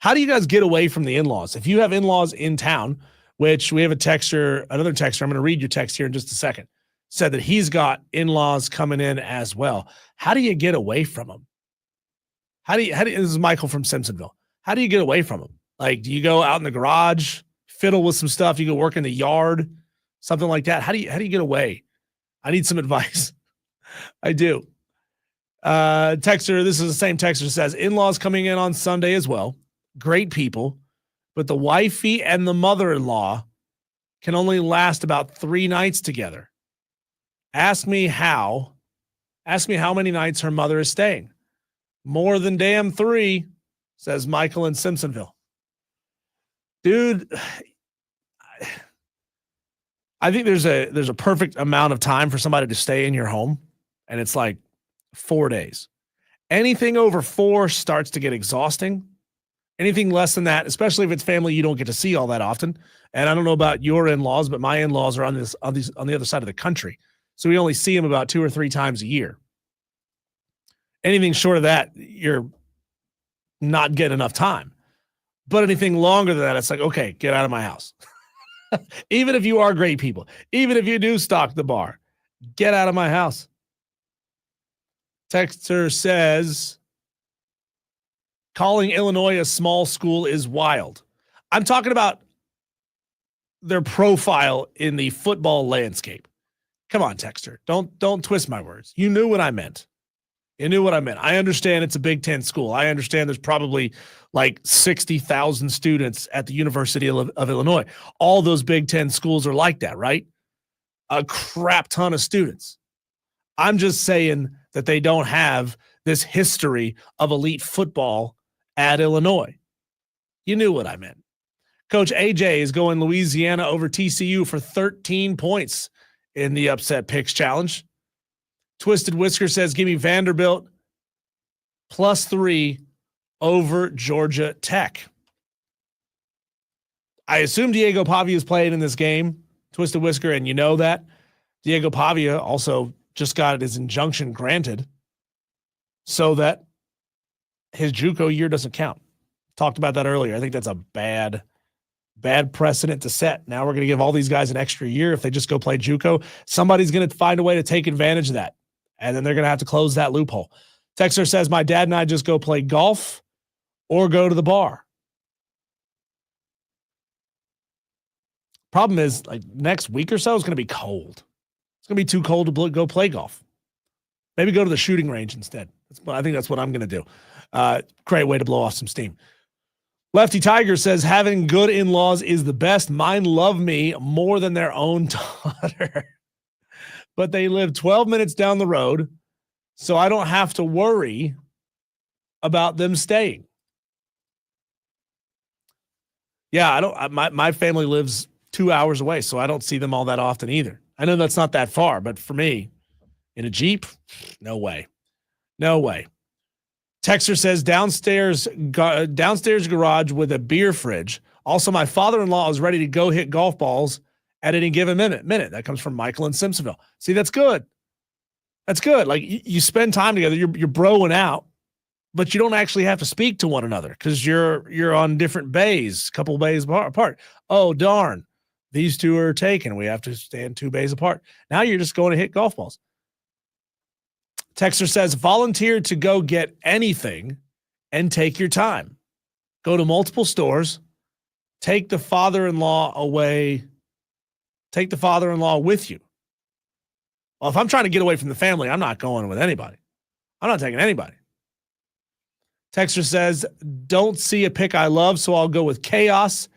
How do you guys get away from the in-laws? If you have in-laws in town, which we have another texter, I'm going to read your text here in just a second, said that he's got in-laws coming in as well. How do you get away from them? This is Michael from Simpsonville. How do you get away from them? Like, do you go out in the garage, fiddle with some stuff? You go work in the yard, something like that. How do you get away? I need some advice. I do. Texter, this is the same texter, says in-laws coming in on Sunday as well. Great people, but the wifey and the mother-in-law can only last about 3 nights together. Ask me how many nights her mother is staying. More than damn 3, says Michael in Simpsonville. Dude, I think there's a perfect amount of time for somebody to stay in your home, and it's like 4 days. Anything over 4 starts to get exhausting. Anything less than that, especially if it's family you don't get to see all that often. And I don't know about your in-laws, but my in-laws are on the other side of the country. So we only see them about 2 or 3 times a year. Anything short of that, you're not getting enough time. But anything longer than that, it's like, okay, get out of my house. Even if you are great people, even if you do stock the bar, get out of my house. Texter says, calling Illinois a small school is wild. I'm talking about their profile in the football landscape. Come on, Texter. Don't twist my words. You knew what I meant. I understand it's a Big Ten school. I understand there's probably like 60,000 students at the University of Illinois. All those Big Ten schools are like that, right? A crap ton of students. I'm just saying that they don't have this history of elite football at Illinois. You knew what I meant. Coach AJ is going Louisiana over TCU for 13 points in the Upset Picks Challenge. Twisted Whisker says, give me Vanderbilt +3 over Georgia Tech. I assume Diego Pavia is playing in this game, Twisted Whisker, and you know that. Diego Pavia also just got his injunction granted so that his JUCO year doesn't count. Talked about that earlier. I think that's a bad precedent to set. Now we're going to give all these guys an extra year if they just go play JUCO. Somebody's going to find a way to take advantage of that, and then they're going to have to close that loophole. Texter says, my dad and I just go play golf or go to the bar. Problem is, like, next week or so is going to be cold. It's going to be too cold to go play golf. Maybe go to the shooting range instead. I think that's what I'm going to do. Great way to blow off some steam. Lefty Tiger says, having good in-laws is the best. Mine love me more than their own daughter. But they live 12 minutes down the road, so I don't have to worry about them staying. Yeah, my family lives 2 hours away, so I don't see them all that often either. I know that's not that far, but for me, in a Jeep, no way. No way. Texter says downstairs garage with a beer fridge. Also, my father-in-law is ready to go hit golf balls at any given minute. That comes from Michael in Simpsonville. See, that's good. That's good. Like, you spend time together, you're broing out, but you don't actually have to speak to one another because you're on different bays, a couple bays apart. Oh, darn. These two are taken. We have to stand 2 bays apart. Now you're just going to hit golf balls. Texter says, volunteer to go get anything and take your time. Go to multiple stores. Take the father-in-law away. Take the father-in-law with you. Well, if I'm trying to get away from the family, I'm not going with anybody. I'm not taking anybody. Texter says, don't see a pick I love, so I'll go with chaos.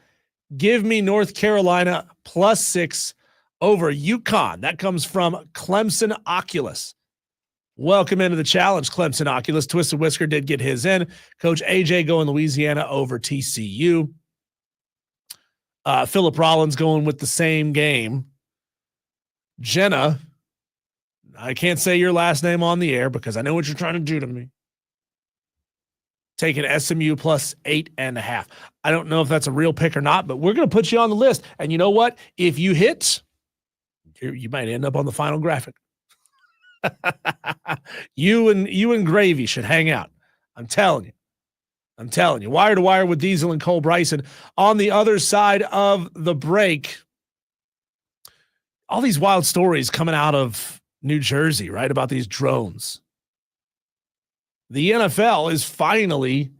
Give me North Carolina +6 over UConn. That comes from Clemson Oculus. Welcome into the challenge, Clemson Oculus. Twisted Whisker did get his in. Coach AJ going Louisiana over TCU. Philip Rollins going with the same game. Jenna, I can't say your last name on the air because I know what you're trying to do to me. Taking SMU +8.5. I don't know if that's a real pick or not, but we're going to put you on the list. And you know what? If you hit, you might end up on the final graphic. You and Gravy should hang out. I'm telling you. Wire to wire with Diesel and Cole Bryson. On the other side of the break, all these wild stories coming out of New Jersey, right, about these drones. The NFL is finally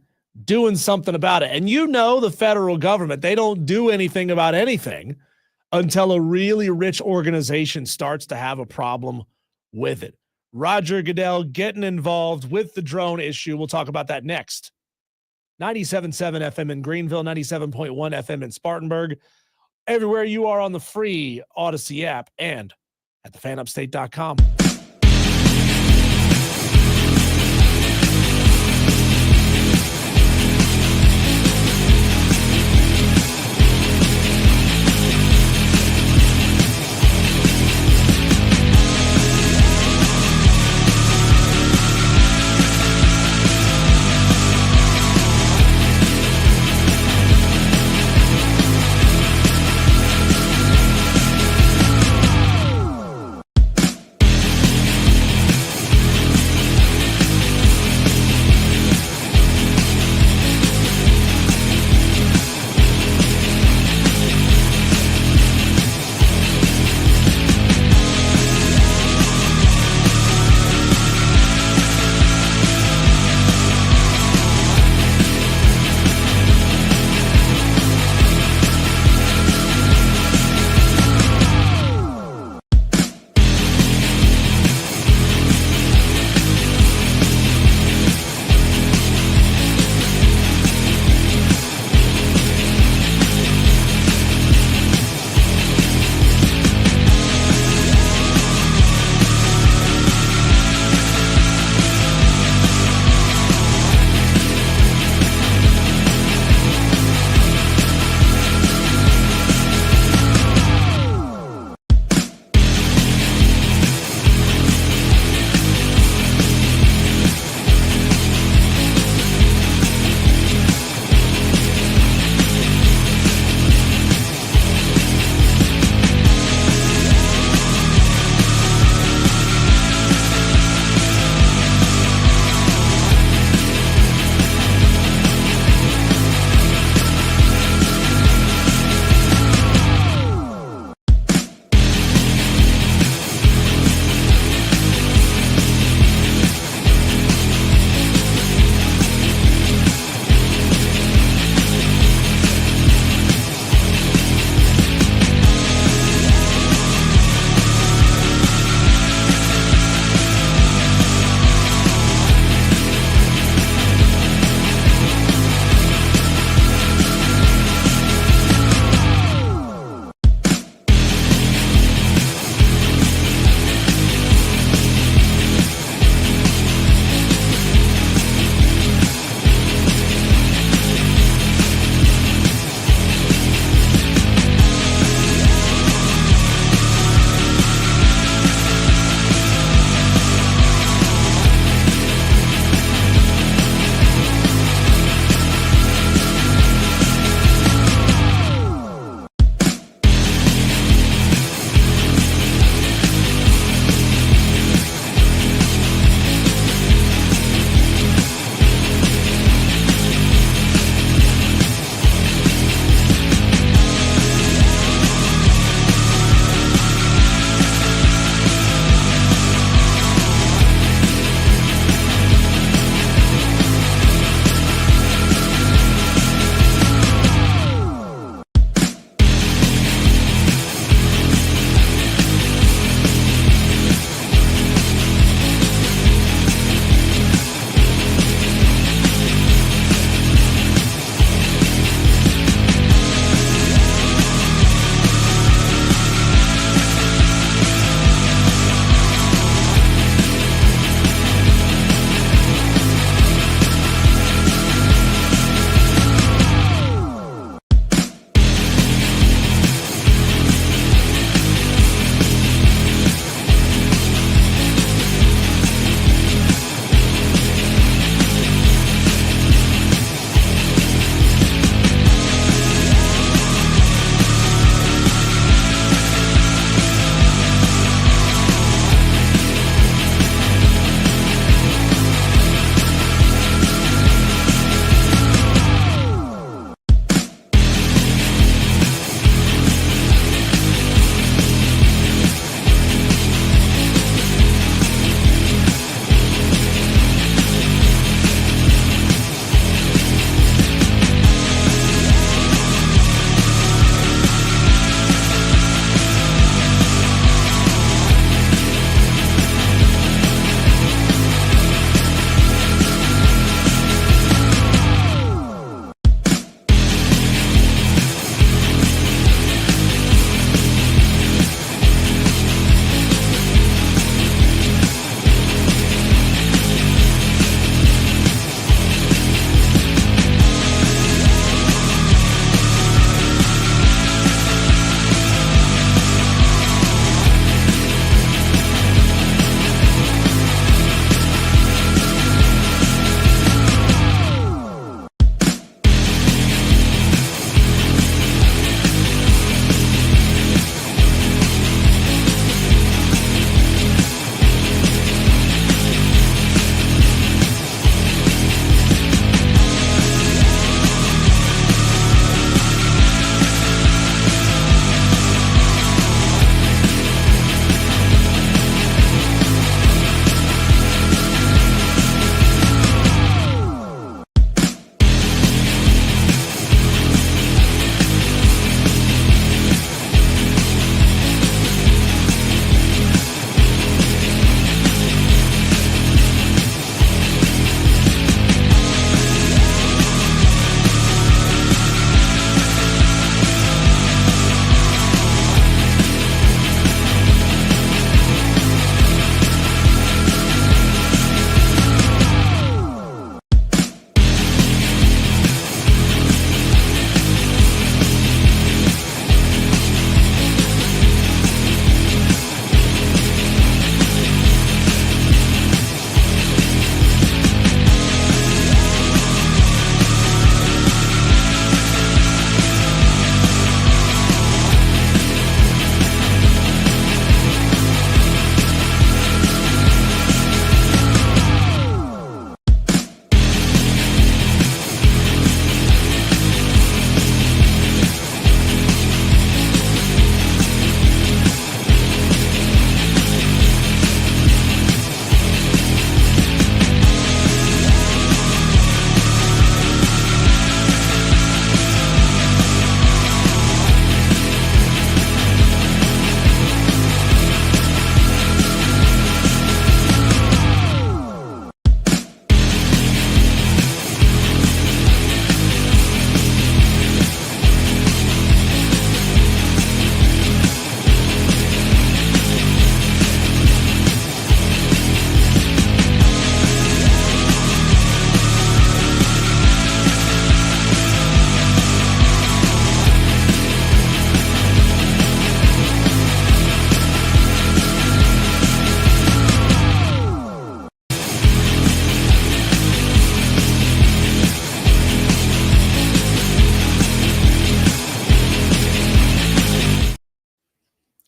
doing something about it. And you know the federal government, they don't do anything about anything until a really rich organization starts to have a problem with it. Roger Goodell getting involved with the drone issue. We'll talk about that next. 97.7 FM in Greenville, 97.1 FM in Spartanburg. Everywhere you are on the free Odyssey app and at thefanupstate.com.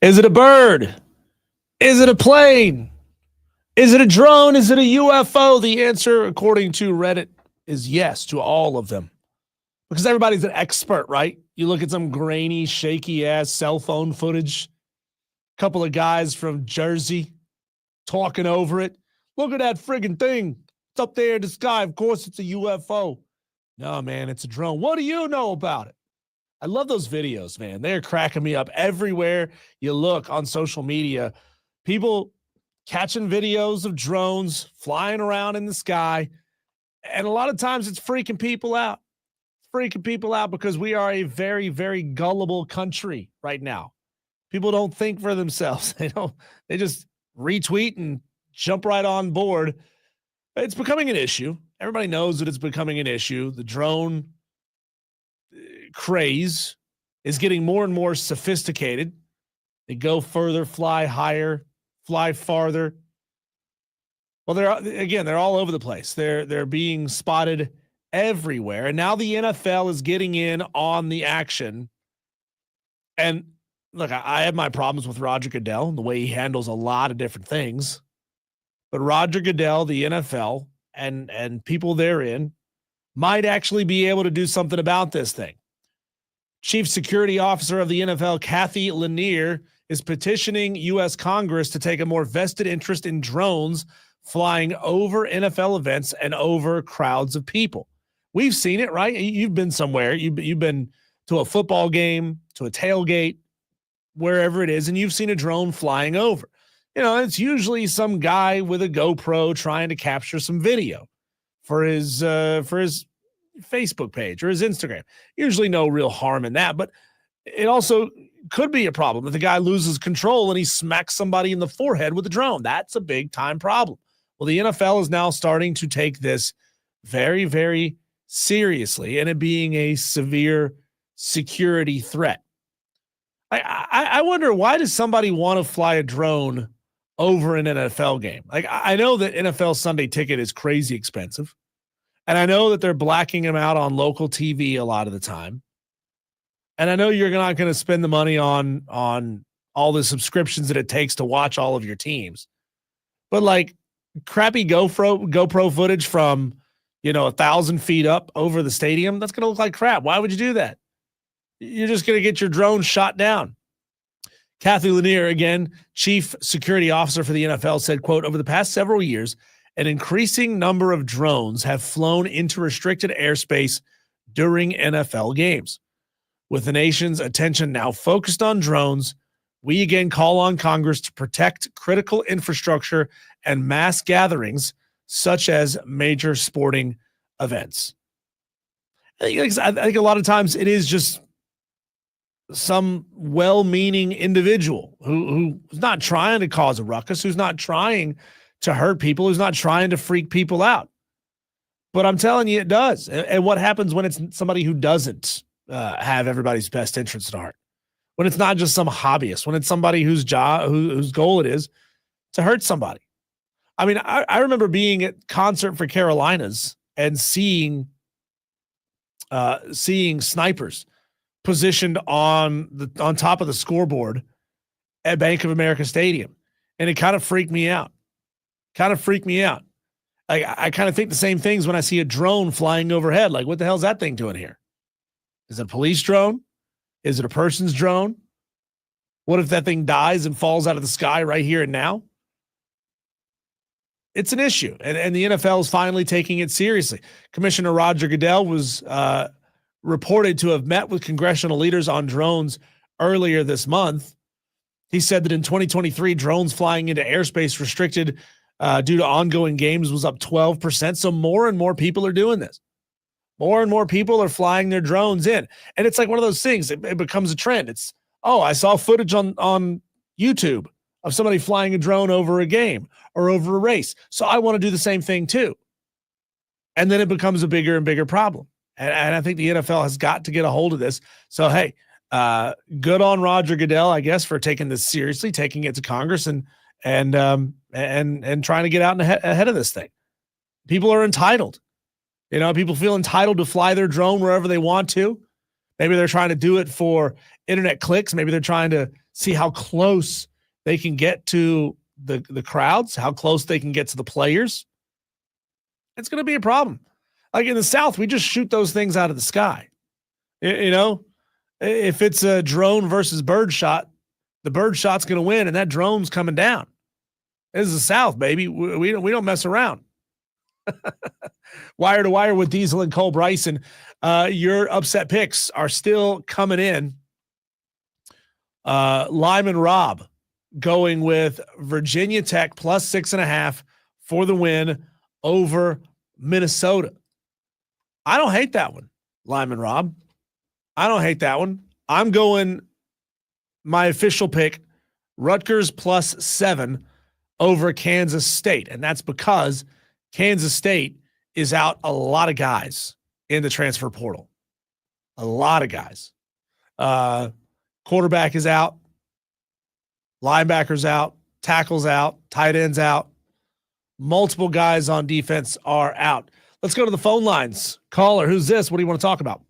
Is it a bird? Is it a plane? Is it a drone? Is it a UFO? The answer, according to Reddit, is yes to all of them. Because everybody's an expert, right? You look at some grainy, shaky-ass cell phone footage. A couple of guys from Jersey talking over it. Look at that friggin' thing. It's up there in the sky. Of course, it's a UFO. No, man, it's a drone. What do you know about it? I love those videos, man. They're cracking me up. Everywhere you look on social media, people catching videos of drones flying around in the sky. And a lot of times it's freaking people out. Freaking people out because we are a very, very gullible country right now. People don't think for themselves. They just retweet and jump right on board. It's becoming an issue. Everybody knows that it's becoming an issue. The drone craze is getting more and more sophisticated. They go further, fly higher, fly farther. Well, they're all over the place. They're being spotted everywhere. And now the NFL is getting in on the action. And look, I have my problems with Roger Goodell and the way he handles a lot of different things. But Roger Goodell, the NFL, and people therein might actually be able to do something about this thing. Chief Security Officer of the NFL, Kathy Lanier, is petitioning U.S. Congress to take a more vested interest in drones flying over NFL events and over crowds of people. We've seen it, right? You've been somewhere. You've been to a football game, to a tailgate, wherever it is, and you've seen a drone flying over. It's usually some guy with a GoPro trying to capture some video for his Facebook page or his Instagram. Usually no real harm in that, but it also could be a problem if the guy loses control and he smacks somebody in the forehead with a drone. That's a big time problem. Well, the NFL is now starting to take this very, very seriously and it being a severe security threat. I wonder, why does somebody want to fly a drone over an NFL game? Like, I know that NFL Sunday Ticket is crazy expensive. And I know that they're blacking them out on local TV a lot of the time. And I know you're not going to spend the money on all the subscriptions that it takes to watch all of your teams. But like crappy GoPro footage from, 1,000 feet up over the stadium, that's going to look like crap. Why would you do that? You're just going to get your drone shot down. Kathy Lanier, again, Chief Security Officer for the NFL, said, quote, over the past several years, an increasing number of drones have flown into restricted airspace during NFL games. With the nation's attention now focused on drones, we again call on Congress to protect critical infrastructure and mass gatherings such as major sporting events. I think a lot of times it is just some well-meaning individual who's not trying to cause a ruckus, who's not trying to hurt people, who's not trying to freak people out. But I'm telling you, it does. And what happens when it's somebody who doesn't have everybody's best interests at heart? When it's not just some hobbyist, when it's somebody whose goal it is to hurt somebody. I mean, I remember being at Concert for Carolinas and seeing snipers positioned on top of the scoreboard at Bank of America Stadium. And it kind of freaked me out. I kind of think the same things when I see a drone flying overhead. Like, what the hell is that thing doing here? Is it a police drone? Is it a person's drone? What if that thing dies and falls out of the sky right here and now? It's an issue, and the NFL is finally taking it seriously. Commissioner Roger Goodell was reported to have met with congressional leaders on drones earlier this month. He said that in 2023, drones flying into airspace restricted due to ongoing games was up 12%. So more and more people are doing this. More and more people are flying their drones in. And it's like one of those things. It becomes a trend. It's, I saw footage on YouTube of somebody flying a drone over a game or over a race. So I want to do the same thing too. And then it becomes a bigger and bigger problem. And I think the NFL has got to get a hold of this. So, hey, good on Roger Goodell, I guess, for taking this seriously, taking it to Congress and trying to get out ahead of this thing. People are entitled. People feel entitled to fly their drone wherever they want to. Maybe they're trying to do it for internet clicks. Maybe they're trying to see how close they can get to the crowds, how close they can get to the players. It's going to be a problem. Like in the South, we just shoot those things out of the sky. You know, if it's a drone versus bird shot, the bird shot's going to win, and that drone's coming down. This is the South, baby. We don't mess around. Wire to wire with Diesel and Cole Bryson. Your upset picks are still coming in. Lyman Rob going with Virginia Tech plus 6.5 for the win over Minnesota. I don't hate that one, Lyman Rob. I don't hate that one. I'm going my official pick, Rutgers plus 7 over Kansas State. And that's because Kansas State is out a lot of guys in the transfer portal. A lot of guys. Quarterback is out. Linebackers out. Tackles out. Tight ends out. Multiple guys on defense are out. Let's go to the phone lines. Caller, who's this? What do you want to talk about?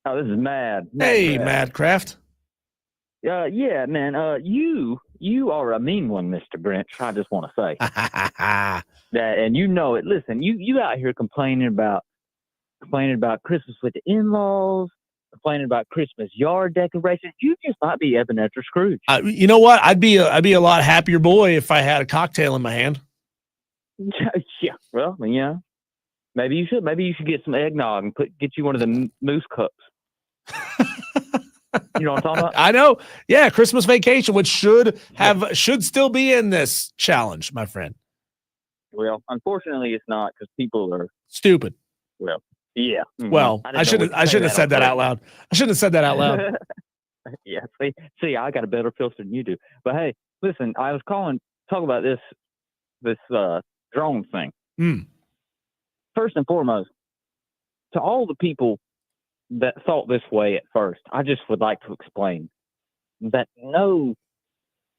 Oh, this is Mad. Hey, Madcraft. Yeah, man. You are a mean one, Mr. Grinch. I just want to say that, and you know it. Listen, you out here complaining about Christmas with the in-laws, complaining about Christmas yard decorations. You just might be Ebenezer Scrooge. You know what? I'd be a lot happier boy if I had a cocktail in my hand. Yeah. Well, yeah. Maybe you should. Maybe you should get some eggnog and get you one of the moose cups. You know what I'm talking about? I know. Yeah, Christmas Vacation, which should still be in this challenge, my friend. Well, unfortunately, it's not because people are stupid. Well, yeah. Mm-hmm. Well, I shouldn't have said that out loud. I shouldn't have said that out loud. Yeah. See, I got a better filter than you do. But hey, listen, I was talk about this drone thing. First and foremost, to all the people that thought this way at first, I just would like to explain that no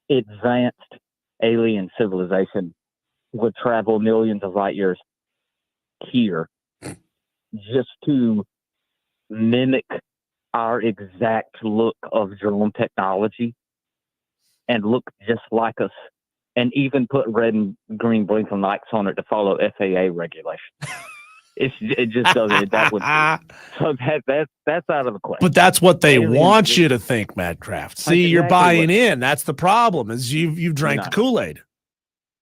advanced alien civilization would travel millions of light years here just to mimic our exact look of drone technology and look just like us, and even put red and green blinking lights on it to follow FAA regulations. It just doesn't. That would so that's out of the question. But that's what they want you to think, Madcraft. See, you're buying in. That's the problem. Is you've drank the Kool-Aid.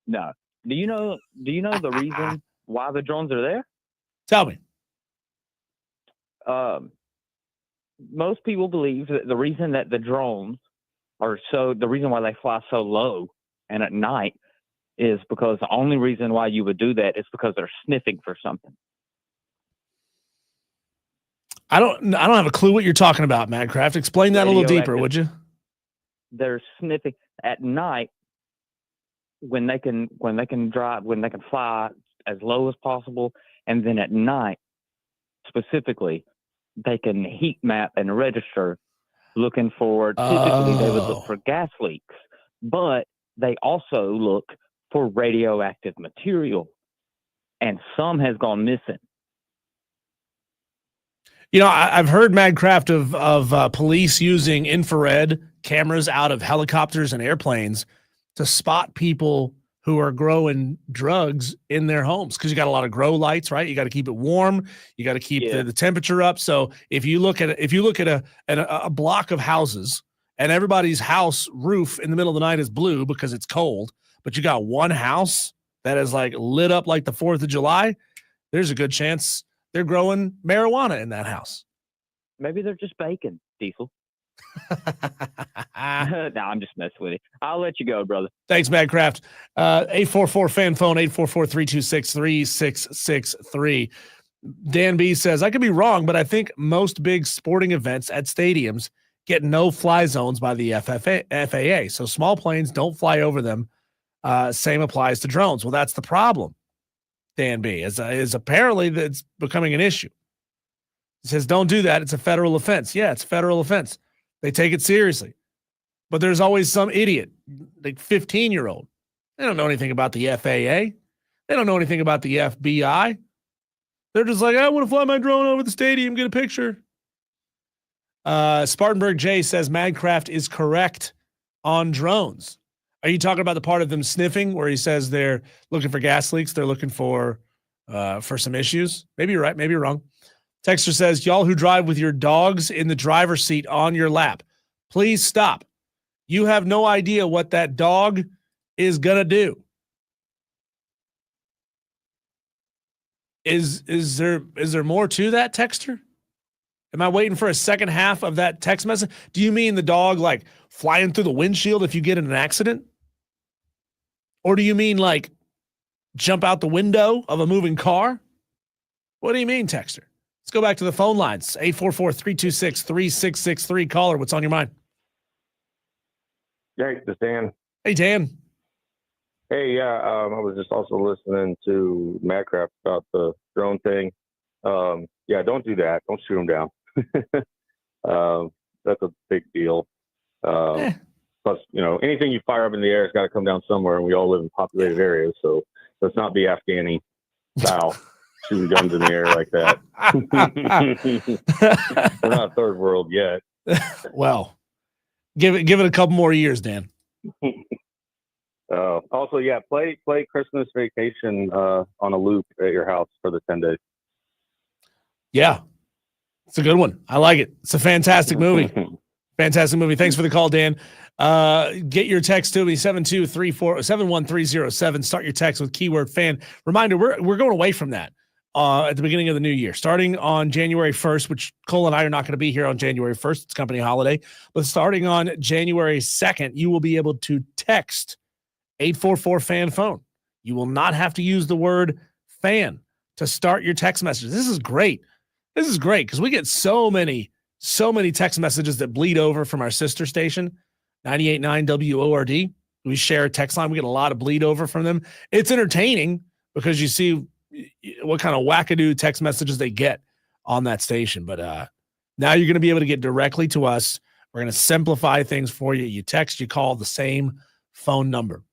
No. Do you know the reason why the drones are there? Tell me. Most people believe that the reason that the drones the reason why they fly so low and at night is because the only reason why you would do that is because they're sniffing for something. I don't have a clue what you're talking about, Madcraft. Explain that a little deeper, would you? They're sniffing at night when they can fly as low as possible, and then at night specifically they can heat map and register, looking for typically they would look for gas leaks, but they also look for radioactive material, and some has gone missing. You know, I've heard, Madcraft, of police using infrared cameras out of helicopters and airplanes to spot people who are growing drugs in their homes, because you got a lot of grow lights, right? You got to keep it warm. You got to keep the temperature up. So if you look at a block of houses and everybody's house roof in the middle of the night is blue because it's cold, but you got one house that is like lit up like the 4th of July, there's a good chance they're growing marijuana in that house. Maybe they're just baking, Diesel. No, I'm just messing with you. I'll let you go, brother. Thanks, Madcraft. 844 fan phone, 844-326-3663. Dan B says, I could be wrong, but I think most big sporting events at stadiums get no fly zones by the FAA. So small planes don't fly over them. Same applies to drones. Well, that's the problem, Dan B, is apparently that's becoming an issue. He says, don't do that. It's a federal offense. Yeah, it's a federal offense. They take it seriously. But there's always some idiot, like 15-year-old. They don't know anything about the FAA. They don't know anything about the FBI. They're just like, I want to fly my drone over the stadium, get a picture. Spartanburg J says, Madcraft is correct. on drones. Are you talking about the part of them sniffing where he says they're looking for gas leaks? They're looking for some issues. Maybe you're right. Maybe you're wrong. Texter says, y'all who drive with your dogs in the driver's seat on your lap, please stop. You have no idea what that dog is going to do. Is there more to that, texter? Am I waiting for a second half of that text message? Do you mean the dog like flying through the windshield if you get in an accident? Or do you mean like jump out the window of a moving car? What do you mean, texter? Let's go back to the phone lines. 844-326-3663. Caller, what's on your mind? Hey, this is Dan. Hey, Dan. Hey, yeah, I was just also listening to Matt Craft about the drone thing. Yeah, don't do that. Don't shoot them down. That's a big deal. Plus, anything you fire up in the air has got to come down somewhere, and we all live in populated areas, so let's not be Afghani style shooting guns in the air like that. We're not third world yet. Well, give it a couple more years, Dan. Also, yeah, play Christmas Vacation on a loop at your house for the 10 days. Yeah, it's a good one. I like it. It's a fantastic movie. Fantastic movie. Thanks for the call, Dan. Get your text to me, 71307. Start your text with keyword fan. Reminder, we're going away from that at the beginning of the new year, starting on January 1st, which Cole and I are not going to be here on January 1st. It's company holiday. But starting on January 2nd, you will be able to text 844-FAN-PHONE. You will not have to use the word fan to start your text messages. This is great. This is great because we get so many text messages that bleed over from our sister station, 98.9 WORD. We share a text line. We get a lot of bleed over from them. It's entertaining because you see what kind of wackadoo text messages they get on that station. But now you're going to be able to get directly to us. We're going to simplify things for you. You text, you call the same phone number.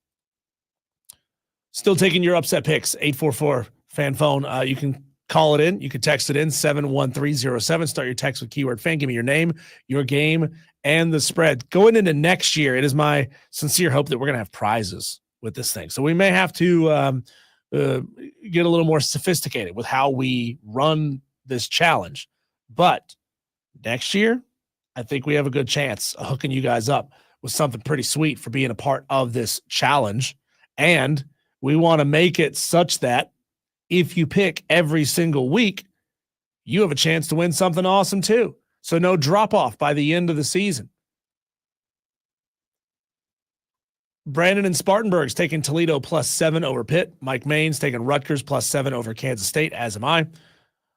Still taking your upset picks, 844-FAN-PHONE. You can call it in. You can text it in, 71307. Start your text with keyword fan. Give me your name, your game, and the spread. Going into next year, it is my sincere hope that we're going to have prizes with this thing. So we may have to get a little more sophisticated with how we run this challenge. But next year, I think we have a good chance of hooking you guys up with something pretty sweet for being a part of this challenge. And we want to make it such that if you pick every single week, you have a chance to win something awesome too. So no drop off by the end of the season. Brandon in Spartanburg's taking Toledo +7 over Pitt. Mike Main's taking Rutgers +7 over Kansas State, as am I.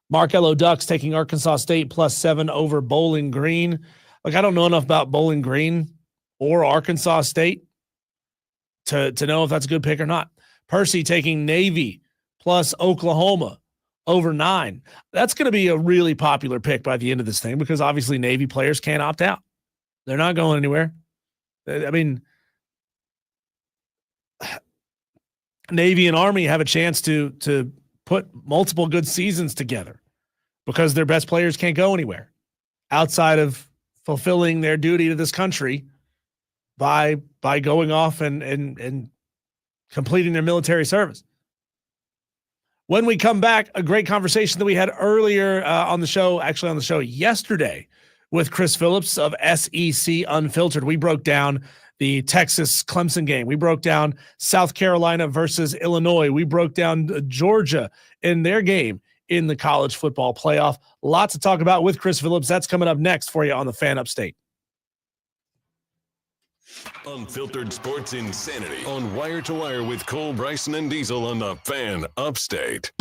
Mark L.O. Ducks taking Arkansas State +7 over Bowling Green. Like, I don't know enough about Bowling Green or Arkansas State to know if that's a good pick or not. Percy taking Navy plus Oklahoma over 9. That's going to be a really popular pick by the end of this thing because obviously Navy players can't opt out. They're not going anywhere. I mean, Navy and Army have a chance to put multiple good seasons together because their best players can't go anywhere outside of fulfilling their duty to this country by going off and completing their military service. When we come back, a great conversation that we had earlier on the show yesterday with Chris Phillips of SEC Unfiltered. We broke down the Texas Clemson game. We broke down South Carolina versus Illinois. We broke down Georgia in their game in the college football playoff. Lots to talk about with Chris Phillips. That's coming up next for you on the Fan Upstate. Unfiltered sports insanity on Wire to Wire with Cole, Bryson, and Diesel on the Fan Upstate.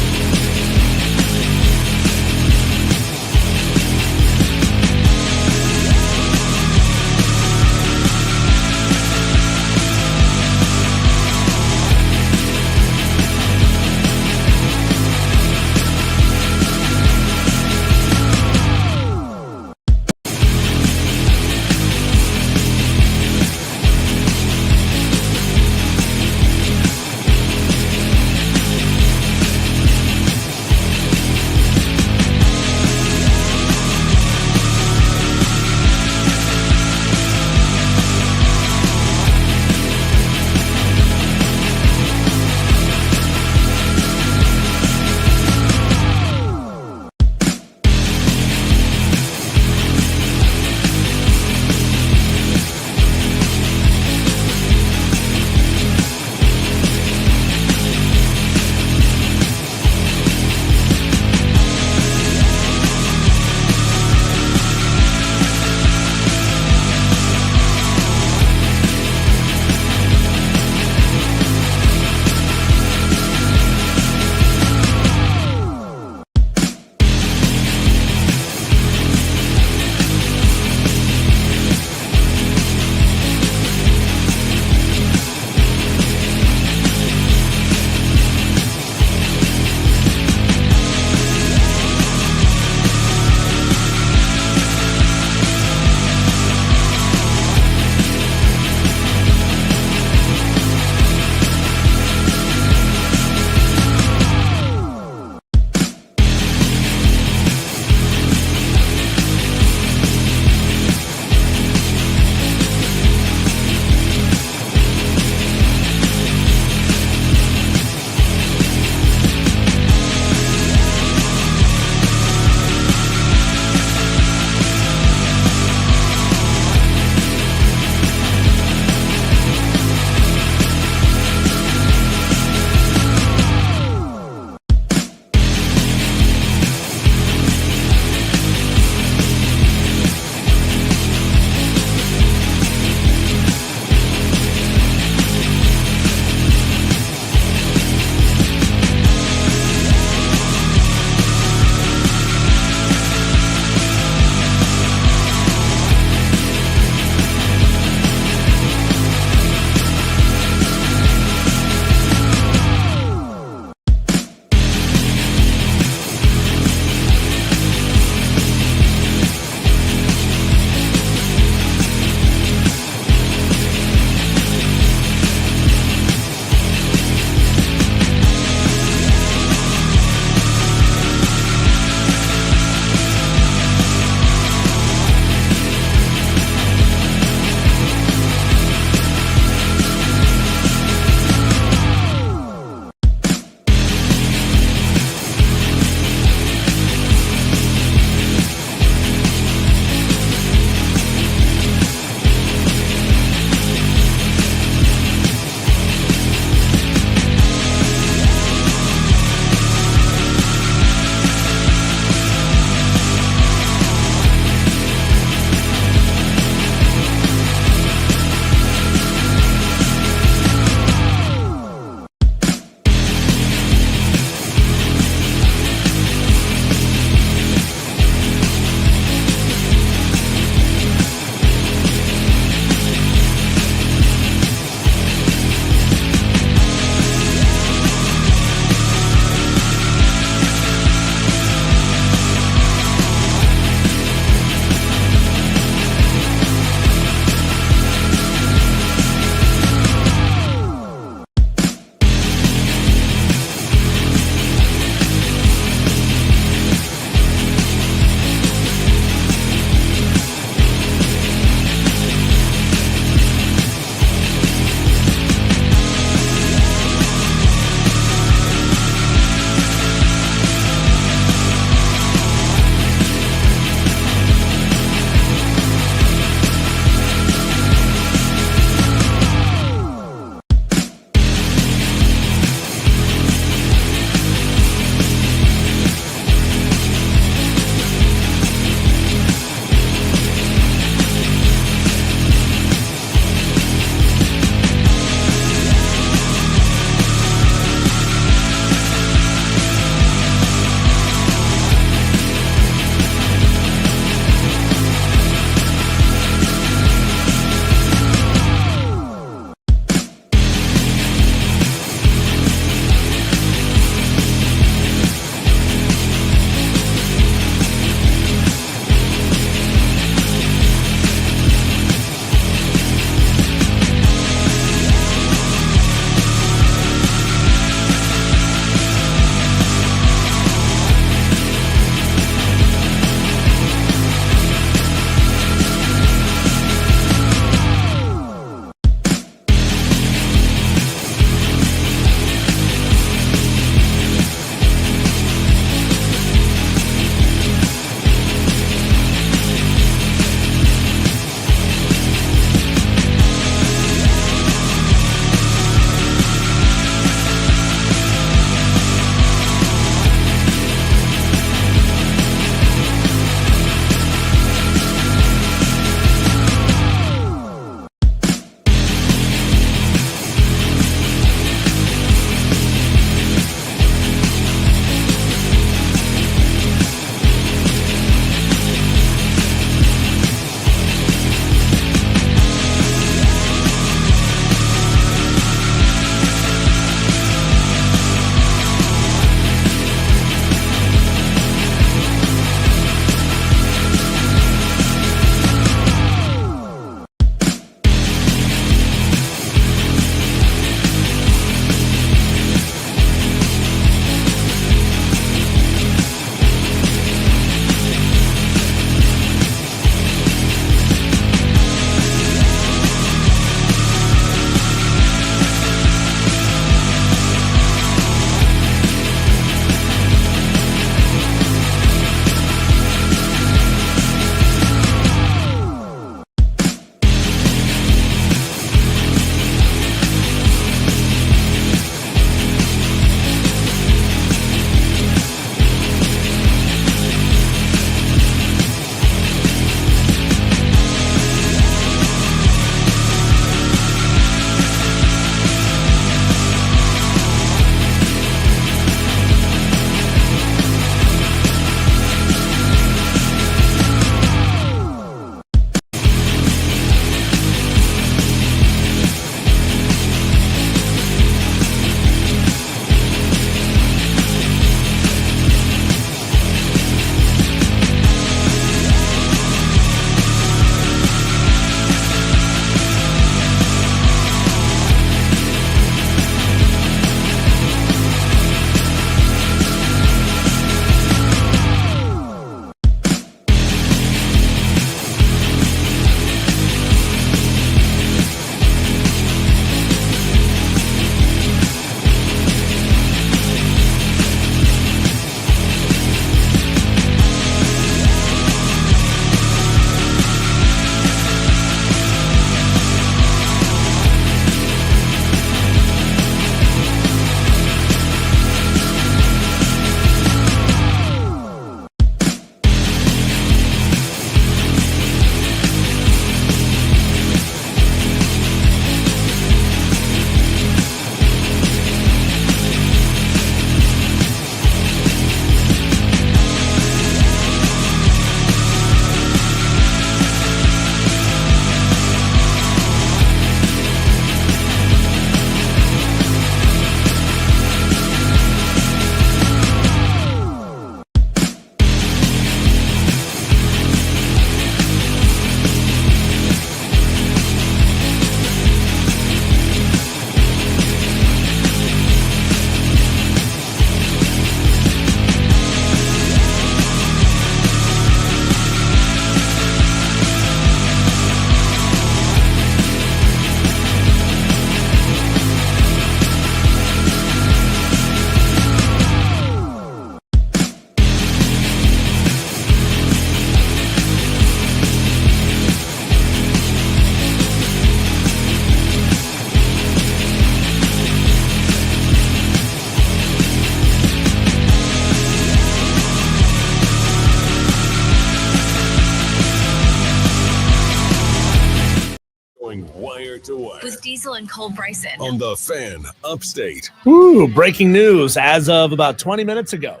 going wire to wire with Diesel and Cole Bryson on the Fan Upstate. Ooh, breaking news as of about 20 minutes ago,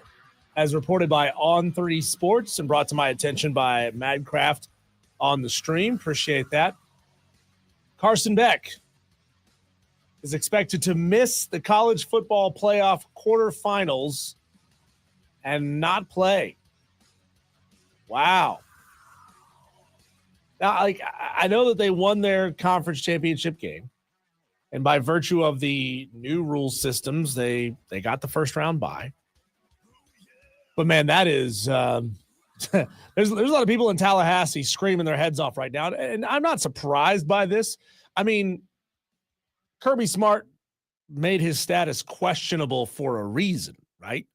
as reported by On3 Sports and brought to my attention by Madcraft on the stream. Appreciate that. Carson Beck is expected to miss the college football playoff quarterfinals and not play. Wow. Now, I know that they won their conference championship game, and by virtue of the new rule systems, they got the first round bye. But man, that is there's a lot of people in Tallahassee screaming their heads off right now, and I'm not surprised by this. I mean, Kirby Smart made his status questionable for a reason, right?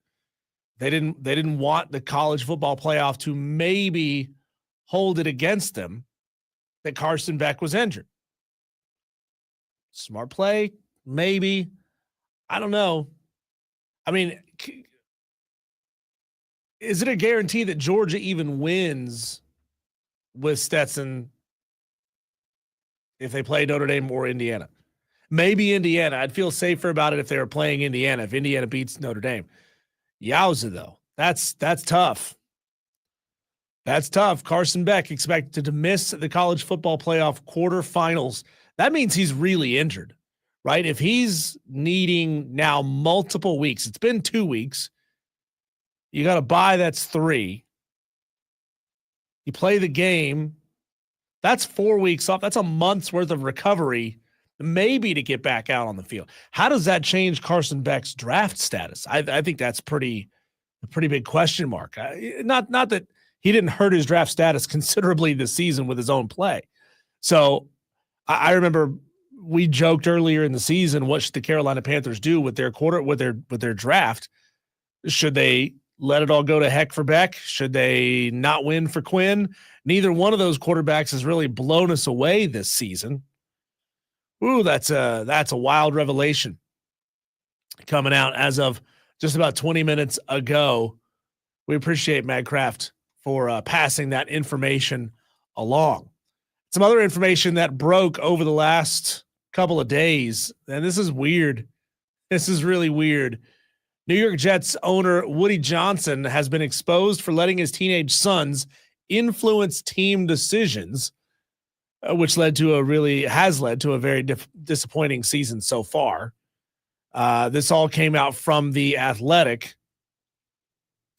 They didn't want the college football playoff to maybe hold it against them that Carson Beck was injured. Smart play, maybe. I don't know. I mean, is it a guarantee that Georgia even wins with Stetson if they play Notre Dame or Indiana? Maybe Indiana. I'd feel safer about it if they were playing Indiana, if Indiana beats Notre Dame. Yowza, though. That's tough. That's tough. Carson Beck expected to miss the college football playoff quarterfinals. That means he's really injured, right? If he's needing now multiple weeks, it's been 2 weeks. You got a bye, that's 3. You play the game, that's 4 weeks off. That's a month's worth of recovery, maybe to get back out on the field. How does that change Carson Beck's draft status? I think that's a pretty big question mark. Not that he didn't hurt his draft status considerably this season with his own play. So I remember we joked earlier in the season, what should the Carolina Panthers do with their draft? Should they let it all go to heck for Beck? Should they not win for Quinn? Neither one of those quarterbacks has really blown us away this season. Ooh, that's a wild revelation coming out as of just about 20 minutes ago. We appreciate Madcraft for passing that information along. Some other information that broke over the last couple of days, and this is weird. This is really weird. New York Jets owner Woody Johnson has been exposed for letting his teenage sons influence team decisions, which has led to a very disappointing season so far. This all came out from The Athletic.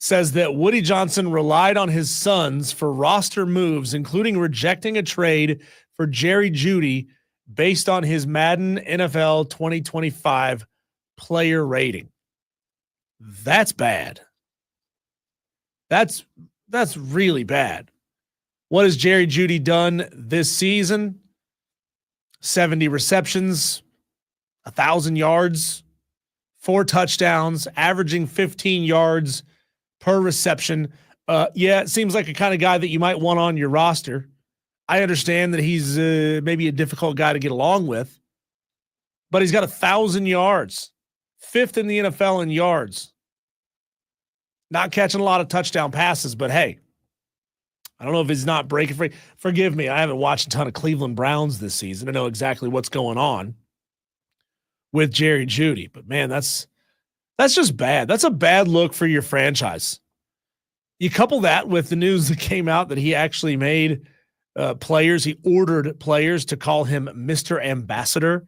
Says that Woody Johnson relied on his sons for roster moves, including rejecting a trade for Jerry Jeudy based on his Madden NFL 2025 player rating. That's bad. That's really bad. What has Jerry Jeudy done this season? 70 receptions, 1,000 yards, 4 touchdowns, averaging 15 yards per reception. It seems like a kind of guy that you might want on your roster. I understand that he's maybe a difficult guy to get along with, but he's got 1,000 yards, 5th in the NFL in yards. Not catching a lot of touchdown passes, but hey, I don't know if he's not breaking free. Forgive me, I haven't watched a ton of Cleveland Browns this season to know exactly what's going on with Jerry Jeudy, but man, that's just bad. That's a bad look for your franchise. You couple that with the news that came out that he actually made he ordered players to call him Mr. Ambassador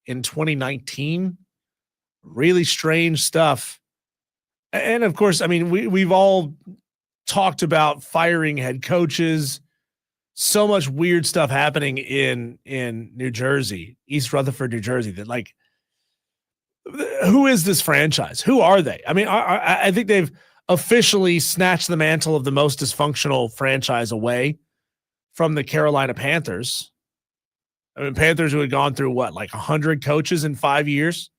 in 2019. Really strange stuff. And of course, I mean, we've all talked about firing head coaches. So much weird stuff happening in New Jersey, East Rutherford, New Jersey, that like, who is this franchise? Who are they? I mean, I think they've officially snatched the mantle of the most dysfunctional franchise away from the Carolina Panthers. I mean, Panthers who had gone through like 100 coaches in 5 years.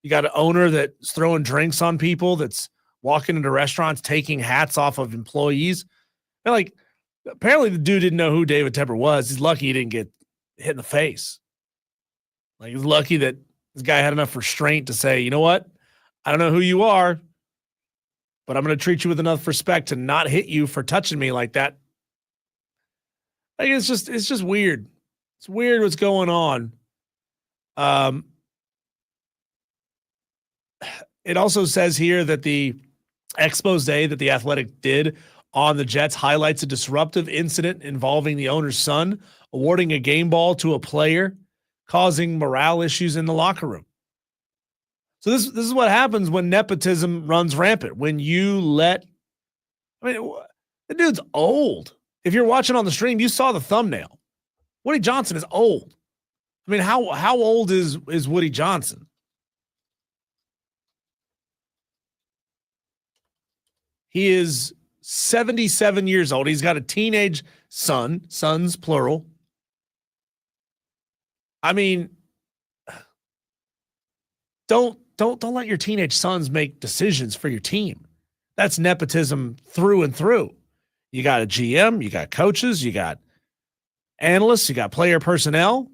You got an owner that's throwing drinks on people, that's walking into restaurants, taking hats off of employees. And like, apparently the dude didn't know who David Tepper was. He's lucky he didn't get hit in the face. Like, he's lucky that this guy had enough restraint to say, you know what? I don't know who you are, but I'm going to treat you with enough respect to not hit you for touching me like that. Like, it's just weird. It's weird what's going on. It also says here that the expose that The Athletic did on the Jets highlights a disruptive incident involving the owner's son awarding a game ball to a player, causing morale issues in the locker room. So this is what happens when nepotism runs rampant. When you let, the dude's old. If you're watching on the stream, you saw the thumbnail. Woody Johnson is old. How old is Woody Johnson? He is 77 years old. He's got a teenage son, sons plural. Don't let your teenage sons make decisions for your team. That's nepotism through and through. You got a GM, you got coaches, you got analysts, you got player personnel.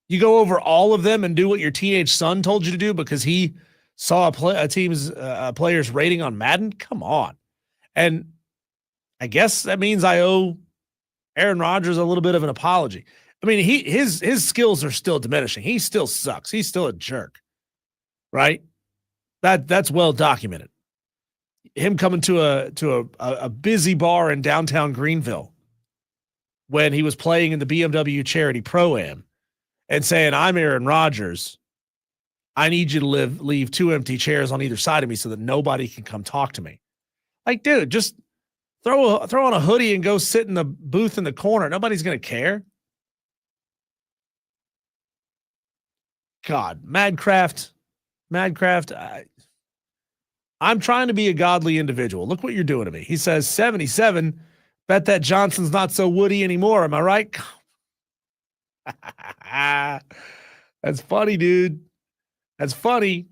You go over all of them and do what your teenage son told you to do because he saw a team's player's rating on Madden. Come on. And I guess that means I owe Aaron Rodgers a little bit of an apology. His skills are still diminishing. He still sucks. He's still a jerk. Right? That's well documented. Him coming to a busy bar in downtown Greenville when he was playing in the BMW Charity Pro-Am and saying, "I'm Aaron Rodgers. I need you to leave 2 empty chairs on either side of me so that nobody can come talk to me." Like, dude, just throw on a hoodie and go sit in the booth in the corner. Nobody's going to care. God, Madcraft, I'm trying to be a godly individual. Look what you're doing to me. He says, 77, bet that Johnson's not so Woody anymore. Am I right? That's funny, dude. That's funny.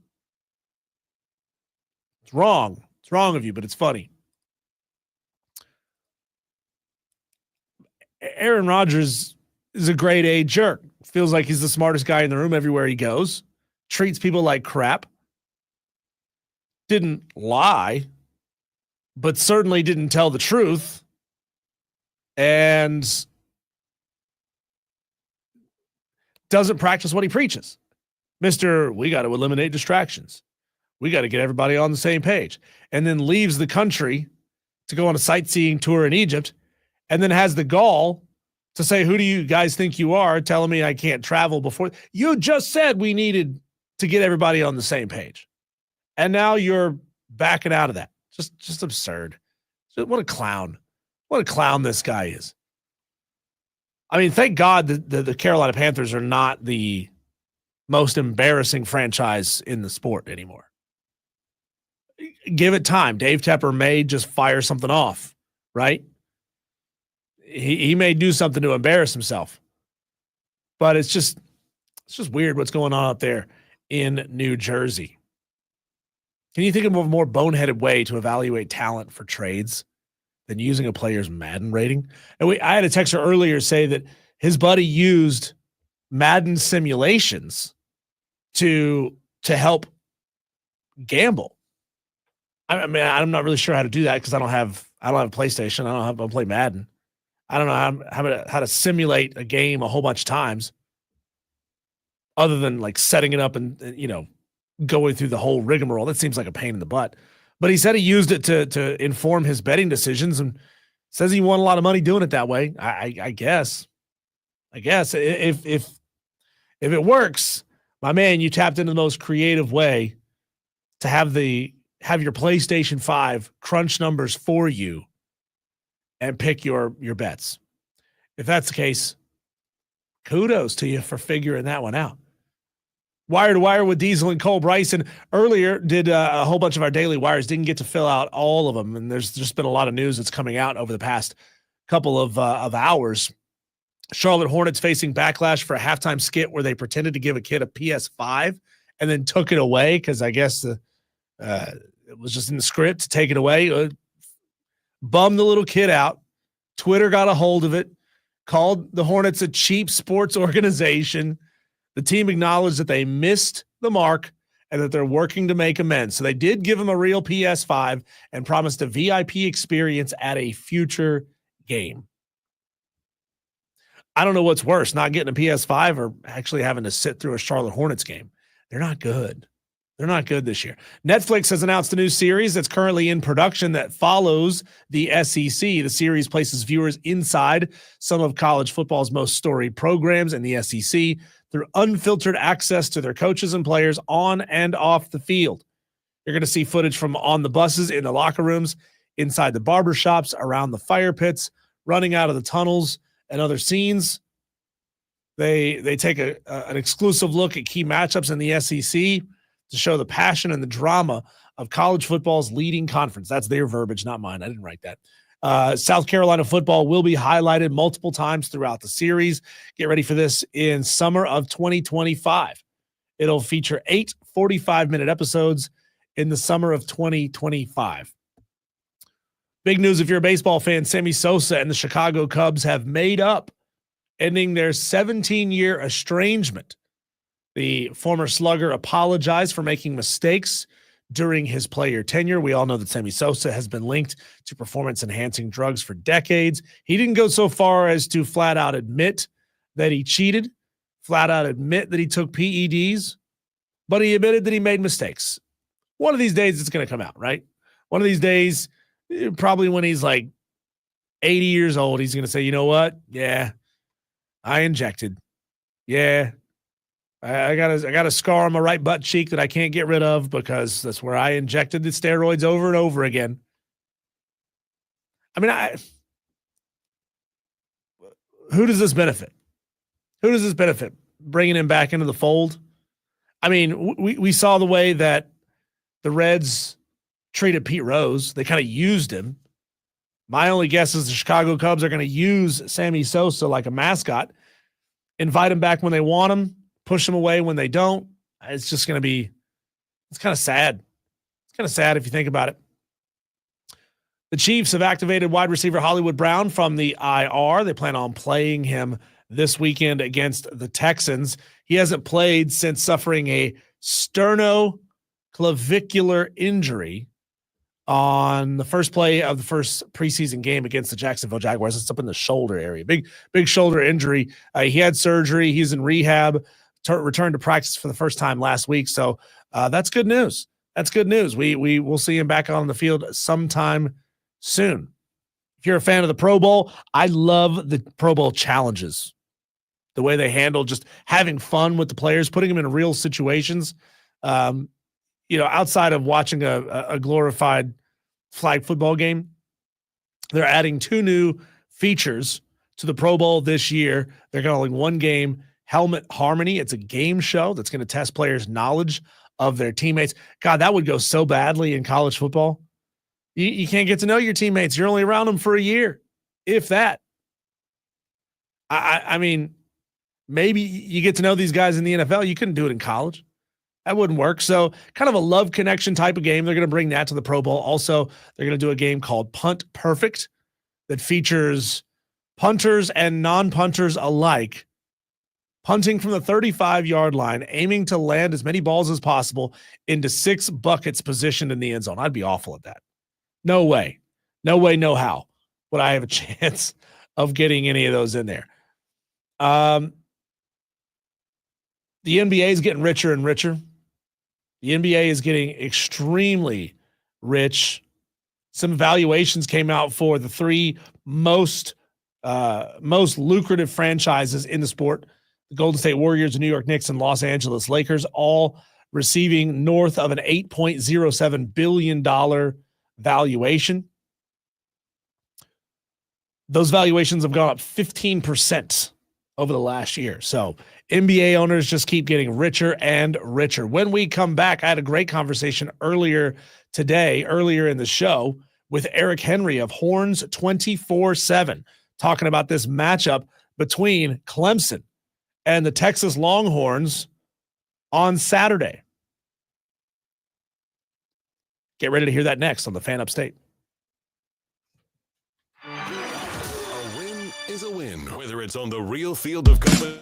It's wrong. It's wrong of you, but it's funny. Aaron Rodgers is a grade A jerk. Feels like he's the smartest guy in the room everywhere he goes. Treats people like crap. Didn't lie, but certainly didn't tell the truth. And doesn't practice what he preaches. We got to eliminate distractions. We got to get everybody on the same page. And then leaves the country to go on a sightseeing tour in Egypt and then has the gall to say, "Who do you guys think you are telling me I can't travel before? You just said we needed to get everybody on the same page. And now you're backing out of that." Just absurd. What a clown. What a clown this guy is. Thank God that the Carolina Panthers are not the most embarrassing franchise in the sport anymore. Give it time. Dave Tepper may just fire something off, right? He may do something to embarrass himself. But it's just weird what's going on out there in New Jersey. Can you think of a more boneheaded way to evaluate talent for trades than using a player's Madden rating? And I had a texter earlier say that his buddy used Madden simulations to help gamble. I'm not really sure how to do that because I don't have a PlayStation. I don't play Madden. I don't know how to simulate a game a whole bunch of times, other than like setting it up and going through the whole rigmarole. That seems like a pain in the butt. But he said he used it to inform his betting decisions and says he won a lot of money doing it that way. I guess if it works, my man, you tapped into the most creative way to have your PlayStation 5 crunch numbers for you and pick your bets. If that's the case, kudos to you for figuring that one out. Wire to Wire with Diesel and Cole Bryson earlier did a whole bunch of our daily wires. Didn't get to fill out all of them, and there's just been a lot of news that's coming out over the past couple of hours. Charlotte Hornets facing backlash for a halftime skit where they pretended to give a kid a PS5 and then took it away because I guess it was just in the script to take it away. Bummed the little kid out. Twitter got a hold of it, called the Hornets a cheap sports organization. The team acknowledged that they missed the mark and that they're working to make amends. So they did give him a real PS5 and promised a VIP experience at a future game. I don't know what's worse, not getting a PS5 or actually having to sit through a Charlotte Hornets game. They're not good. They're not good this year. Netflix has announced a new series that's currently in production that follows the SEC. The series places viewers inside some of college football's most storied programs in the SEC through unfiltered access to their coaches and players on and off the field. You're going to see footage from on the buses, in the locker rooms, inside the barbershops, around the fire pits, running out of the tunnels, and other scenes. They take an exclusive look at key matchups in the SEC to show the passion and the drama of college football's leading conference. That's their verbiage, not mine. I didn't write that. South Carolina football will be highlighted multiple times throughout the series. Get ready for this in summer of 2025. It'll feature 8 45-minute episodes in the summer of 2025. Big news if you're a baseball fan, Sammy Sosa and the Chicago Cubs have made up, ending their 17-year estrangement. The former slugger apologized for making mistakes during his player tenure. We all know that Sammy Sosa has been linked to performance-enhancing drugs for decades. He didn't go so far as to flat out admit that he cheated, flat out admit that he took PEDs, but he admitted that he made mistakes. One of these days it's going to come out, right? One of these days, probably when he's like 80 years old, he's going to say, you know what? Yeah, I injected. Yeah, I got a scar on my right butt cheek that I can't get rid of because that's where I injected the steroids over and over again. I mean, who does this benefit? Who does this benefit? Bringing him back into the fold? I mean, we saw the way that the Reds treated Pete Rose. They kind of used him. My only guess is the Chicago Cubs are going to use Sammy Sosa like a mascot, invite him back when they want him, push him away when they don't. It's just going to be, it's kind of sad. It's kind of sad if you think about it. The Chiefs have activated wide receiver Hollywood Brown from the IR. They plan on playing him this weekend against the Texans. He hasn't played since suffering a sternoclavicular injury on the first play of the first preseason game against the Jacksonville Jaguars. It's up in the shoulder area. Big shoulder injury. He had surgery. He's in rehab, returned to practice for the first time last week. So that's good news. That's good news. We will see him back on the field sometime soon. If you're a fan of the Pro Bowl, I love the Pro Bowl challenges. The way they handle just having fun with the players, putting them in real situations. Outside of watching a glorified flag football game, they're adding 2 new features to the Pro Bowl this year. They're calling one game Helmet Harmony. It's a game show that's going to test players' knowledge of their teammates. God, that would go so badly in college football. You can't get to know your teammates. You're only around them for a year, if that. I mean, maybe you get to know these guys in the NFL. You couldn't do it in college. That wouldn't work. So kind of a love connection type of game. They're going to bring that to the Pro Bowl. Also, they're going to do a game called Punt Perfect that features punters and non-punters alike punting from the 35-yard line, aiming to land as many balls as possible into 6 buckets positioned in the end zone. I'd be awful at that. No way. No way, no how would I have a chance of getting any of those in there. The NBA is getting richer and richer. The NBA is getting extremely rich. Some evaluations came out for the 3 most lucrative franchises in the sport. The Golden State Warriors, the New York Knicks, and Los Angeles Lakers, all receiving north of an $8.07 billion valuation. Those valuations have gone up 15% over the last year. So NBA owners just keep getting richer and richer. When we come back, I had a great conversation earlier in the show with Eric Henry of Horns 24/7, talking about this matchup between Clemson and the Texas Longhorns on Saturday. Get ready to hear that next on the Fan Upstate. A win is a win, whether it's on the real field of competition.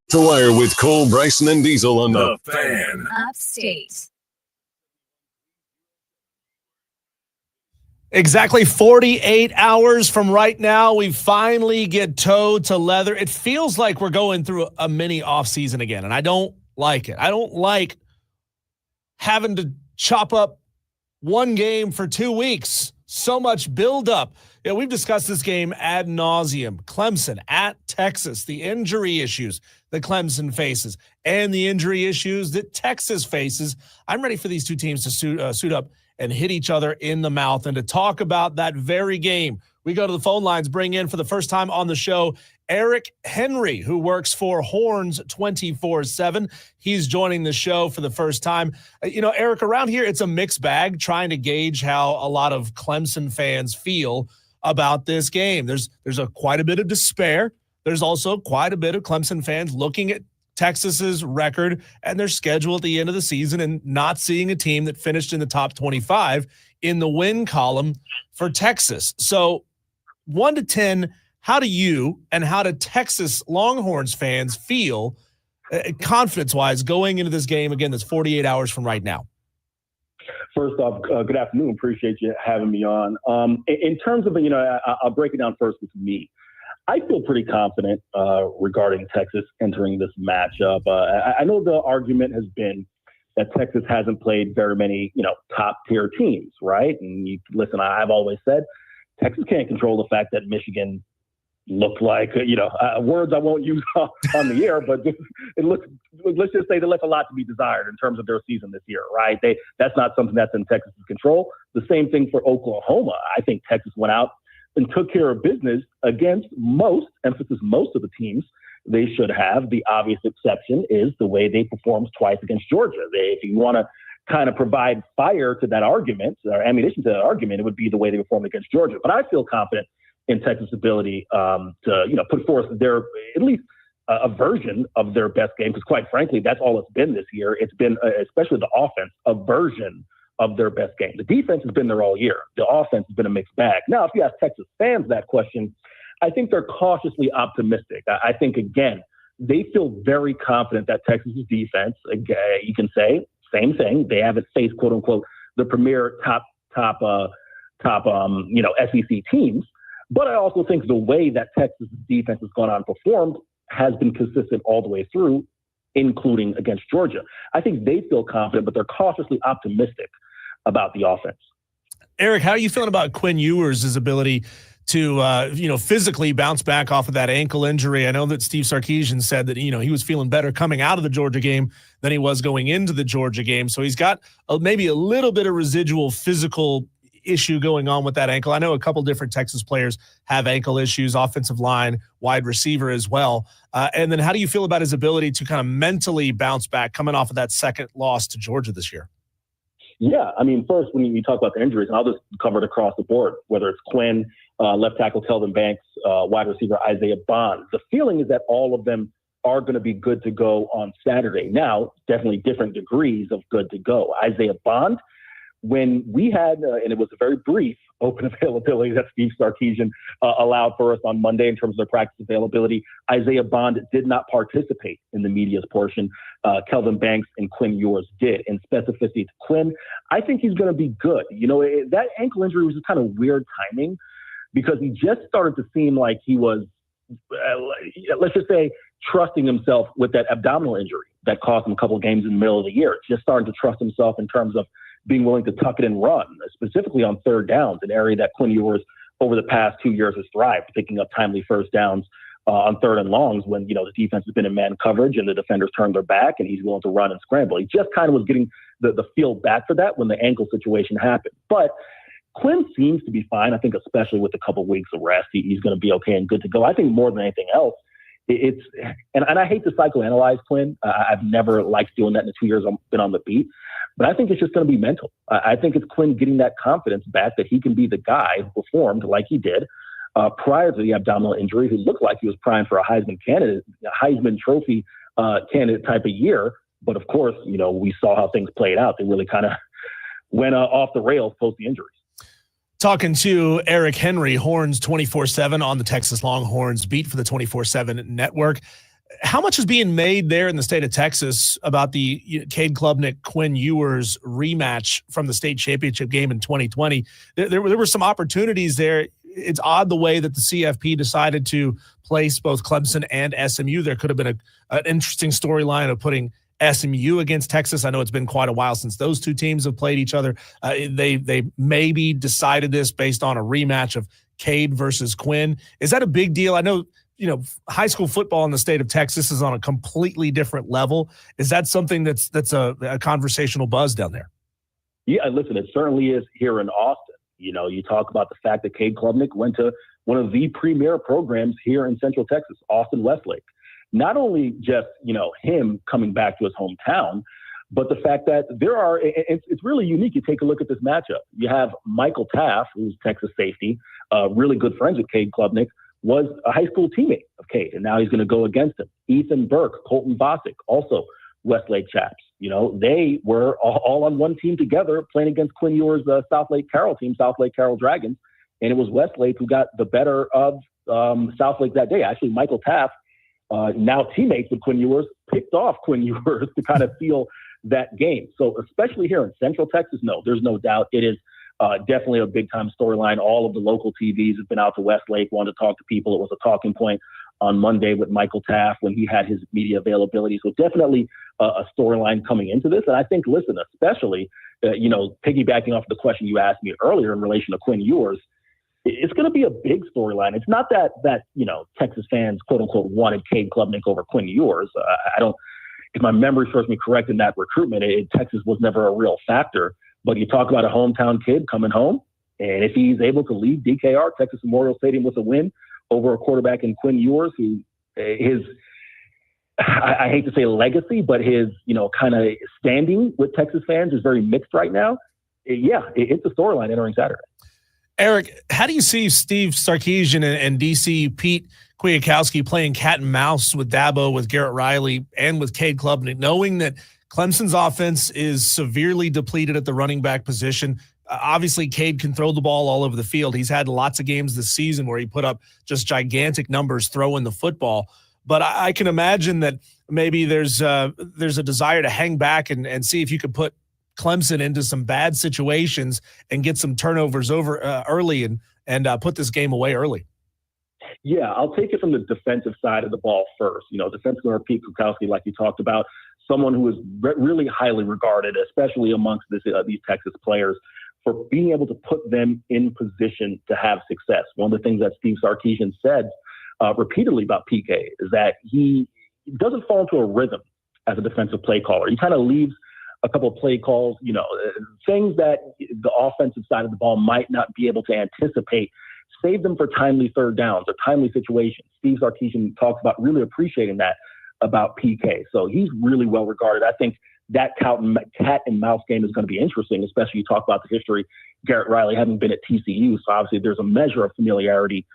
The Wire with Cole, Bryson, and Diesel on the Fan. Upstate. Exactly 48 hours from right now, we finally get towed to leather. It feels like we're going through a mini offseason again, and I don't like it. I don't like having to chop up one game for 2 weeks. So much buildup. Yeah, we've discussed this game ad nauseum. Clemson at Texas, the injury issues that Clemson faces, and the injury issues that Texas faces. I'm ready for these two teams to suit up and hit each other in the mouth. And to talk about that very game, we go to the phone lines, bring in for the first time on the show, Eric Henry, who works for Horns 24/7. He's joining the show for the first time. Eric, around here, it's a mixed bag trying to gauge how a lot of Clemson fans feel about this game. There's quite a bit of despair. There's also quite a bit of Clemson fans looking at Texas's record and their schedule at the end of the season and not seeing a team that finished in the top 25 in the win column for Texas. So 1 to 10, how do you and how do Texas Longhorns fans feel confidence-wise going into this game, again, that's 48 hours from right now? First off, good afternoon. Appreciate you having me on. In terms of, I'll break it down first with me. I feel pretty confident regarding Texas entering this matchup. I know the argument has been that Texas hasn't played very many, top-tier teams, right? And listen, I've always said Texas can't control the fact that Michigan looked like, words I won't use on the air, but let's just say they left a lot to be desired in terms of their season this year, right? That's not something that's in Texas's control. The same thing for Oklahoma. I think Texas went out and took care of business against most of the teams they should have. The obvious exception is the way they performed twice against Georgia. If you want to kind of provide fire to that argument or ammunition to that argument, it would be the way they performed against Georgia. But I feel confident in Texas' ability to put forth their at least a version of their best game, because quite frankly, that's all it's been this year. It's been, especially the offense, a version of their best game. The defense has been there all year. The offense has been a mixed bag. Now, if you ask Texas fans that question, I think they're cautiously optimistic. I think, again, they feel very confident that Texas' defense, you can say, same thing. They haven't faced, quote unquote, the premier top SEC teams. But I also think the way that Texas' defense has gone on and performed has been consistent all the way through, including against Georgia. I think they feel confident, but they're cautiously optimistic about the offense. Eric, how are you feeling about Quinn Ewers' ability to, physically bounce back off of that ankle injury? I know that Steve Sarkisian said that, he was feeling better coming out of the Georgia game than he was going into the Georgia game. So he's got maybe a little bit of residual physical issue going on with that ankle. I know a couple different Texas players have ankle issues, offensive line, wide receiver as well. And then how do you feel about his ability to kind of mentally bounce back coming off of that second loss to Georgia this year? Yeah, first, when you talk about the injuries, and I'll just cover it across the board, whether it's Quinn, left tackle Kelvin Banks, wide receiver Isaiah Bond. The feeling is that all of them are going to be good to go on Saturday. Now, definitely different degrees of good to go. Isaiah Bond, when we had, and it was a very brief open availability that Steve Sarkisian allowed for us on Monday in terms of their practice availability, Isaiah Bond did not participate in the media's portion. Kelvin Banks and Quinn Ewers did. In specificity to Quinn, I think he's going to be good. That ankle injury was just kind of weird timing because he just started to seem like he was, let's just say, trusting himself with that abdominal injury that cost him a couple of games in the middle of the year. Just starting to trust himself in terms of being willing to tuck it and run, specifically on third downs, an area that Quinn Ewers over the past 2 years has thrived, picking up timely first downs on third and longs when, the defense has been in man coverage and the defenders turned their back and he's willing to run and scramble. He just kind of was getting the feel back for that when the ankle situation happened. But Quinn seems to be fine. I think especially with a couple of weeks of rest, he's going to be okay and good to go. I think more than anything else, and I hate to psychoanalyze Quinn. I've never liked doing that in the 2 years I've been on the beat. But I think it's just going to be mental. I think it's Quinn getting that confidence back that he can be the guy who performed like he did prior to the abdominal injury, who looked like he was primed for a Heisman Trophy candidate type of year. But of course, we saw how things played out. They really kind of went off the rails post the injuries. Talking to Eric Henry, Horns 24/7 on the Texas Longhorns beat for the 24/7 network. How much is being made there in the state of Texas about the Cade Klubnik, Quinn Ewers rematch from the state championship game in 2020? There were some opportunities there. It's odd the way that the CFP decided to place both Clemson and SMU. There could have been an interesting storyline of putting SMU against Texas. I know it's been quite a while since those two teams have played each other. They maybe decided this based on a rematch of Cade versus Quinn. Is that a big deal? I know, high school football in the state of Texas is on a completely different level. Is that something that's a conversational buzz down there? Yeah, listen, it certainly is here in Austin. You talk about the fact that Cade Klubnik went to one of the premier programs here in Central Texas, Austin Westlake. Not only just, him coming back to his hometown, but the fact that it's really unique. You take a look at this matchup. You have Michael Taff, who's Texas safety, really good friends with Cade Klubnik, was a high school teammate of Cade, and now he's going to go against him. Ethan Burke, Colton Bosick, also Westlake chaps. They were all on one team together playing against Quinn Ewers' South Lake Carroll team, South Lake Carroll Dragons, and it was Westlake who got the better of South Lake that day. Actually, Michael Taff, now teammates with Quinn Ewers, picked off Quinn Ewers to kind of seal that game. So especially here in Central Texas, no, there's no doubt it is definitely a big-time storyline. All of the local TVs have been out to Westlake, wanted to talk to people. It was a talking point on Monday with Michael Taff when he had his media availability. So definitely a storyline coming into this. And I think, listen, especially, piggybacking off the question you asked me earlier in relation to Quinn Ewers, it's going to be a big storyline. It's not that Texas fans, quote unquote, wanted Cade Klubnik over Quinn Ewers. If my memory serves me correct in that recruitment, Texas was never a real factor. But you talk about a hometown kid coming home, and if he's able to lead DKR, Texas Memorial Stadium, with a win over a quarterback in Quinn Ewers, who I hate to say legacy, but his, kind of standing with Texas fans is very mixed right now. It's a storyline entering Saturday. Eric, how do you see Steve Sarkisian and DC Pete Kwiatkowski playing cat and mouse with Dabo, with Garrett Riley, and with Cade Klubnik, knowing that Clemson's offense is severely depleted at the running back position? Obviously, Cade can throw the ball all over the field. He's had lots of games this season where he put up just gigantic numbers throwing the football. But I can imagine that maybe there's a desire to hang back and see if you could put Clemson into some bad situations and get some turnovers over early and put this game away early. Yeah, I'll take it from the defensive side of the ball first. Defensive guard Pete Kwiatkowski, like you talked about, someone who is really highly regarded, especially amongst these Texas players, for being able to put them in position to have success. One of the things that Steve Sarkisian said repeatedly about PK is that he doesn't fall into a rhythm as a defensive play caller. He kind of leaves a couple of play calls, things that the offensive side of the ball might not be able to anticipate, save them for timely third downs or timely situations. Steve Sarkisian talks about really appreciating that about PK. So he's really well regarded. I think that cat and mouse game is going to be interesting, especially you talk about the history. Garrett Riley having been at TCU, so obviously there's a measure of familiarity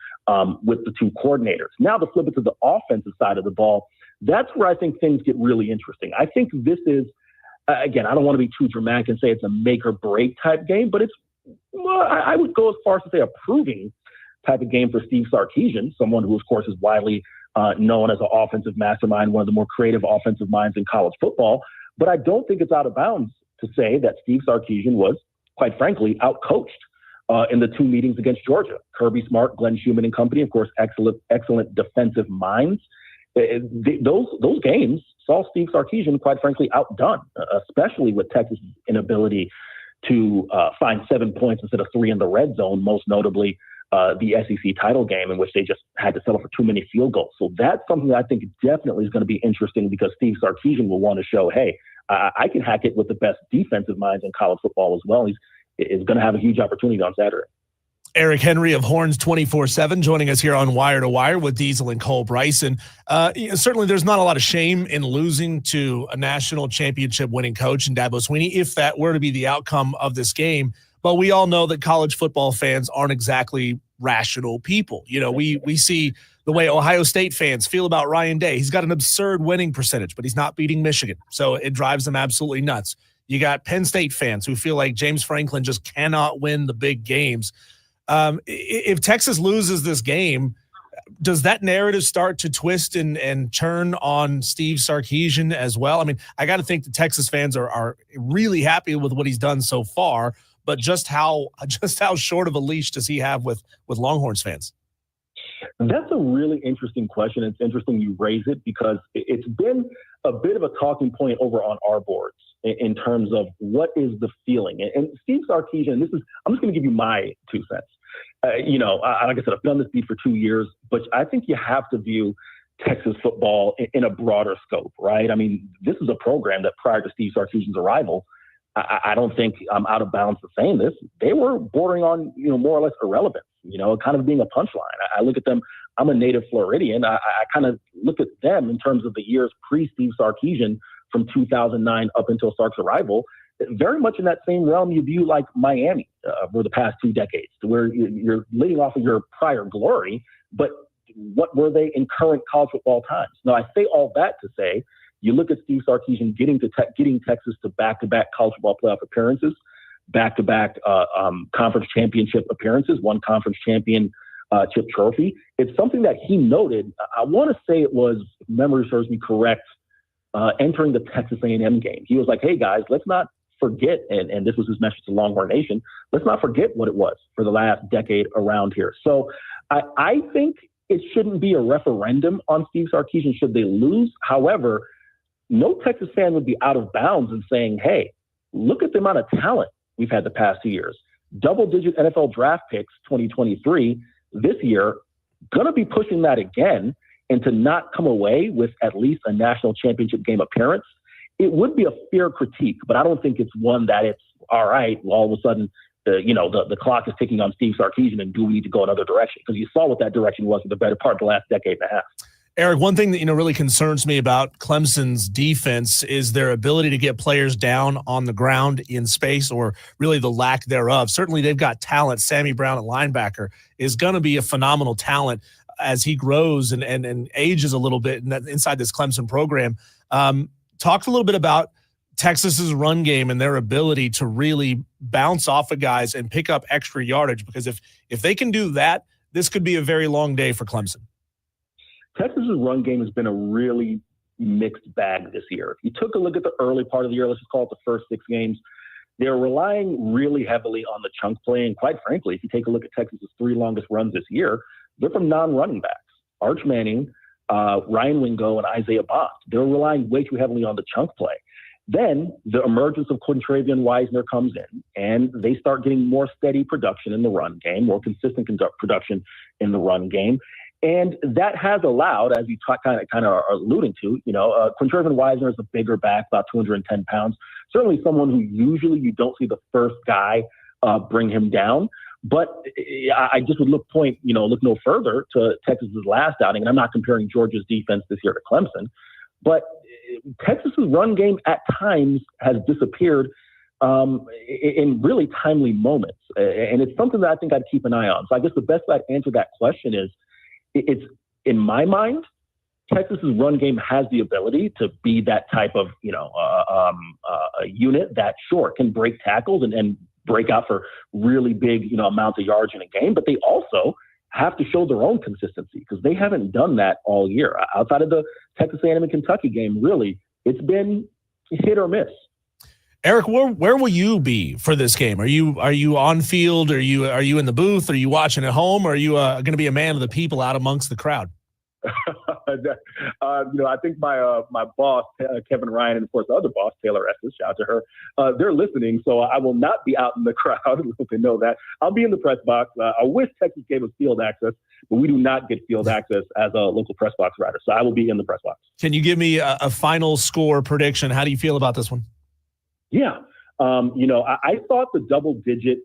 with the two coordinators. Now to flip it to the offensive side of the ball, that's where I think things get really interesting. I think this is, again, I don't want to be too dramatic and say it's a make or break type game, but I would go as far as to say a proving type of game for Steve Sarkisian, someone who, of course, is widely known as an offensive mastermind, one of the more creative offensive minds in college football. But I don't think it's out of bounds to say that Steve Sarkisian was, quite frankly, outcoached in the two meetings against Georgia. Kirby Smart, Glenn Schumann and company, of course, excellent defensive minds. Those games saw Steve Sarkisian, quite frankly, outdone, especially with Texas' inability to find 7 points instead of 3 in the red zone, most notably the SEC title game in which they just had to settle for too many field goals. So that's something that I think definitely is going to be interesting because Steve Sarkisian will want to show, hey, I can hack it with the best defensive minds in college football as well. He's going to have a huge opportunity on Saturday. Eric Henry of Horns 24/7 joining us here on Wire to Wire with Diesel and Cole Bryson. Certainly there's not a lot of shame in losing to a national championship winning coach in Dabo Swinney if that were to be the outcome of this game. But we all know that college football fans aren't exactly rational people. We see the way Ohio State fans feel about Ryan Day. He's got an absurd winning percentage, but he's not beating Michigan. So it drives them absolutely nuts. You got Penn State fans who feel like James Franklin just cannot win the big games. If Texas loses this game, Does that narrative start to twist and turn on Steve Sarkisian as well? I mean, I got to think the Texas fans are really happy with what he's done so far, but just how short of a leash does he have with Longhorns fans? That's a really interesting question. It's interesting you raise it because it's been a bit of a talking point over on our boards in terms of what is the feeling. And Steve Sarkisian, I'm just going to give you my 2 cents. Like I said, I've done this beat for 2 years, but I think you have to view Texas football in a broader scope, right? I mean, this is a program that prior to Steve Sarkisian's arrival, I don't think I'm out of bounds for saying this. They were bordering on, more or less irrelevance, kind of being a punchline. I look at them. I'm a native Floridian. I kind of look at them in terms of the years pre-Steve Sarkisian from 2009 up until Sark's arrival, very much in that same realm you view like Miami for the past 2 decades, to where you're leading off of your prior glory, but what were they in current college football times? Now, I say all that to say, you look at Steve Sarkisian getting Texas to back-to-back college football playoff appearances, back-to-back conference championship appearances, one conference championship trophy. It's something that he noted. I want to say it was, if memory serves me correct, entering the Texas A&M game. He was like, hey, guys, let's not forget, and this was his message to Longhorn Nation, let's not forget what it was for the last decade around here. So I think it shouldn't be a referendum on Steve Sarkisian should they lose. However, no Texas fan would be out of bounds in saying, hey, look at the amount of talent we've had the past 2 years. Double-digit NFL draft picks 2023 this year, going to be pushing that again, and to not come away with at least a national championship game appearance, it would be a fair critique, but I don't think it's one that it's all right. Well, all of a sudden, the clock is ticking on Steve Sarkisian, and do we need to go another direction? Because you saw what that direction was for the better part of the last decade and a half. Eric, one thing that really concerns me about Clemson's defense is their ability to get players down on the ground in space, or really the lack thereof. Certainly, they've got talent. Sammy Brown at linebacker is going to be a phenomenal talent as he grows and ages a little bit inside this Clemson program. Talk a little bit about Texas's run game and their ability to really bounce off of guys and pick up extra yardage, because if they can do that, this could be a very long day for Clemson. Texas's run game has been a really mixed bag this year. If you took a look at the early part of the year, let's just call it the first 6 games, they're relying really heavily on the chunk play. And quite frankly, if you take a look at Texas's 3 longest runs this year, they're from non-running backs. Arch Manning, Ryan Wingo, and Isaiah Bond. They're relying way too heavily on the chunk play. Then the emergence of Quintravian Wisener comes in, and they start getting more steady production in the run game, more consistent production in the run game. And that has allowed, as you kind of are alluding to, Quintravian Wisener is a bigger back, about 210 pounds. Certainly someone who usually you don't see the first guy bring him down. But I just would look no further to Texas's last outing. And I'm not comparing Georgia's defense this year to Clemson, but Texas's run game at times has disappeared in really timely moments. And it's something that I think I'd keep an eye on. So I guess the best way to answer that question is, it's in my mind, Texas's run game has the ability to be that type of, a unit that sure can break tackles and break out for really big, amounts of yards in a game, but they also have to show their own consistency because they haven't done that all year. Outside of the Texas A&M and Kentucky game, really, it's been hit or miss. Eric, where will you be for this game? Are you on field? Are you in the booth? Are you watching at home? Or are you going to be a man of the people out amongst the crowd? I think my boss, Kevin Ryan, and of course the other boss, Taylor Estes, shout out to her, they're listening. So I will not be out in the crowd. I hope they know that. I'll be in the press box. I wish Texas gave us field access, but we do not get field access as a local press box writer. So I will be in the press box. Can you give me a final score prediction? How do you feel about this one? Yeah. I thought the double-digit,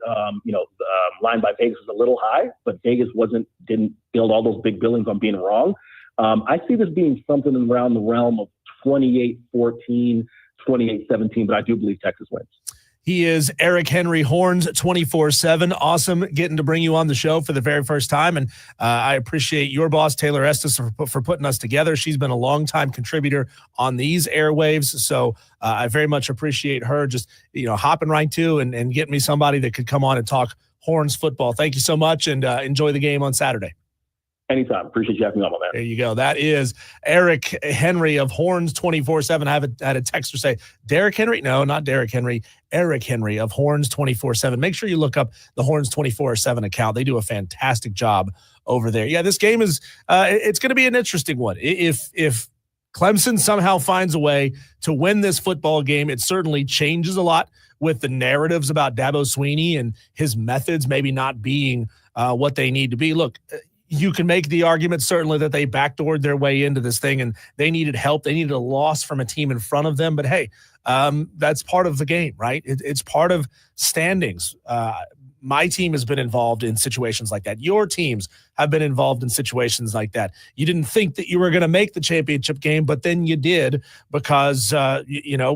line by Vegas was a little high, but Vegas didn't build all those big billings on being wrong. I see this being something around the realm of 28-14, 28-17, but I do believe Texas wins. He is Eric Henry Horns, 24/7. Awesome getting to bring you on the show for the very first time. And I appreciate your boss, Taylor Estes, for putting us together. She's been a longtime contributor on these airwaves. So I very much appreciate her just, hopping right to and getting me somebody that could come on and talk Horns football. Thank you so much, and enjoy the game on Saturday. Anytime. Appreciate you having me on, man. There you go. That is Eric Henry of Horns 24/7. I had a texter say, Derrick Henry? No, not Derrick Henry. Eric Henry of Horns 24/7. Make sure you look up the Horns 24/7 account. They do a fantastic job over there. Yeah, this game is it's going to be an interesting one. If Clemson somehow finds a way to win this football game, it certainly changes a lot with the narratives about Dabo Swinney and his methods maybe not being what they need to be. Look, you can make the argument certainly that they backdoored their way into this thing and they needed help. They needed a loss from a team in front of them. But hey, that's part of the game, right? It's part of standings. My team has been involved in situations like that. Your teams have been involved in situations like that. You didn't think that you were going to make the championship game, but then you did because, the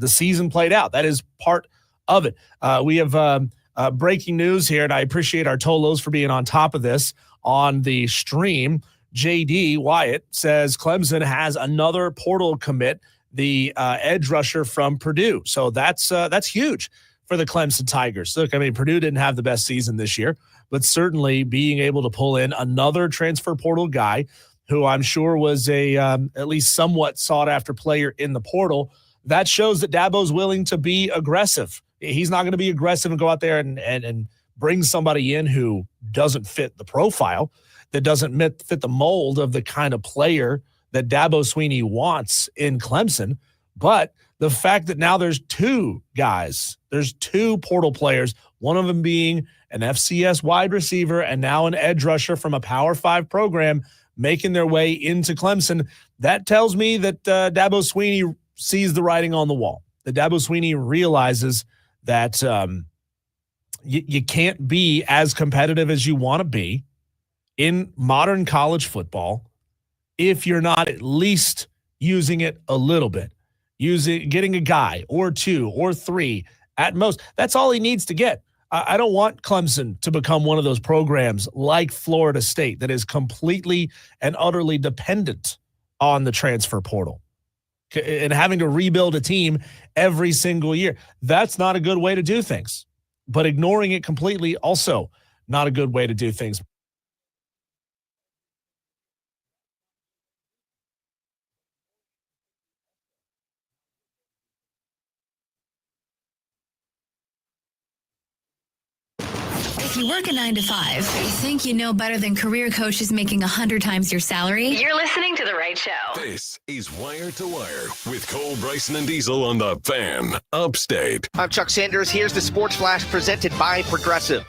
season played out. That is part of it. We have breaking news here, and I appreciate our Tolos for being on top of this on the stream. JD Wyatt says Clemson has another portal commit, the edge rusher from Purdue. So that's huge for the Clemson Tigers. Look, I mean, Purdue didn't have the best season this year, but certainly being able to pull in another transfer portal guy who I'm sure was a at least somewhat sought-after player in the portal, that shows that Dabo's willing to be aggressive. He's not going to be aggressive and go out there and bring somebody in who doesn't fit the profile, that doesn't fit the mold of the kind of player that Dabo Swinney wants in Clemson. But the fact that now there's two portal players, one of them being an FCS wide receiver and now an edge rusher from a Power 5 program making their way into Clemson, that tells me that Dabo Swinney sees the writing on the wall. That Dabo Swinney realizes that you can't be as competitive as you want to be in modern college football if you're not at least using it a little bit. Getting a guy or two or three at most. That's all he needs to get. I don't want Clemson to become one of those programs like Florida State that is completely and utterly dependent on the transfer portal and having to rebuild a team every single year. That's not a good way to do things. But ignoring it completely, also not a good way to do things. If you work a 9 to 5, you think you know better than career coaches making 100 times your salary? You're listening to the right show. This is Wire to Wire with Cole, Bryson, and Diesel on the Fan Upstate. I'm Chuck Sanders. Here's the Sports Flash presented by Progressive.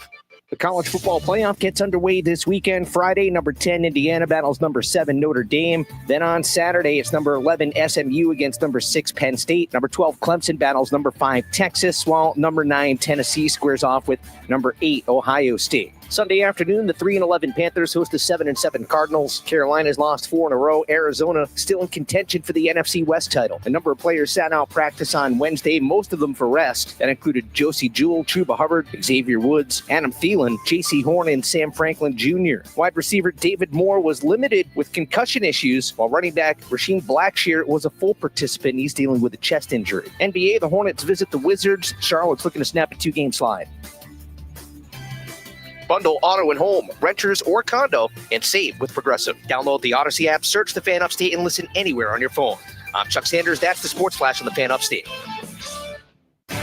The college football playoff gets underway this weekend. Friday, number 10 Indiana battles number 7 Notre Dame. Then on Saturday, it's number 11 SMU against number 6 Penn State. Number 12 Clemson battles number 5 Texas, while number 9 Tennessee squares off with number 8 Ohio State. Sunday afternoon, the 3-11 Panthers host the 7-7 Cardinals. Carolina's lost 4 in a row. Arizona still in contention for the NFC West title. A number of players sat out practice on Wednesday, most of them for rest. That included Josie Jewell, Chuba Hubbard, Xavier Woods, Adam Thielen, J.C. Horn, and Sam Franklin Jr. Wide receiver David Moore was limited with concussion issues, while running back Rasheem Blackshear was a full participant. He's dealing with a chest injury. NBA, the Hornets visit the Wizards. Charlotte's looking to snap a 2-game slide. Bundle auto and home, renters or condo, and save with Progressive. Download the Odyssey app, search the Fan Upstate, and listen anywhere on your phone. I'm Chuck Sanders. That's the Sports Flash on the Fan Upstate.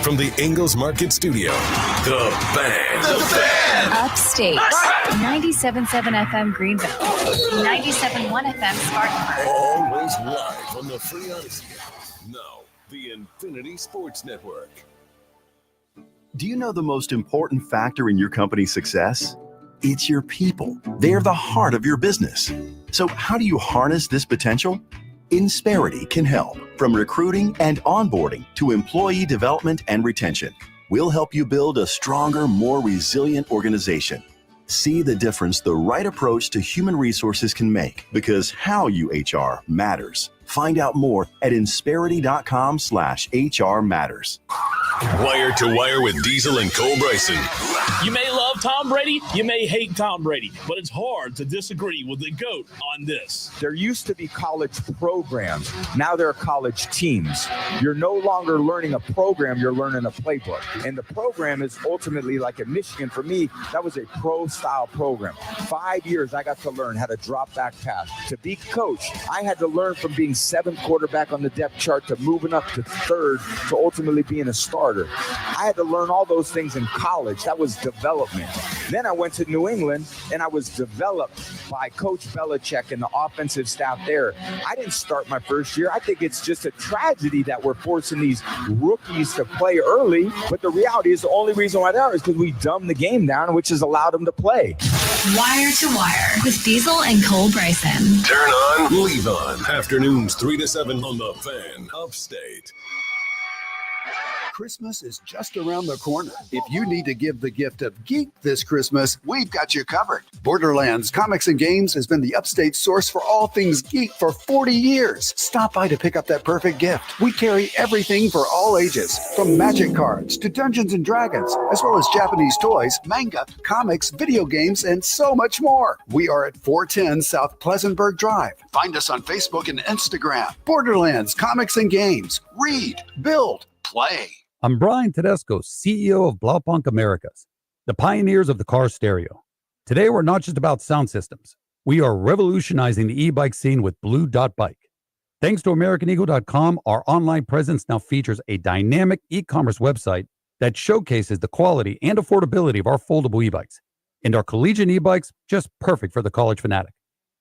From the Ingalls Market Studio, the Fan. The Fan Upstate. 97.7 FM Greenville. 97.1 FM Spartanburg. Always live on the free Odyssey app. Now, the Infinity Sports Network. Do you know the most important factor in your company's success? It's your people. They're the heart of your business. So how do you harness this potential? Insperity can help. From recruiting and onboarding to employee development and retention, we'll help you build a stronger, more resilient organization. See the difference the right approach to human resources can make, because how you HR matters. Find out more at Insperity.com/HR matters. Wire to Wire with Diesel and Cole Bryson. You may love Tom Brady, you may hate Tom Brady, but it's hard to disagree with the GOAT on this. There used to be college programs. Now there are college teams. You're no longer learning a program, you're learning a playbook. And the program is ultimately like at Michigan. For me, that was a pro-style program. 5 years, I got to learn how to drop back pass. To be coach, I had to learn from being 7th quarterback on the depth chart to moving up to 3rd to ultimately being a starter. I had to learn all those things in college. That was development. Then I went to New England and I was developed by Coach Belichick and the offensive staff there. I didn't start my first year. I think it's just a tragedy that we're forcing these rookies to play early. But the reality is the only reason why they are is because we dumbed the game down, which has allowed them to play. Wire to Wire with Diesel and Cole Bryson. Turn on, leave on. Afternoons 3 to 7 on the Fan Upstate. Christmas is just around the corner. If you need to give the gift of geek this Christmas, we've got you covered. Borderlands Comics and Games has been the upstate source for all things geek for 40 years. Stop by to pick up that perfect gift. We carry everything for all ages, from magic cards to Dungeons and Dragons, as well as Japanese toys, manga, comics, video games, and so much more. We are at 410 South Pleasantburg Drive. Find us on Facebook and Instagram. Borderlands Comics and Games. Read, build, play. I'm Brian Tedesco, CEO of Blaupunkt Americas, the pioneers of the car stereo. Today, we're not just about sound systems. We are revolutionizing the e-bike scene with Blue Dot Bike. Thanks to AmericanEagle.com, our online presence now features a dynamic e-commerce website that showcases the quality and affordability of our foldable e-bikes. And our collegiate e-bikes, just perfect for the college fanatic.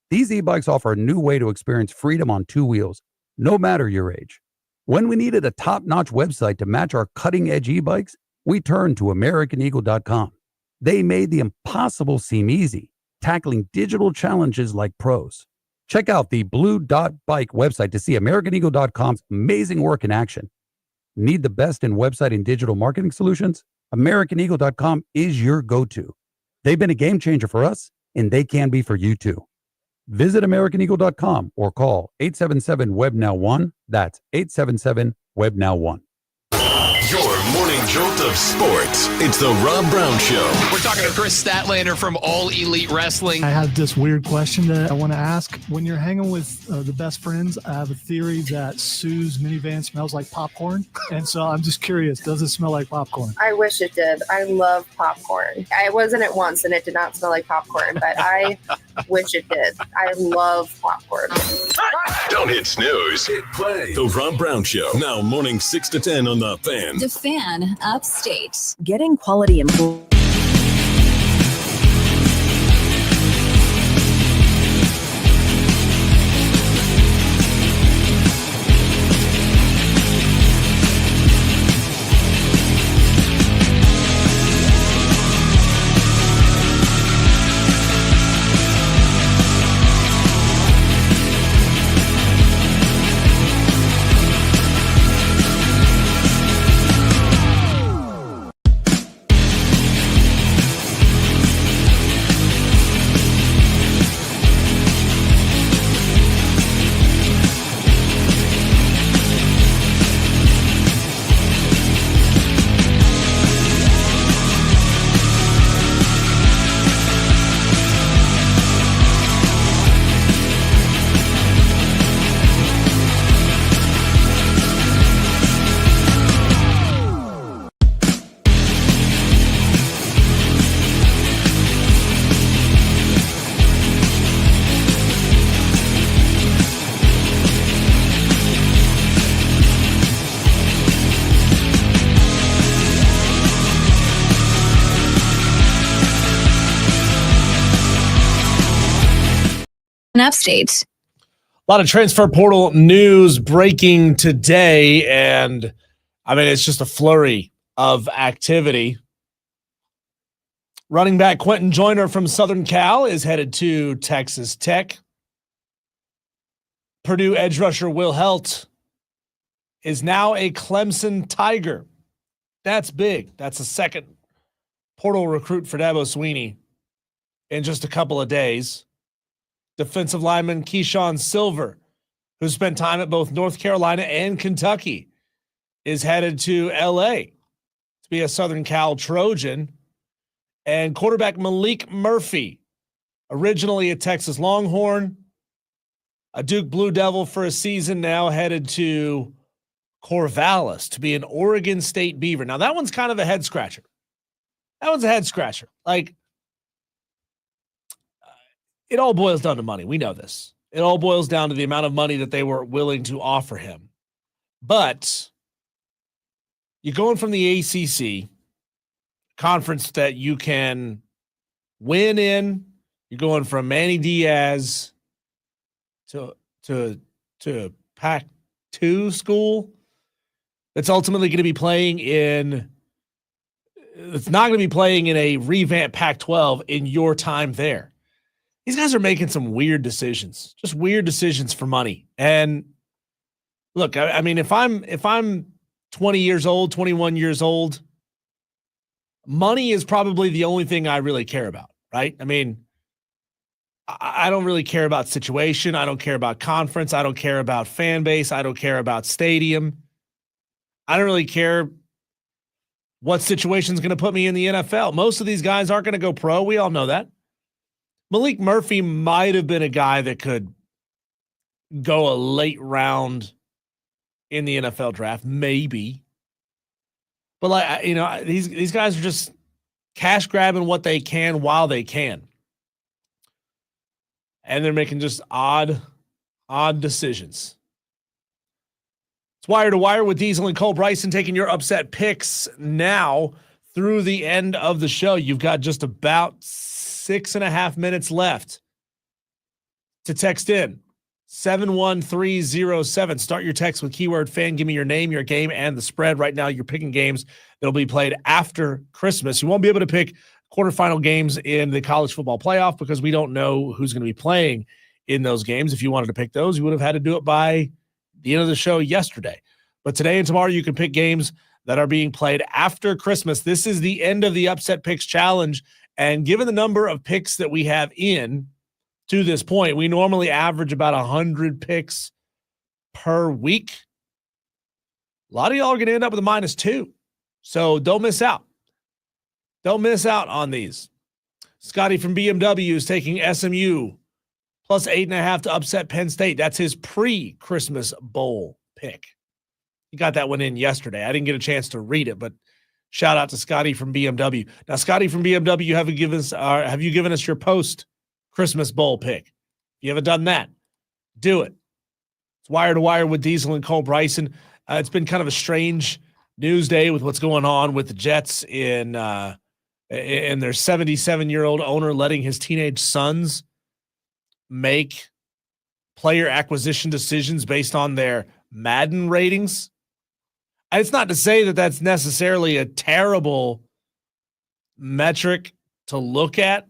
These e-bikes offer a new way to experience freedom on 2 wheels, no matter your age. When we needed a top-notch website to match our cutting-edge e-bikes, we turned to AmericanEagle.com. They made the impossible seem easy, tackling digital challenges like pros. Check out the Blue Dot Bike website to see AmericanEagle.com's amazing work in action. Need the best in website and digital marketing solutions? AmericanEagle.com is your go-to. They've been a game changer for us, and they can be for you too. Visit AmericanEagle.com or call 877-WEB-NOW-1. That's 877-WEB-NOW-1. Your morning jolt of sports. It's the Rob Brown Show. We're talking to Chris Statlander from All Elite Wrestling. I have this weird question that I want to ask. When you're hanging with the best friends, I have a theory that Sue's minivan smells like popcorn. And so I'm just curious, does it smell like popcorn? I wish it did. I love popcorn. I was in it once and it did not smell like popcorn, but I wish it did. I love popcorn. Don't hit snooze. Hit play. The Rob Brown Show. Now morning 6 to 10 on the Fan. The Fan Upstate. Getting quality employees. Upstate. A lot of transfer portal news breaking today, and I mean, it's just a flurry of activity. Running back Quentin Joyner from Southern Cal is headed to Texas Tech. Purdue edge rusher Will Helt is now a Clemson Tiger. That's big. That's a second portal recruit for Dabo Swinney in just a couple of days. Defensive lineman Keyshawn Silver, who spent time at both North Carolina and Kentucky, is headed to LA to be a Southern Cal Trojan. And quarterback Malik Murphy, originally a Texas Longhorn, a Duke Blue Devil for a season, now headed to Corvallis to be an Oregon State Beaver. Now, that one's kind of a head scratcher. Like, it all boils down to money. We know this. It all boils down to the amount of money that they were willing to offer him. But you're going from the ACC conference that you can win in. You're going from Manny Diaz to Pac-2 school that's ultimately going to be playing in. It's not going to be playing in a revamped Pac-12 in your time there. These guys are making some weird decisions, just weird decisions for money. And look, I mean, if I'm 20 years old, 21 years old, money is probably the only thing I really care about, right? I mean, I don't really care about situation. I don't care about conference. I don't care about fan base. I don't care about stadium. I don't really care what situation is going to put me in the NFL. Most of these guys aren't going to go pro. We all know that. Malik Murphy might have been a guy that could go a late round in the NFL draft, maybe. But like, you know, these guys are just cash grabbing what they can while they can. And they're making just odd decisions. It's Wire to Wire with Diesel and Cole Bryson taking your upset picks now through the end of the show. You've got just about 6.5 minutes left to text in 71307. Start your text with keyword fan. Give me your name, your game, and the spread. Right now, you're picking games that'll be played after Christmas. You won't be able to pick quarterfinal games in the college football playoff because we don't know who's going to be playing in those games. If you wanted to pick those, you would have had to do it by the end of the show yesterday. But today and tomorrow, you can pick games that are being played after Christmas. This is the end of the Upset Picks Challenge. And given the number of picks that we have in to this point, we normally average about 100 picks per week. A lot of y'all are going to end up with a -2. So don't miss out. Don't miss out on these. Scotty from BMW is taking SMU plus 8.5 to upset Penn State. That's his pre-Christmas bowl pick. He got that one in yesterday. I didn't get a chance to read it, but shout out to Scotty from BMW. Now, Scotty from BMW, have you given us your post-Christmas bowl pick? If you haven't done that, do it. It's Wire to Wire with Diesel and Cole Bryson. It's been kind of a strange news day with what's going on with the Jets in their 77-year-old owner letting his teenage sons make player acquisition decisions based on their Madden ratings. And it's not to say that that's necessarily a terrible metric to look at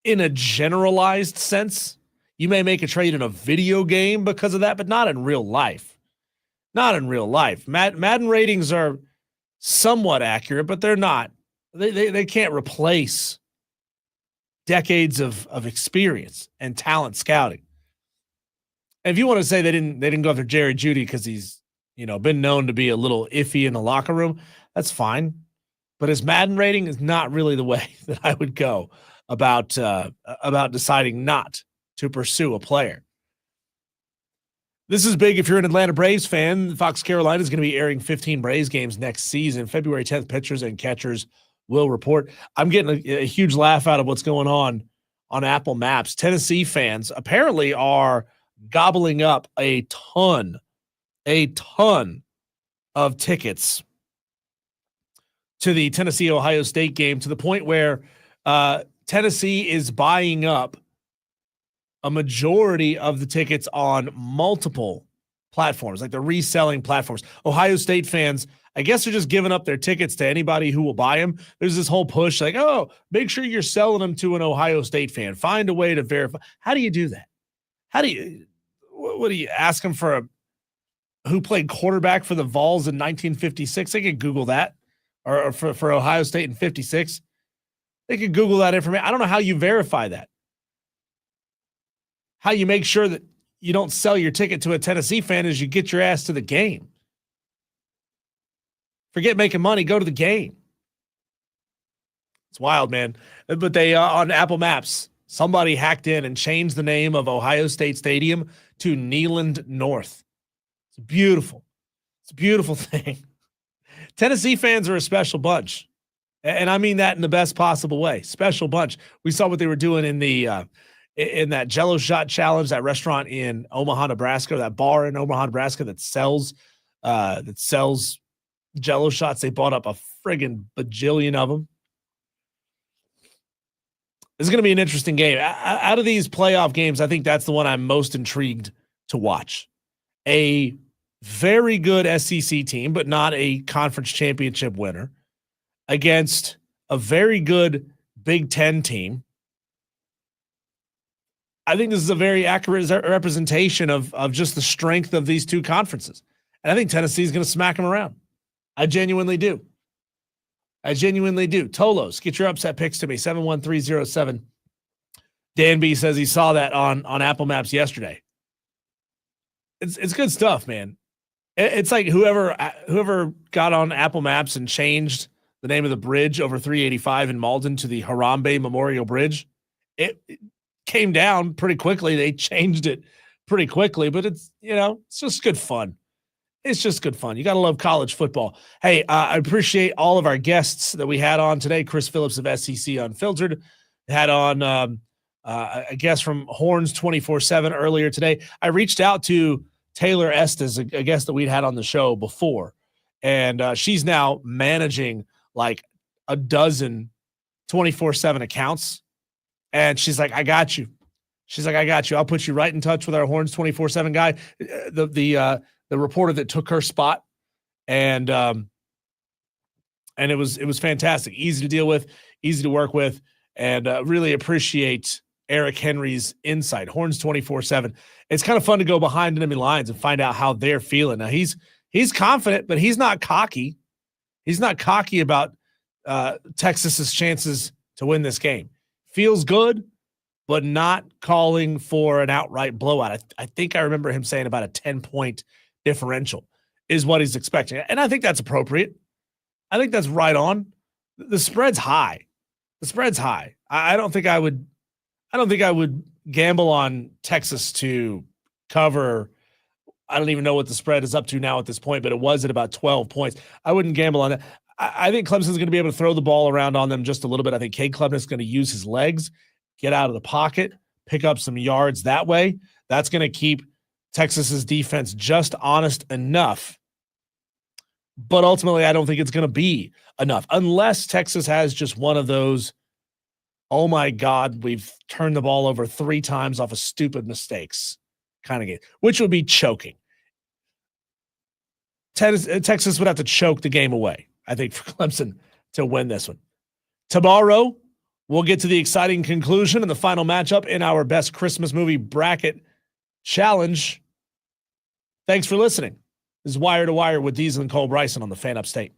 in a generalized sense. You may make a trade in a video game because of that, but not in real life. Not in real life. Madden ratings are somewhat accurate, but they're not. They can't replace decades of experience and talent scouting. And if you want to say they didn't go after Jerry Jeudy because he's been known to be a little iffy in the locker room, that's fine. But his Madden rating is not really the way that I would go about deciding not to pursue a player. This is big if you're an Atlanta Braves fan. Fox Carolina is going to be airing 15 Braves games next season. February 10th, pitchers and catchers will report. I'm getting a huge laugh out of what's going on Apple Maps. Tennessee fans apparently are gobbling up a ton of tickets to the Tennessee-Ohio State game, to the point where Tennessee is buying up a majority of the tickets on multiple platforms, like the reselling platforms. Ohio State fans, I guess, are just giving up their tickets to anybody who will buy them. There's this whole push like, oh, make sure you're selling them to an Ohio State fan. Find a way to verify. How do you do that? What do you ask them for who played quarterback for the Vols in 1956? They could Google that. Or for Ohio State in 56. They could Google that information. I don't know how you verify that. How you make sure that you don't sell your ticket to a Tennessee fan is you get your ass to the game. Forget making money, go to the game. It's wild, man. But they on Apple Maps, somebody hacked in and changed the name of Ohio State Stadium to Neyland North. It's beautiful. It's a beautiful thing. Tennessee fans are a special bunch. And I mean that in the best possible way. Special bunch. We saw what they were doing in the in that Jello Shot Challenge, that restaurant in Omaha, Nebraska, that bar in Omaha, Nebraska that sells Jello shots. They bought up a friggin' bajillion of them. This is going to be an interesting game. Out of these playoff games, I think that's the one I'm most intrigued to watch. A very good SEC team, but not a conference championship winner, against a very good Big Ten team. I think this is a very accurate representation of just the strength of these two conferences. And I think Tennessee is going to smack them around. I genuinely do. Tolos, get your upset picks to me, 71307. Dan B says he saw that on Apple Maps yesterday. It's good stuff, man. It's like whoever got on Apple Maps and changed the name of the bridge over 385 in Malden to the Harambe Memorial Bridge. It came down pretty quickly. They changed it pretty quickly, but it's just good fun. It's just good fun. You got to love college football. Hey, I appreciate all of our guests that we had on today. Chris Phillips of SEC Unfiltered had on a guest from Horns 24/7 earlier today. I reached out to Taylor Estes, a guest that we'd had on the show before, and she's now managing like a dozen 24/7 accounts. And she's like, I got you. I'll put you right in touch with our Horns 24/7 guy, the reporter that took her spot. And it was fantastic. Easy to deal with, easy to work with, and really appreciate Eric Henry's insight. Horns 24/7. It's kind of fun to go behind enemy lines and find out how they're feeling. Now he's confident, but he's not cocky. He's not cocky about Texas's chances to win this game. Feels good, but not calling for an outright blowout. I think I remember him saying about a 10-point differential is what he's expecting. And I think that's appropriate. I think that's right on. The spread's high. I don't think I would gamble on Texas to cover. I don't even know what the spread is up to now at this point, but it was at about 12 points. I wouldn't gamble on that. I think Clemson's going to be able to throw the ball around on them just a little bit. I think Cade Klubnik is going to use his legs, get out of the pocket, pick up some yards that way. That's going to keep Texas's defense just honest enough. But ultimately, I don't think it's going to be enough unless Texas has just one of those, oh my God, we've turned the ball over 3 times off of stupid mistakes kind of game, which would be choking. Texas would have to choke the game away, I think, for Clemson to win this one. Tomorrow, we'll get to the exciting conclusion and the final matchup in our Best Christmas Movie Bracket Challenge. Thanks for listening. This is Wire to Wire with Diesel and Cole Bryson on the Fan Upstate.